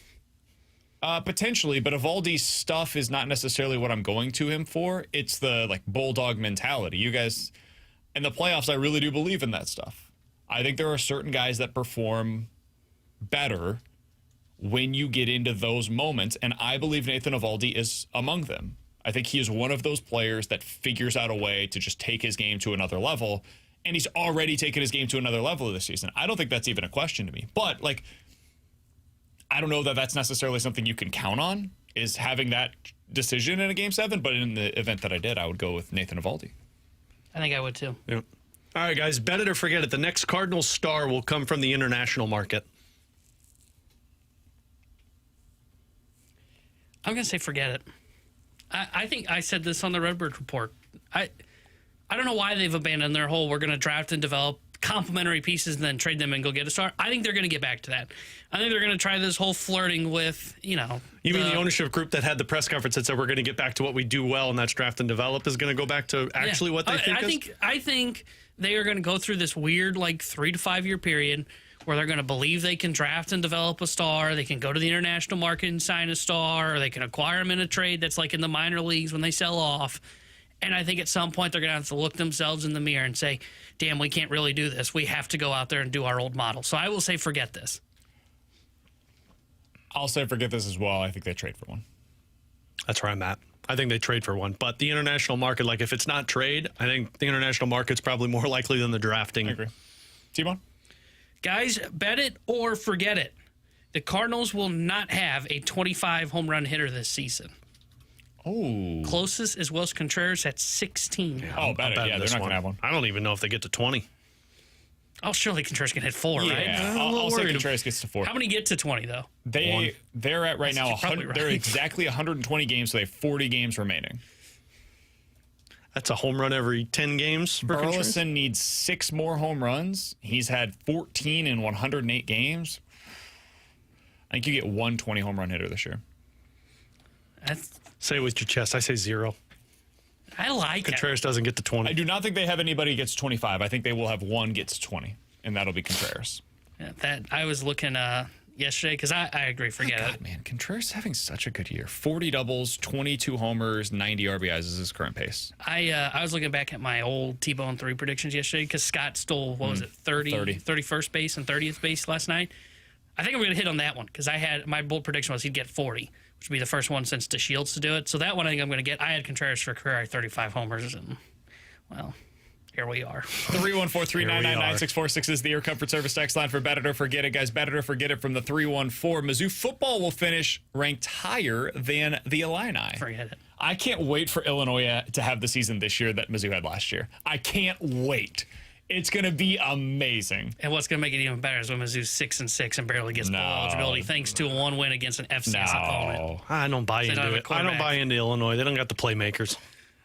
Potentially, but Eovaldi's stuff is not necessarily what I'm going to him for. It's the like bulldog mentality. You guys, in the playoffs, I really do believe in that stuff. I think there are certain guys that perform better when you get into those moments, and I believe Nathan Eovaldi is among them. I think he is one of those players that figures out a way to just take his game to another level, and he's already taken his game to another level this season. I don't think that's even a question to me. But, like, I don't know that that's necessarily something you can count on, is having that decision in a Game 7, but in the event that I did, I would go with Nathan Eovaldi. I think I would too. Yeah. All right, guys, bet it or forget it. The next Cardinals star will come from the international market. I'm going to say forget it. I think I said this on the Redbird Report. I don't know why they've abandoned their whole we're going to draft and develop complementary pieces and then trade them and go get a star. I think they're going to get back to that. I think they're going to try this whole flirting with, You mean the ownership group that had the press conference that said we're going to get back to what we do well, and that's draft and develop, is going to go back to actually what they think I think they are going to go through this weird, like, 3 to 5 year period where they're going to believe they can draft and develop a star. They can go to the international market and sign a star, or they can acquire them in a trade that's like in the minor leagues when they sell off. And I think at some point they're going to have to look themselves in the mirror and say, damn, we can't really do this. We have to go out there and do our old model. So I will say forget this. I'll say forget this as well. I think they trade for one. That's where I'm at. I think they trade for one. But the international market, like if it's not trade, I think the international market's probably more likely than the drafting. I agree. T-Bone? Guys, bet it or forget it. The Cardinals will not have a 25 home run hitter this season. Oh. Closest is Wilson Contreras at 16. Oh, bet it. Yeah, they're not going to have one. I don't even know if they get to 20. Oh, surely Contreras can hit 4, right? Yeah, I'll say Contreras gets to 4. How many get to 20 though? They're at right now. probably right. They're exactly 120 games, so they have 40 games remaining. That's a home run every 10 games. For Contreras. Burleson needs 6 more home runs. He's had 14 in 108 games. I think you get one 20 home run hitter this year. Say it with your chest. I say 0. I like Contreras it. doesn't get to 20. I do not think they have anybody who gets 25. I think they will have one gets 20, and that'll be Contreras. Yeah, that I was looking yesterday because I agree. Forget it. Man, Contreras is having such a good year. 40 doubles, 22 homers, 90 RBIs is his current pace. I was looking back at my old T-Bone 3 predictions yesterday because Scott stole, what was it, 31st base and 30th base last night. I think I'm going to hit on that one because my bold prediction was he'd get 40, which would be the first one since DeShields to do it. So that one I think I'm going to get. I had Contreras for career 35 homers, and, well, here we are. 314-399-9646 is the Air Comfort Service text line for Bet It or Forget It. Guys, Bet It or Forget It from the 314. Mizzou football will finish ranked higher than the Illini. Forget it. I can't wait for Illinois to have the season this year that Mizzou had last year. I can't wait. It's going to be amazing. And what's going to make it even better is when Mizzou's 6-6 and barely gets bowl eligibility thanks to a 1 win against an FCS opponent. I don't buy into it. I don't buy into Illinois. They don't got the playmakers.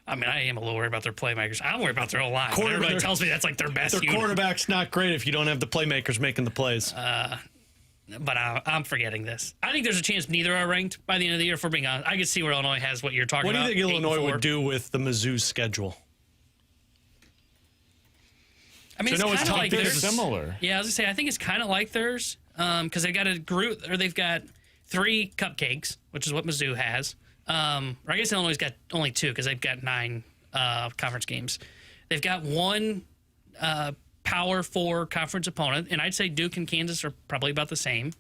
I mean, I am a little worried about their playmakers. I'm worried about their O-line. Everybody tells me that's like their best unit. Quarterback's not great if you don't have the playmakers making the plays. But I'm forgetting this. I think there's a chance neither are ranked by the end of the year, if we're being honest. I could see where Illinois has what you're talking about. What do you think Illinois would do with the Mizzou schedule? I mean, it's kind of like theirs. Similar. Yeah, I was going to say, I think it's kind of like theirs because they've got a group, or they've got 3 cupcakes, which is what Mizzou has. Or I guess Illinois got only 2 because they've got 9 conference games. They've got 1 Power 4 conference opponent, and I'd say Duke and Kansas are probably about the same.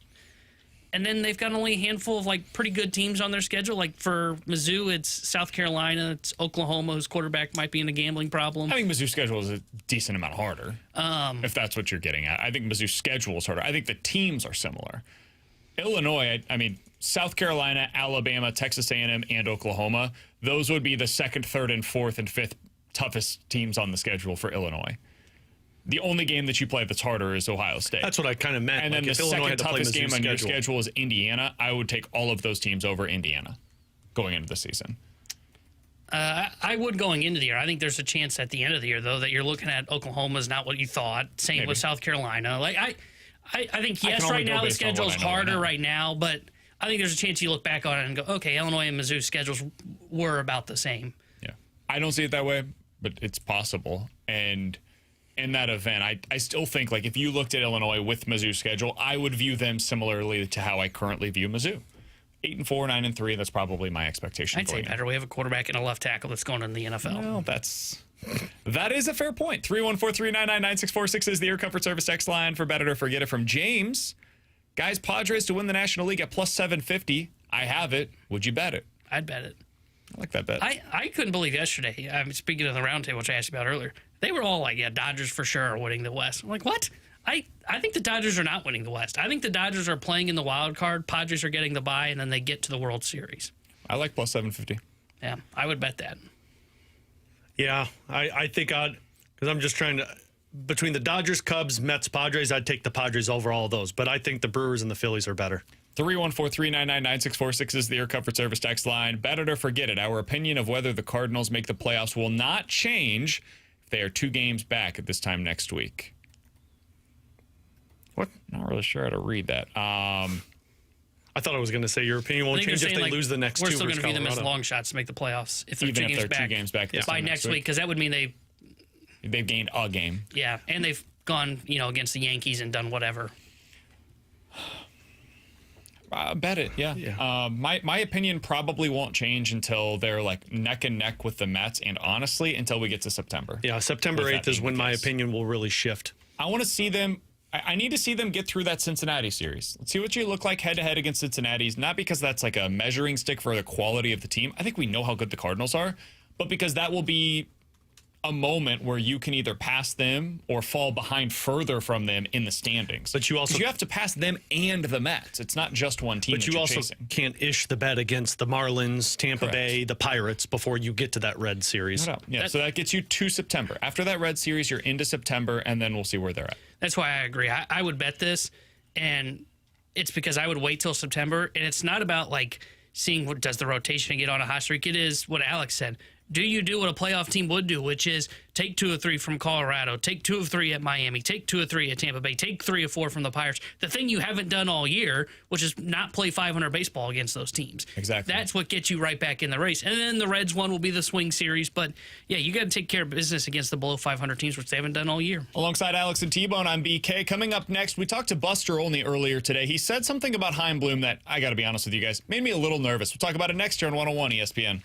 And then they've got only a handful of like pretty good teams on their schedule. Like for Mizzou, it's South Carolina, it's Oklahoma, whose quarterback might be in a gambling problem. I think Mizzou's schedule is a decent amount harder, if that's what you're getting at. I think Mizzou's schedule is harder. I think the teams are similar. Illinois, I mean, South Carolina, Alabama, Texas A&M, and Oklahoma, those would be the 2nd, 3rd, and 4th and 5th toughest teams on the schedule for Illinois. The only game that you play that's harder is Ohio State. That's what I kind of meant. And then like the Illinois second toughest game on your schedule is Indiana. I would take all of those teams over Indiana going into the season. I would going into the year. I think there's a chance at the end of the year, though, that you're looking at Oklahoma's not what you thought. Same with South Carolina. Like I think, yes, right now the schedule's harder right now, but I think there's a chance you look back on it and go, okay, Illinois and Mizzou's schedules were about the same. Yeah. I don't see it that way, but it's possible. And in that event, I still think, like, if you looked at Illinois with Mizzou's schedule, I would view them similarly to how I currently view Mizzou. 8-4, 9-3. That's probably my expectation. I'd say better. We have a quarterback and a left tackle that's going in the NFL. Well, that is a fair point. 314-399-9646 is the Air Comfort Service text line for Bet It or Forget It from James. Guys, Padres to win the National League at plus 750. I have it. Would you bet it? I'd bet it. I like that bet. I couldn't believe yesterday. Speaking of the roundtable, which I asked you about earlier, they were all like, yeah, Dodgers for sure are winning the West. I'm like, what? I think the Dodgers are not winning the West. I think the Dodgers are playing in the wild card. Padres are getting the bye, and then they get to the World Series. I like plus 750. Yeah, I would bet that. Yeah, I think because I'm just trying to, between the Dodgers, Cubs, Mets, Padres, I'd take the Padres over all of those. But I think the Brewers and the Phillies are better. 314-399-9646 is the Air Comfort Service text line. Bet it or forget it. Our opinion of whether the Cardinals make the playoffs will not change if they are 2 games back at this time next week. What? Not really sure how to read that. I thought I was going to say your opinion won't change if they lose the next 2 We're versus still going to view them as Colorado. long shots to make the playoffs if they're, Even 2 if games they're 2 games back by next week, because that would mean they've gained a game. Yeah, and they've gone against the Yankees and done whatever. Bet it, yeah. My opinion probably won't change until they're like neck and neck with the Mets, and honestly, until we get to September. Yeah, September 8th is when my opinion will really shift. I want to see them. I need to see them get through that Cincinnati series. Let's see what you look like head-to-head against Cincinnati's, not because that's like a measuring stick for the quality of the team. I think we know how good the Cardinals are, but because that will be a moment where you can either pass them or fall behind further from them in the standings. But you also 'Cause you have to pass them and the Mets. It's not just one team. But that you you're also chasing. can't ish the bet against the Marlins, Tampa Correct. Bay, the Pirates before you get to that Red series. No doubt. Yeah, so that gets you to September. After that Red series, you're into September, and then we'll see where they're at. That's why I agree. I would bet this, and it's because I would wait till September, and it's not about like seeing what does the rotation get on a hot streak. It is what Alex said. Do you do what a playoff team would do, which is take 2 of 3 from Colorado, take 2 of 3 at Miami, take 2 of 3 at Tampa Bay, take 3 of 4 from the Pirates? The thing you haven't done all year, which is not play 500 baseball against those teams. Exactly. That's what gets you right back in the race. And then the Reds one will be the swing series. But, yeah, you got to take care of business against the below 500 teams, which they haven't done all year. Alongside Alex and T-Bone, I'm BK. Coming up next, we talked to Buster Olney earlier today. He said something about Heim Bloom that, I got to be honest with you guys, made me a little nervous. We'll talk about it next year on 101 ESPN.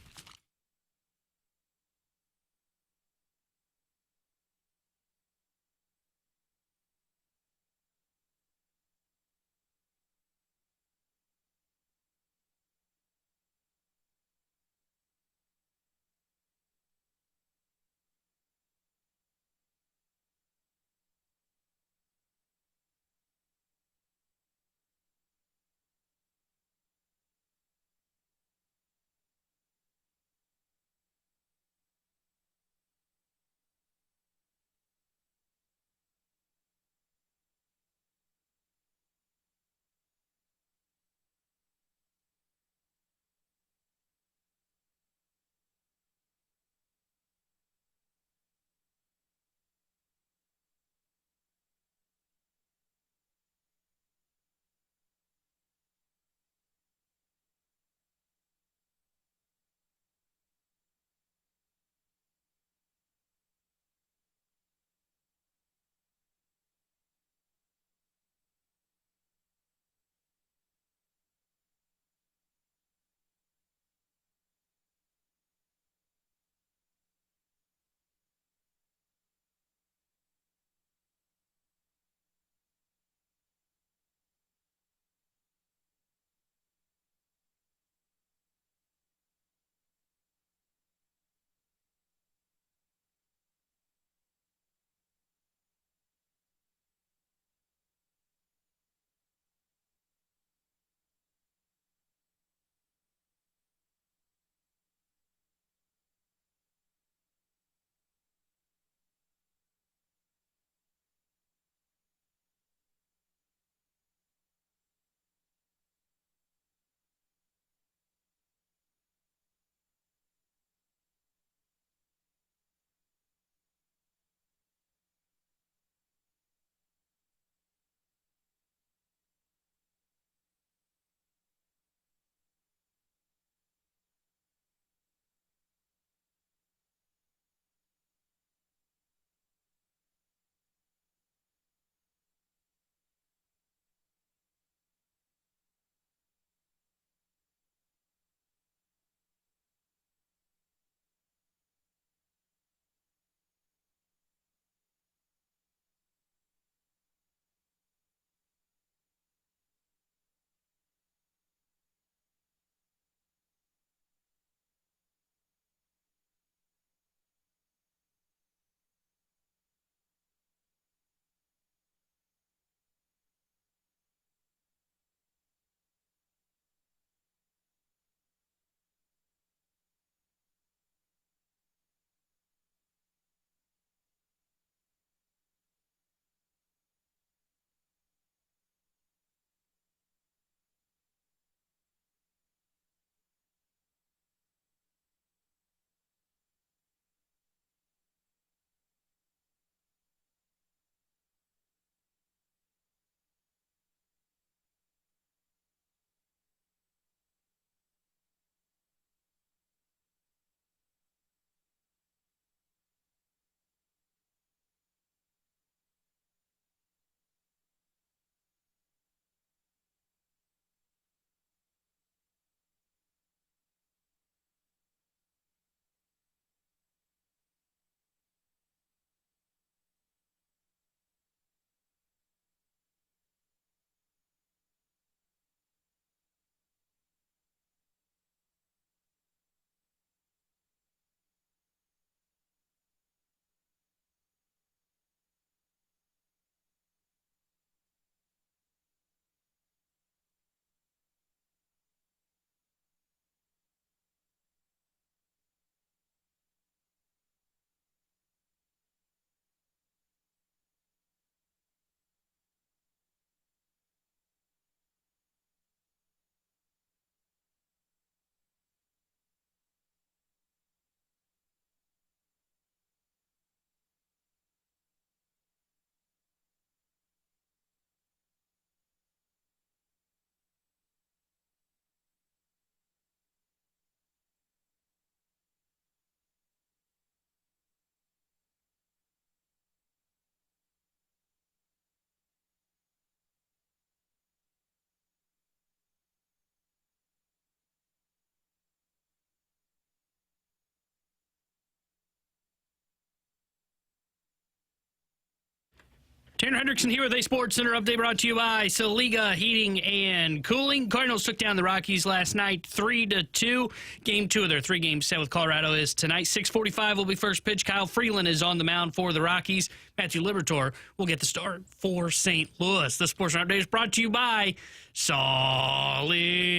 Tanner Hendrickson here with a Sports Center update brought to you by Saliga Heating and Cooling. Cardinals took down the Rockies last night 3-2. Game 2 of their 3-game set with Colorado is tonight. 6:45 will be first pitch. Kyle Freeland is on the mound for the Rockies. Matthew Liberatore will get the start for St. Louis. The Sports Center update is brought to you by Saliga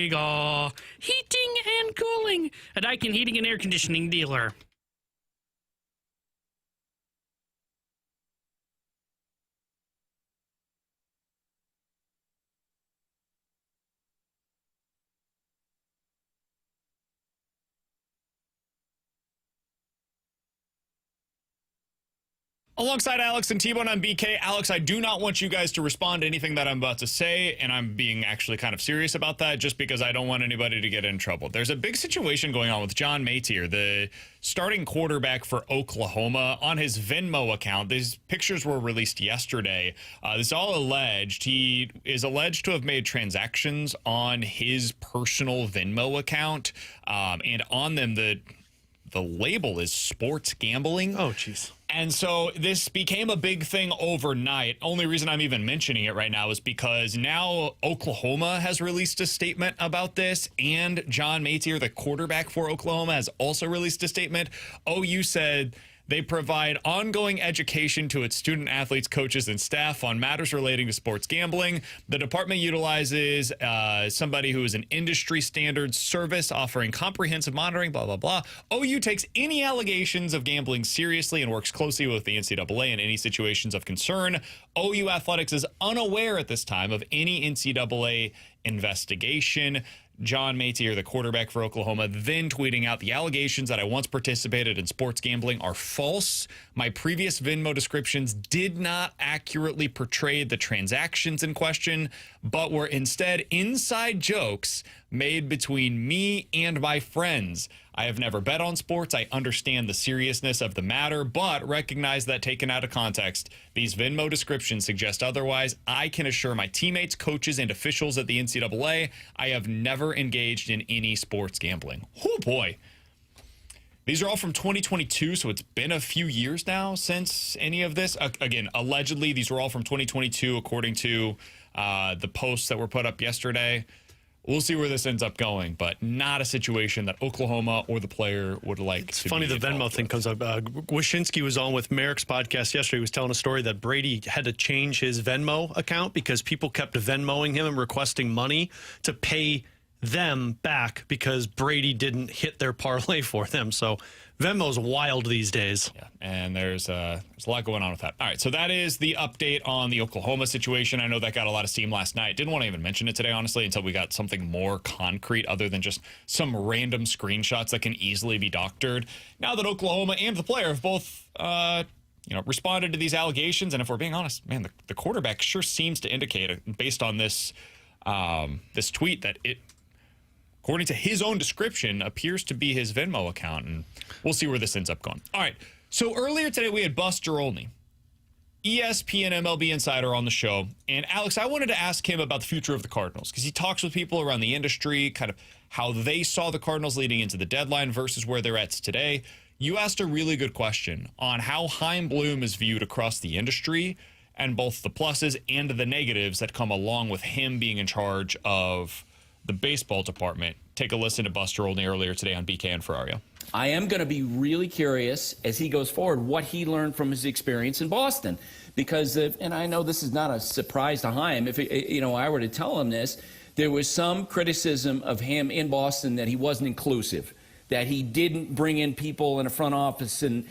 Heating and Cooling, a Daikin heating and air conditioning dealer. Alongside Alex and T-Bone on BK. Alex, I do not want you guys to respond to anything that I'm about to say, and I'm being actually kind of serious about that just because I don't want anybody to get in trouble. There's a big situation going on with John Matier, the starting quarterback for Oklahoma. On his Venmo account, these pictures were released yesterday. This is all alleged. He is alleged to have made transactions on his personal Venmo account, and on them the label is sports gambling. Oh, jeez. And so this became a big thing overnight. Only reason I'm even mentioning it right now is because now Oklahoma has released a statement about this, and John Matier, the quarterback for Oklahoma, has also released a statement. OU said they provide ongoing education to its student athletes, coaches, and staff on matters relating to sports gambling. The department utilizes somebody who is an industry standard service offering comprehensive monitoring, blah, blah, blah. OU takes any allegations of gambling seriously and works closely with the NCAA in any situations of concern. OU Athletics is unaware at this time of any NCAA investigation. John Matier, the quarterback for Oklahoma, then tweeting out, the allegations that I once participated in sports gambling are false. My previous Venmo descriptions did not accurately portray the transactions in question, but were instead inside jokes made between me and my friends. I have never bet on sports. I understand the seriousness of the matter, but recognize that taken out of context, these Venmo descriptions suggest otherwise. I can assure my teammates, coaches, and officials at the NCAA, I have never engaged in any sports gambling. Oh, boy. These are all from 2022, so it's been a few years now since any of this. Again, allegedly, these were all from 2022, according to the posts that were put up yesterday. We'll see where this ends up going, but not a situation that Oklahoma or the player would like It's to funny be the Venmo involved thing with. comes up. Wyshynski was on with Merrick's podcast yesterday. He was telling a story that Brady had to change his Venmo account because people kept Venmoing him and requesting money to pay them back because Brady didn't hit their parlay for them. So Venmo's wild these days. Yeah, and there's a lot going on with that. All right, so that is the update on the Oklahoma situation. I know that got a lot of steam last night. Didn't want to even mention it today, honestly, until we got something more concrete other than just some random screenshots that can easily be doctored. Now that Oklahoma and the player have both responded to these allegations, and if we're being honest, man, the quarterback sure seems to indicate, based on this this tweet, that it, according to his own description, appears to be his Venmo account, and we'll see where this ends up going. All right, so earlier today we had Buster Olney, ESPN MLB insider, on the show, and Alex, I wanted to ask him about the future of the Cardinals because he talks with people around the industry, kind of how they saw the Cardinals leading into the deadline versus where they're at today. You asked a really good question on how Chaim Bloom is viewed across the industry and both the pluses and the negatives that come along with him being in charge of the baseball department. Take a listen to Buster Olney earlier today on BK and Ferrario. I am going to be really curious as he goes forward what he learned from his experience in Boston, because and I know this is not a surprise to Chaim. If I were to tell him this, there was some criticism of him in Boston that he wasn't inclusive, that he didn't bring in people in a front office and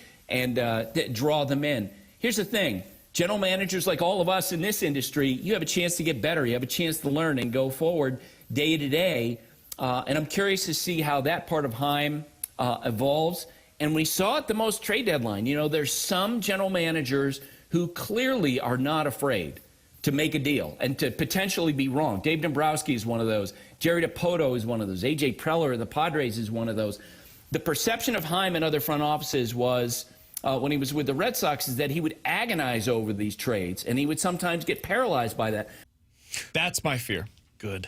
draw them in. Here's the thing. General managers, like all of us in this industry, you have a chance to get better. You have a chance to learn and go forward day to day. And I'm curious to see how that part of Chaim evolves. And we saw at the most trade deadline, there's some general managers who clearly are not afraid to make a deal and to potentially be wrong. Dave Dombrowski is one of those. Jerry Dipoto is one of those. A.J. Preller of the Padres is one of those. The perception of Chaim and other front offices was, when he was with the Red Sox, is that he would agonize over these trades, and he would sometimes get paralyzed by that. That's my fear. Good.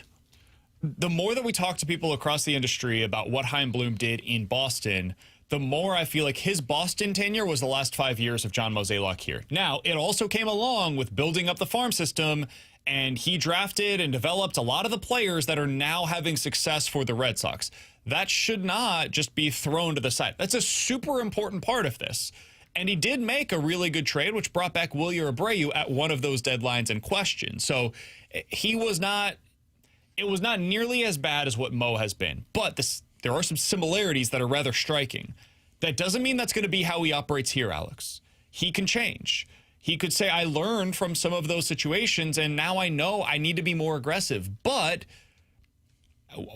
The more that we talk to people across the industry about what Chaim Bloom did in Boston, the more I feel like his Boston tenure was the last 5 years of John Mozeliak here. Now, it also came along with building up the farm system, and he drafted and developed a lot of the players that are now having success for the Red Sox. That should not just be thrown to the side. That's a super important part of this. And he did make a really good trade, which brought back Wilyer Abreu at one of those deadlines in question. So it was not nearly as bad as what Mo has been. But there are some similarities that are rather striking. That doesn't mean that's going to be how he operates here, Alex. He can change. He could say, I learned from some of those situations, and now I know I need to be more aggressive. But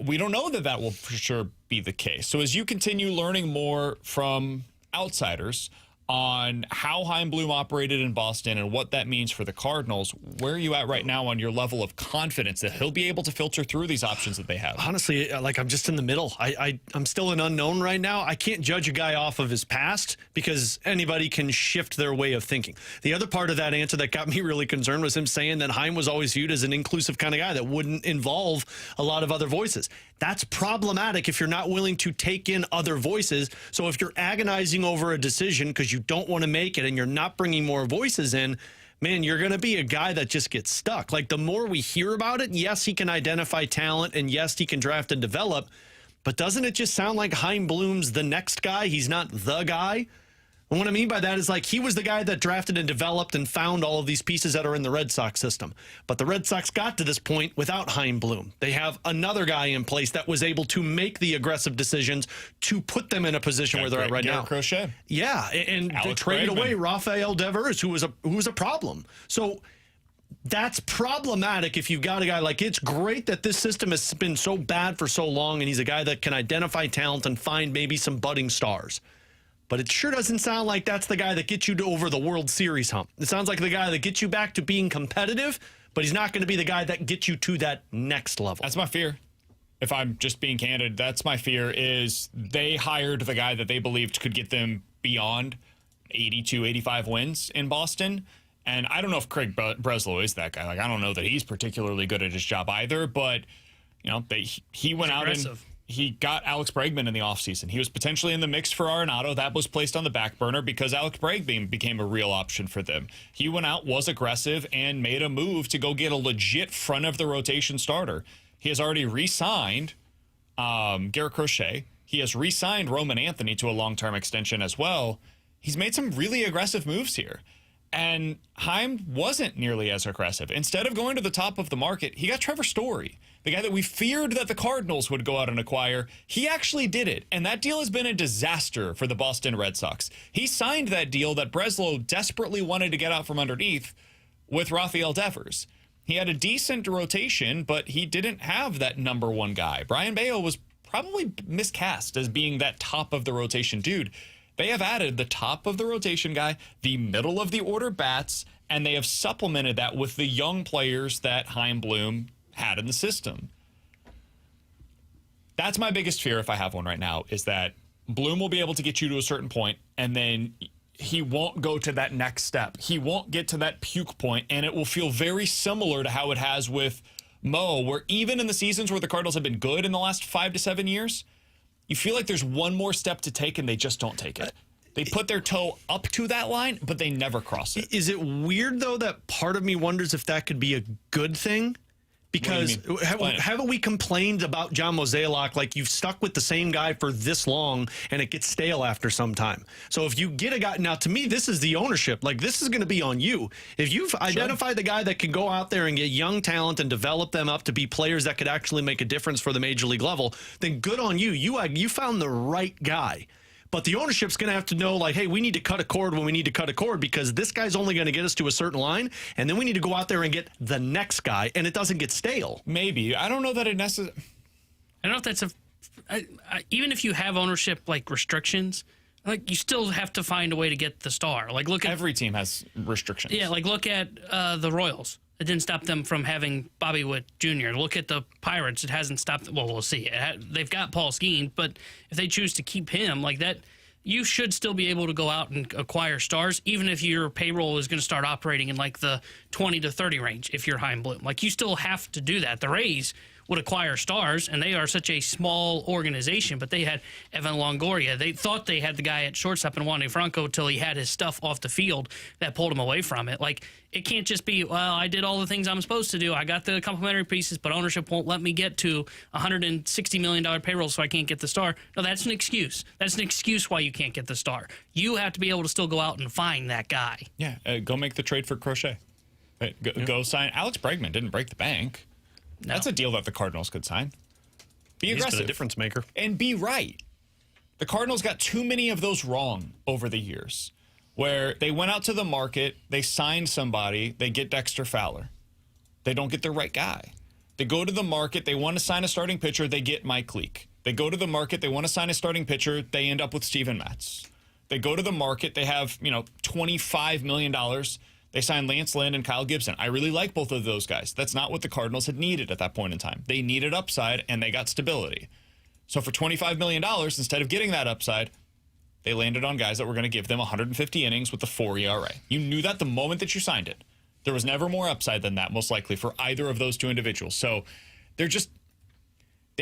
we don't know that that will for sure be the case. So as you continue learning more from outsiders on how Chaim Bloom operated in Boston and what that means for the Cardinals, where are you at right now on your level of confidence that he'll be able to filter through these options that they have? Honestly, like, I'm just in the middle. I'm still an unknown right now. I can't judge a guy off of his past because anybody can shift their way of thinking. The other part of that answer that got me really concerned was him saying that Chaim was always viewed as an inclusive kind of guy that wouldn't involve a lot of other voices. That's problematic if you're not willing to take in other voices. So if you're agonizing over a decision because you don't want to make it and you're not bringing more voices in, man, you're going to be a guy that just gets stuck. Like, the more we hear about it, yes, he can identify talent, and yes, he can draft and develop, but doesn't it just sound like Chaim Bloom's the next guy? He's not the guy. And what I mean by that is, like, he was the guy that drafted and developed and found all of these pieces that are in the Red Sox system. But the Red Sox got to this point without Chaim Bloom. They have another guy in place that was able to make the aggressive decisions to put them in a position where they're at right now. Crochet. Yeah, and they traded away Rafael Devers, who was a problem. So that's problematic if you've got a guy like, it's great that this system has been so bad for so long, and he's a guy that can identify talent and find maybe some budding stars. But it sure doesn't sound like that's the guy that gets you to over the World Series hump. It sounds like the guy that gets you back to being competitive, but he's not going to be the guy that gets you to that next level. That's my fear. If I'm just being candid, that's my fear, is they hired the guy that they believed could get them beyond 82, 85 wins in Boston. And I don't know if Craig Breslow is that guy. Like, I don't know that he's particularly good at his job either, but, you know, he went out and he got Alex Bregman in the offseason. He was potentially in the mix for Arenado. That was placed on the back burner because Alex Bregman became a real option for them. He went out, was aggressive, and made a move to go get a legit front-of-the-rotation starter. He has already re-signed Garrett Crochet. He has re-signed Roman Anthony to a long-term extension as well. He's made some really aggressive moves here. And Chaim wasn't nearly as aggressive. Instead of going to the top of the market, he got Trevor Story, the guy that we feared that the Cardinals would go out and acquire. He actually did it, and that deal has been a disaster for the Boston Red Sox. He signed that deal that Breslow desperately wanted to get out from underneath with Rafael Devers. He had a decent rotation, but he didn't have that number one guy. Brian Bayo was probably miscast as being that top of the rotation dude. They have added the top of the rotation guy, the middle of the order bats, and they have supplemented that with the young players that Chaim Bloom had in the system. That's my biggest fear, if I have one right now, is that Bloom will be able to get you to a certain point, and then he won't go to that next step. He won't get to that puke point, and it will feel very similar to how it has with Mo, where even in the seasons where the Cardinals have been good in the last 5 to 7 years, you feel like there's one more step to take, and they just don't take it. They put their toe up to that line, but they never cross it. Is it weird, though, that part of me wonders if that could be a good thing? Because haven't we complained about John Mozeliak, like, you've stuck with the same guy for this long and it gets stale after some time. So if you get a guy, now to me, this is the ownership. Like, this is going to be on you. If you've identified the guy that can go out there and get young talent and develop them up to be players that could actually make a difference for the major league level, then good on you. You found the right guy. But the ownership's going to have to know, like, hey, we need to cut a cord when we need to cut a cord because this guy's only going to get us to a certain line, and then we need to go out there and get the next guy, and it doesn't get stale. Maybe. I don't know that it necessarily... I don't know if that's even if you have ownership, like, restrictions, like, you still have to find a way to get the star. Like, look at... Every team has restrictions. Yeah, like, look at the Royals. It didn't stop them from having Bobby Witt Jr. Look at the Pirates. It hasn't stopped them. Well, we'll see. They've got Paul Skeens, but if they choose to keep him like that, you should still be able to go out and acquire stars, even if your payroll is going to start operating in, like, the 20 to 30 range if you're Chaim Bloom. Like, you still have to do that. The Rays would acquire stars, and they are such a small organization, but they had Evan Longoria. They thought they had the guy at shortstop in Wander Franco until he had his stuff off the field that pulled him away from it. Like, it can't just be, well, I did all the things I'm supposed to do. I got the complimentary pieces, but ownership won't let me get to $160 million payroll, so I can't get the star. No, that's an excuse. That's an excuse why you can't get the star. You have to be able to still go out and find that guy. Yeah, go make the trade for Crochet. Go sign. Alex Bregman didn't break the bank. No. That's a deal that the Cardinals could sign. Be He's aggressive. been a difference maker. And be right. The Cardinals got too many of those wrong over the years, where they went out to the market, they signed somebody, they get Dexter Fowler. They don't get the right guy. They go to the market, they want to sign a starting pitcher, they get Mike Leake. They go to the market, they want to sign a starting pitcher, they end up with Steven Matz. They go to the market, they have, $25 million. They signed Lance Lynn and Kyle Gibson. I really like both of those guys. That's not what the Cardinals had needed at that point in time. They needed upside, and they got stability. So for $25 million, instead of getting that upside, they landed on guys that were going to give them 150 innings with the 4 ERA. You knew that the moment that you signed it. There was never more upside than that, most likely, for either of those two individuals. So they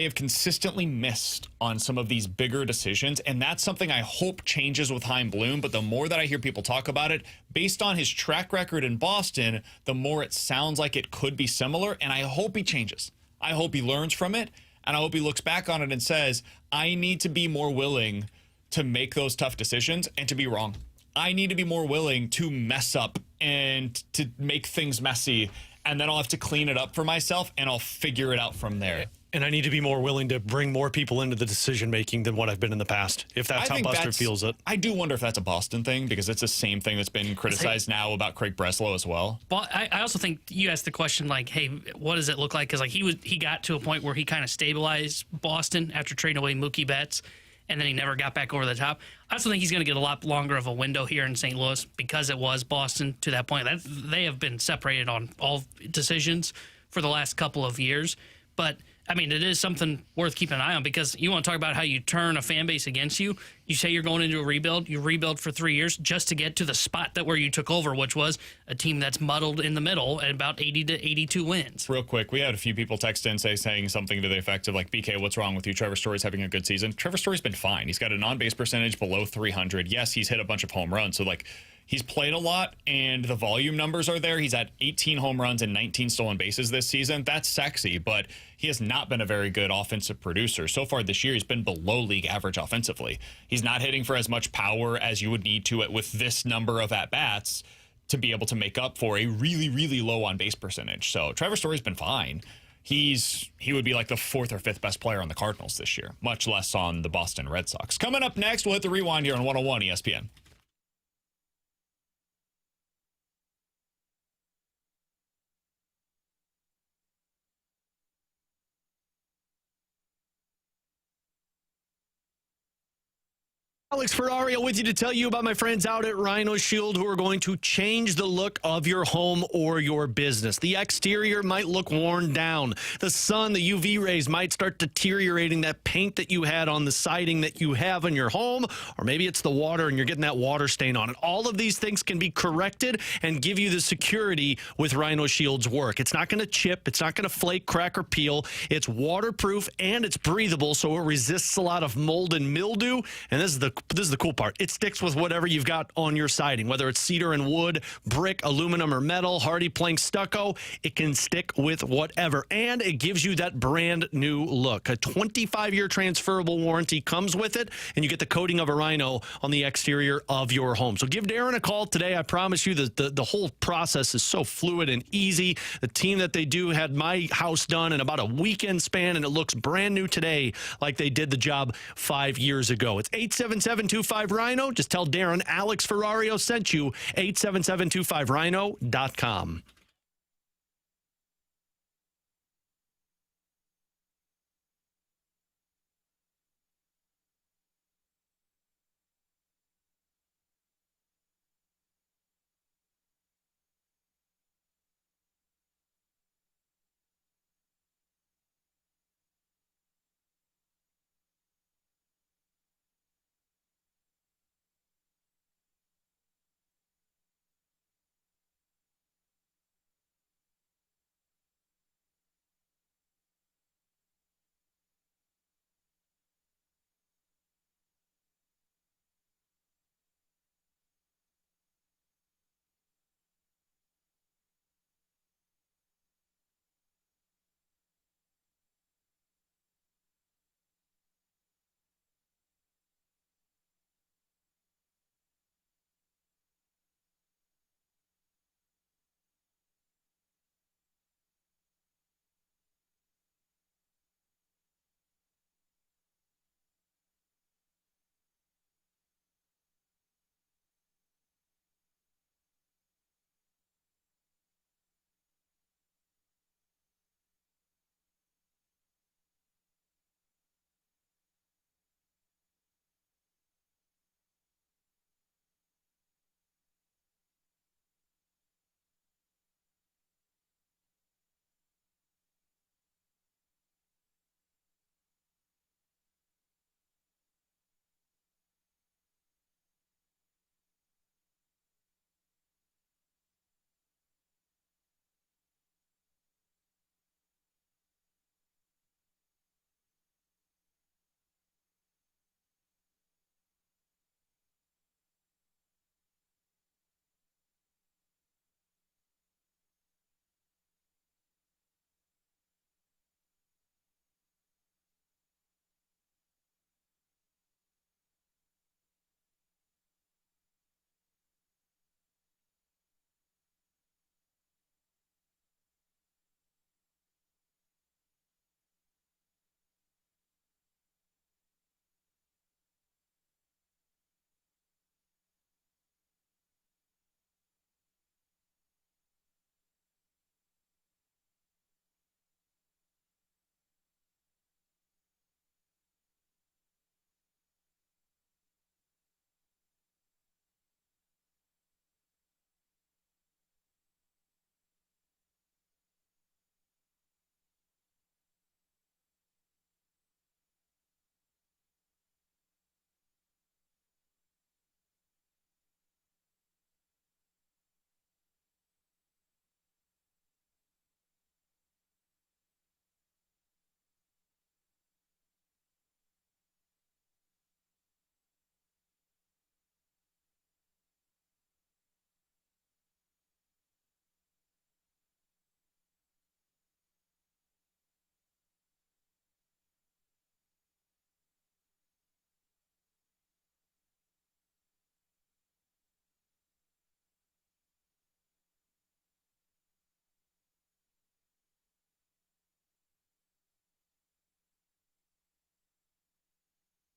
have consistently missed on some of these bigger decisions, and that's something I hope changes with Chaim Bloom. But the more that I hear people talk about it, based on his track record in Boston, the more it sounds like it could be similar, and I hope he changes. I hope he learns from it, and I hope he looks back on it and says, I need to be more willing to make those tough decisions and to be wrong. I need to be more willing to mess up and to make things messy, and then I'll have to clean it up for myself, and I'll figure it out from there. And I need to be more willing to bring more people into the decision-making than what I've been in the past, if that's how Buster feels it. I do wonder if that's a Boston thing, because it's the same thing that's been criticized now about Craig Breslow as well. But I also think you asked the question, like, hey, what does it look like? Because he got to a point where he kind of stabilized Boston after trading away Mookie Betts, and then he never got back over the top. I also think he's going to get a lot longer of a window here in St. Louis because it was Boston to that point. They have been separated on all decisions for the last couple of years. But I mean, it is something worth keeping an eye on, because you want to talk about how you turn a fan base against you. You say you're going into a rebuild. You rebuild for 3 years just to get to the spot where you took over, which was a team that's muddled in the middle at about 80 to 82 wins. Real quick, we had a few people text in saying something to the effect of, like, BK, what's wrong with you? Trevor Story's having a good season. Trevor Story's been fine. He's got an on-base percentage below 300. Yes, he's hit a bunch of home runs. So, like, he's played a lot, and the volume numbers are there. He's had 18 home runs and 19 stolen bases this season. That's sexy, but he has not been a very good offensive producer. So far this year, he's been below league average offensively. He's not hitting for as much power as you would need to with this number of at-bats to be able to make up for a really, really low on-base percentage. So Trevor Story's been fine. He would be like the 4th or 5th best player on the Cardinals this year, much less on the Boston Red Sox. Coming up next, we'll hit the rewind here on 101 ESPN. Alex Ferrario with you to tell you about my friends out at Rhino Shield, who are going to change the look of your home or your business. The exterior might look worn down. The sun, the UV rays might start deteriorating that paint that you had on the siding that you have in your home, or maybe it's the water and you're getting that water stain on it. All of these things can be corrected and give you the security with Rhino Shield's work. It's not going to chip. It's not going to flake, crack, or peel. It's waterproof and it's breathable, so it resists a lot of mold and mildew. And this is the cool part. It sticks with whatever you've got on your siding, whether it's cedar and wood, brick, aluminum, or metal, hardy plank, stucco. It can stick with whatever, and it gives you that brand new look. A 25-year transferable warranty comes with it, and you get the coating of a Rhino on the exterior of your home. So give Darren a call today. I promise you the whole process is so fluid and easy. The team that they do had my house done in about a weekend span, and it looks brand new today like they did the job 5 years ago. It's 877-25-RHINO. Just tell Darren Alex Ferrario sent you. 877-25-RHINO.com.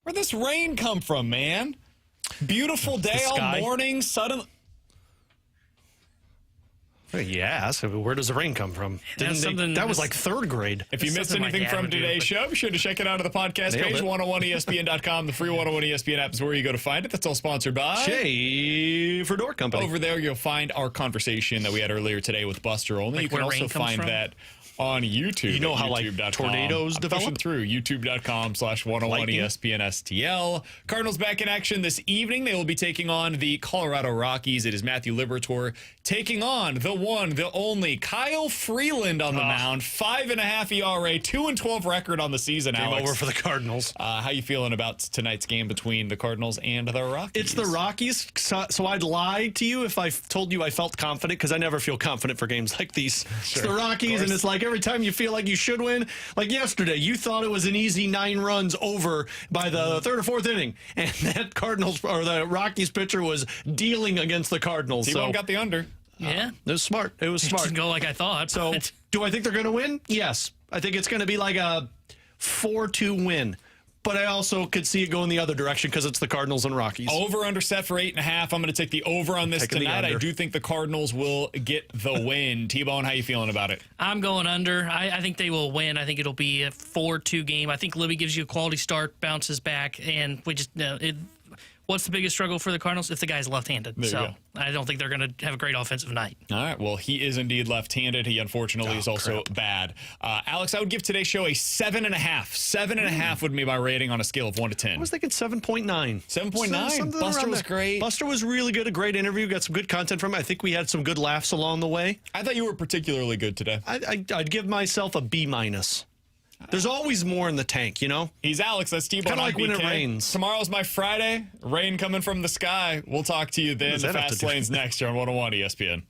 Where'd this rain come from, man? Beautiful day all morning, suddenly. Yeah, so where does the rain come from? That was like third grade. If you missed anything from today's show, be sure to check it out on the podcast page, 101ESPN.com. The free 101 ESPN app is where you go to find it. That's all sponsored by Schaefer Door Company. Over there, you'll find our conversation that we had earlier today with Buster Olney. You can also find that on YouTube. You know how like tornadoes develop? Through youtube.com/101ESPNSTL. Cardinals back in action this evening. They will be taking on the Colorado Rockies. It is Matthew Liberatore taking on the one, the only Kyle Freeland on the mound. 5.5 ERA, 2-12 record on the season. Game over for the Cardinals. How you feeling about tonight's game between the Cardinals and the Rockies? It's the Rockies, so I'd lie to you if I told you I felt confident, because I never feel confident for games like these. Sure, it's the Rockies, and it's like every time you feel like you should win, like yesterday, you thought it was an easy 9 runs over by the third or fourth inning, and that Cardinals or the Rockies pitcher was dealing against the Cardinals. T-Bone got the under. Yeah, it was smart. It was smart. It didn't go like I thought. So, do I think they're going to win? Yes, I think it's going to be like a 4-2 win. But I also could see it going the other direction because it's the Cardinals and Rockies. Over under set for 8.5. I'm going to take the over on this tonight. I do think the Cardinals will get the win. T-Bone, how you feeling about it? I'm going under. I think they will win. I think it'll be a 4-2 game. I think Libby gives you a quality start, bounces back, and we just what's the biggest struggle for the Cardinals? If the guy's left-handed. So I don't think they're going to have a great offensive night. All right. Well, he is indeed left-handed. He unfortunately is also bad. Alex, I would give today's show a 7.5. 7.5 would be my rating on a scale of 1 to 10. I was thinking 7.9. 7.9. Buster was great. Buster was really good. A great interview. Got some good content from it. I think we had some good laughs along the way. I thought you were particularly good today. I'd give myself a B-. There's always more in the tank, you know? He's Alex. That's T-Bone. Kind of like when it rains. Tomorrow's my Friday. Rain coming from the sky. We'll talk to you then. The Fast Lane's next here on 101 ESPN.